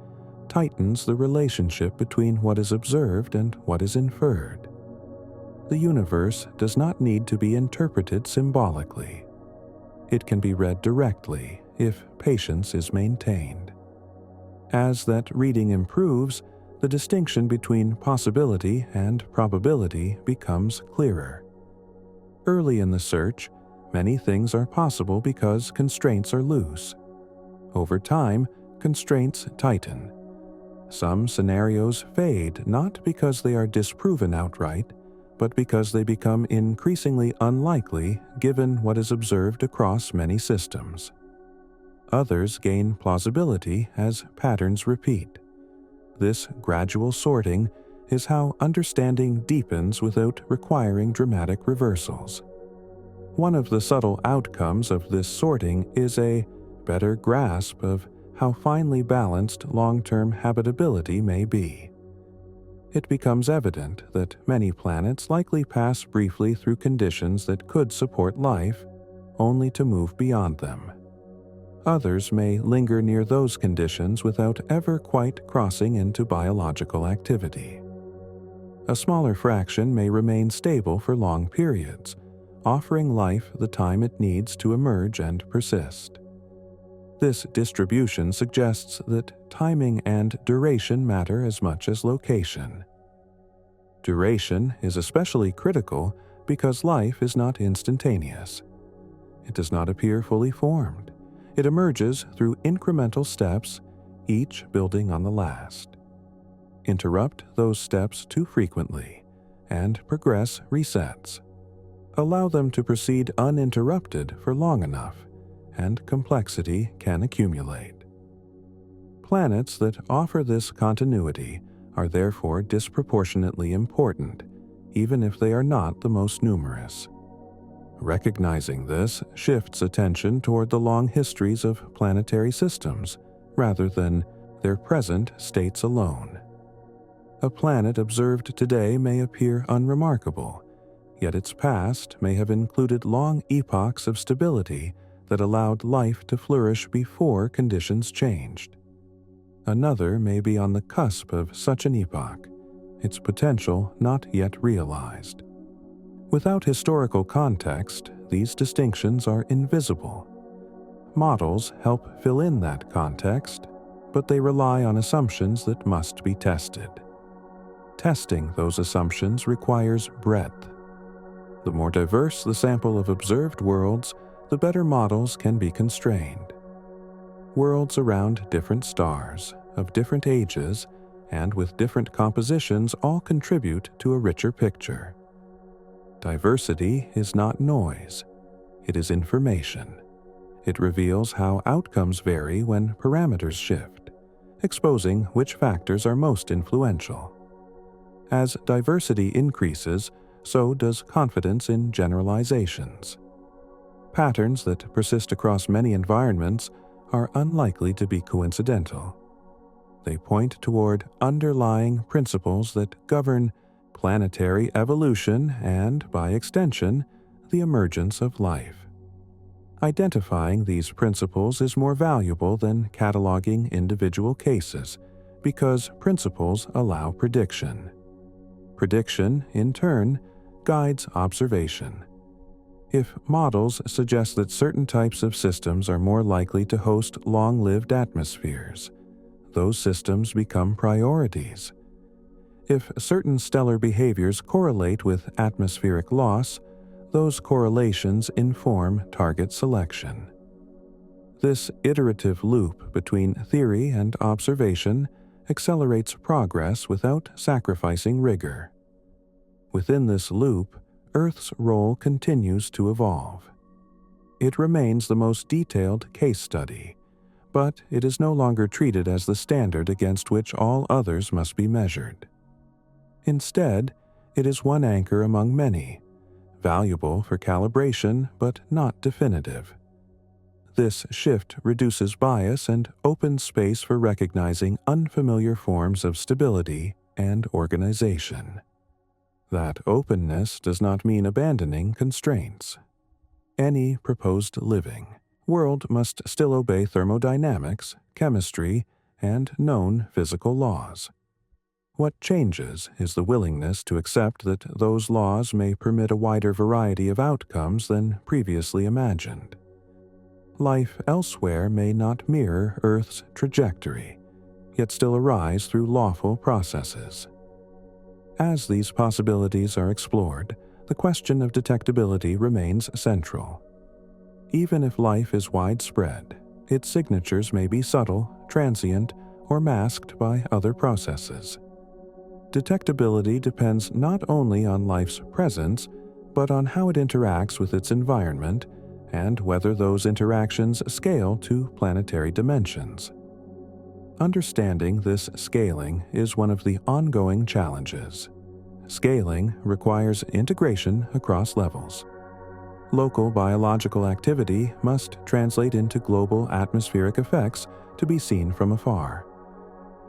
tightens the relationship between what is observed and what is inferred. The universe does not need to be interpreted symbolically. It can be read directly if patience is maintained. As that reading improves, the distinction between possibility and probability becomes clearer. Early in the search, many things are possible because constraints are loose. Over time, constraints tighten. Some scenarios fade not because they are disproven outright, but because they become increasingly unlikely given what is observed across many systems. Others gain plausibility as patterns repeat. This gradual sorting is how understanding deepens without requiring dramatic reversals. One of the subtle outcomes of this sorting is a better grasp of how finely balanced long-term habitability may be. It becomes evident that many planets likely pass briefly through conditions that could support life, only to move beyond them. Others may linger near those conditions without ever quite crossing into biological activity. A smaller fraction may remain stable for long periods, offering life the time it needs to emerge and persist. This distribution suggests that timing and duration matter as much as location. Duration is especially critical because life is not instantaneous. It does not appear fully formed. It emerges through incremental steps, each building on the last. Interrupt those steps too frequently, and progress resets. Allow them to proceed uninterrupted for long enough, and complexity can accumulate. Planets that offer this continuity are therefore disproportionately important, even if they are not the most numerous. Recognizing this shifts attention toward the long histories of planetary systems rather than their present states alone. A planet observed today may appear unremarkable, yet its past may have included long epochs of stability that allowed life to flourish before conditions changed. Another may be on the cusp of such an epoch, its potential not yet realized. Without historical context, these distinctions are invisible. Models help fill in that context, but they rely on assumptions that must be tested. Testing those assumptions requires breadth. The more diverse the sample of observed worlds, the better models can be constrained. Worlds around different stars, of different ages, and with different compositions all contribute to a richer picture. Diversity is not noise, it is information. It reveals how outcomes vary when parameters shift, exposing which factors are most influential. As diversity increases, so does confidence in generalizations. Patterns that persist across many environments are unlikely to be coincidental. They point toward underlying principles that govern planetary evolution and, by extension, the emergence of life. Identifying these principles is more valuable than cataloging individual cases because principles allow prediction. Prediction, in turn, guides observation. If models suggest that certain types of systems are more likely to host long-lived atmospheres, those systems become priorities. If certain stellar behaviors correlate with atmospheric loss, those correlations inform target selection. This iterative loop between theory and observation accelerates progress without sacrificing rigor. Within this loop, Earth's role continues to evolve. It remains the most detailed case study, but it is no longer treated as the standard against which all others must be measured. Instead, it is one anchor among many, valuable for calibration but not definitive. This shift reduces bias and opens space for recognizing unfamiliar forms of stability and organization. That openness does not mean abandoning constraints. Any proposed living world must still obey thermodynamics, chemistry, and known physical laws. What changes is the willingness to accept that those laws may permit a wider variety of outcomes than previously imagined. Life elsewhere may not mirror Earth's trajectory, yet still arise through lawful processes. As these possibilities are explored, the question of detectability remains central. Even if life is widespread, its signatures may be subtle, transient, or masked by other processes. Detectability depends not only on life's presence, but on how it interacts with its environment and whether those interactions scale to planetary dimensions. Understanding this scaling is one of the ongoing challenges. Scaling requires integration across levels. Local biological activity must translate into global atmospheric effects to be seen from afar.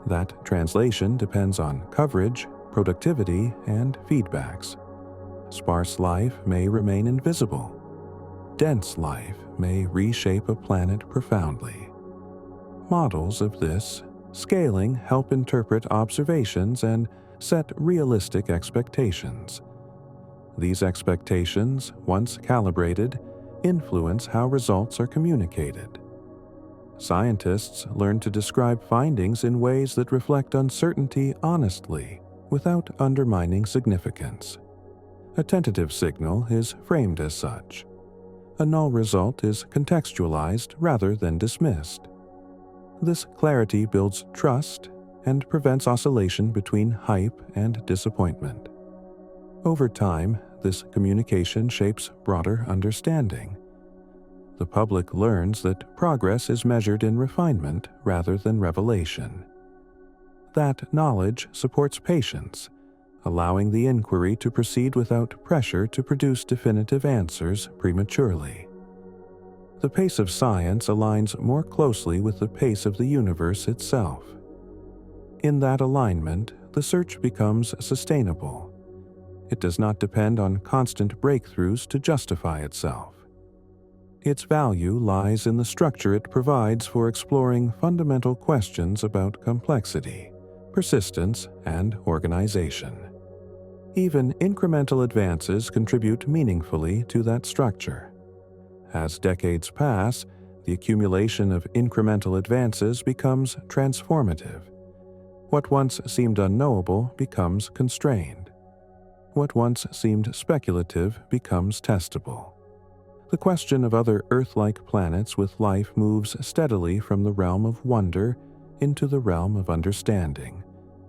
That translation depends on coverage, productivity, and feedbacks. Sparse life may remain invisible. Dense life may reshape a planet profoundly. Models of this scaling help interpret observations and set realistic expectations. These expectations, once calibrated, influence how results are communicated. Scientists learn to describe findings in ways that reflect uncertainty honestly, without undermining significance. A tentative signal is framed as such. A null result is contextualized rather than dismissed. This clarity builds trust and prevents oscillation between hype and disappointment. Over time, this communication shapes broader understanding. The public learns that progress is measured in refinement rather than revelation. That knowledge supports patience, allowing the inquiry to proceed without pressure to produce definitive answers prematurely. The pace of science aligns more closely with the pace of the universe itself. In that alignment, the search becomes sustainable. It does not depend on constant breakthroughs to justify itself. Its value lies in the structure it provides for exploring fundamental questions about complexity, persistence, and organization. Even incremental advances contribute meaningfully to that structure. As decades pass, the accumulation of incremental advances becomes transformative. What once seemed unknowable becomes constrained. What once seemed speculative becomes testable. The question of other Earth-like planets with life moves steadily from the realm of wonder into the realm of understanding,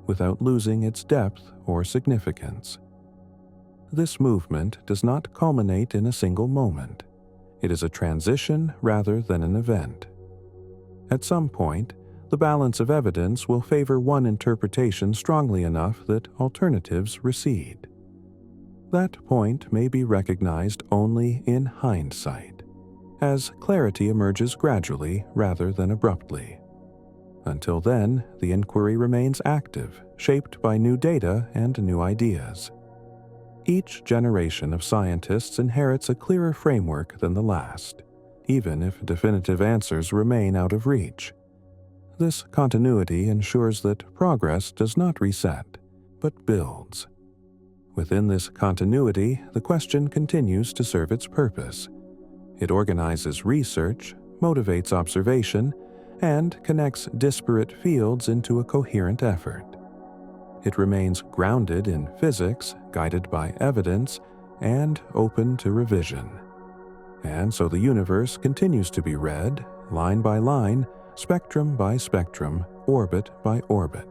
without losing its depth or significance. This movement does not culminate in a single moment. It is a transition rather than an event. At some point, the balance of evidence will favor one interpretation strongly enough that alternatives recede. That point may be recognized only in hindsight, as clarity emerges gradually rather than abruptly. Until then, the inquiry remains active, shaped by new data and new ideas. Each generation of scientists inherits a clearer framework than the last, even if definitive answers remain out of reach. This continuity ensures that progress does not reset, but builds. Within this continuity, the question continues to serve its purpose. It organizes research, motivates observation, and connects disparate fields into a coherent effort. It remains grounded in physics, guided by evidence, and open to revision. And so the universe continues to be read, line by line, spectrum by spectrum, orbit by orbit.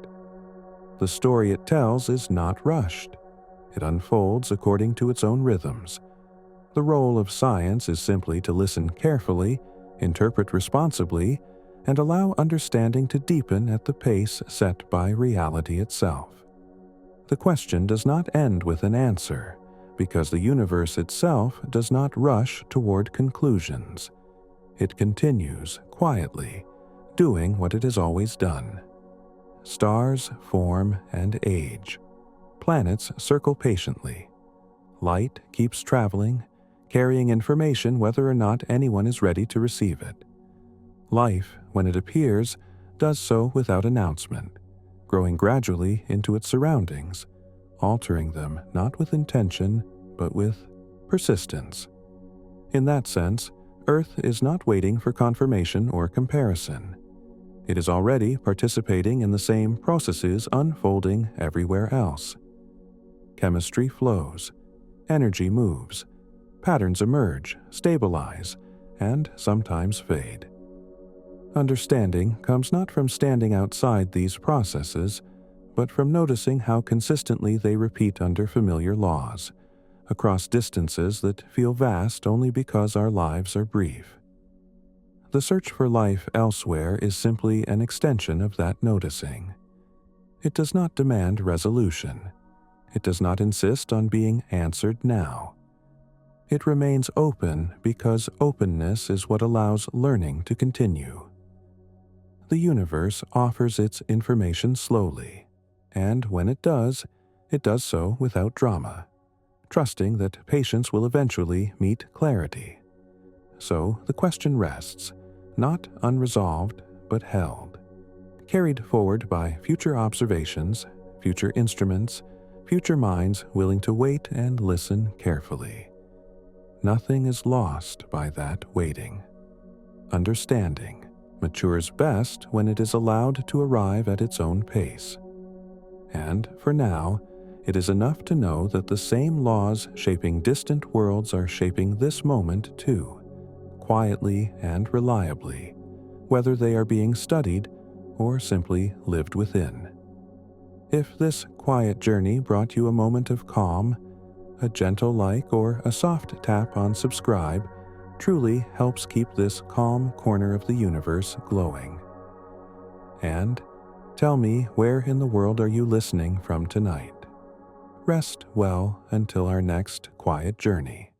The story it tells is not rushed. It unfolds according to its own rhythms. The role of science is simply to listen carefully, interpret responsibly, and allow understanding to deepen at the pace set by reality itself. The question does not end with an answer, because the universe itself does not rush toward conclusions. It continues quietly, doing what it has always done. Stars form and age. Planets circle patiently. Light keeps traveling, carrying information whether or not anyone is ready to receive it. Life, when it appears, does so without announcement, growing gradually into its surroundings, altering them not with intention, but with persistence. In that sense, Earth is not waiting for confirmation or comparison. It is already participating in the same processes unfolding everywhere else. Chemistry flows, energy moves, patterns emerge, stabilize, and sometimes fade. Understanding comes not from standing outside these processes, but from noticing how consistently they repeat under familiar laws, across distances that feel vast only because our lives are brief. The search for life elsewhere is simply an extension of that noticing. It does not demand resolution. It does not insist on being answered now. It remains open because openness is what allows learning to continue. The universe offers its information slowly, and when it does so without drama, trusting that patience will eventually meet clarity. So the question rests, not unresolved, but held, carried forward by future observations, future instruments, future minds willing to wait and listen carefully. Nothing is lost by that waiting. Understanding matures best when it is allowed to arrive at its own pace. And for now, it is enough to know that the same laws shaping distant worlds are shaping this moment too, quietly and reliably, whether they are being studied or simply lived within. If this quiet journey brought you a moment of calm, a gentle like or a soft tap on subscribe truly helps keep this calm corner of the universe glowing. And tell me, where in the world are you listening from tonight? Rest well until our next quiet journey.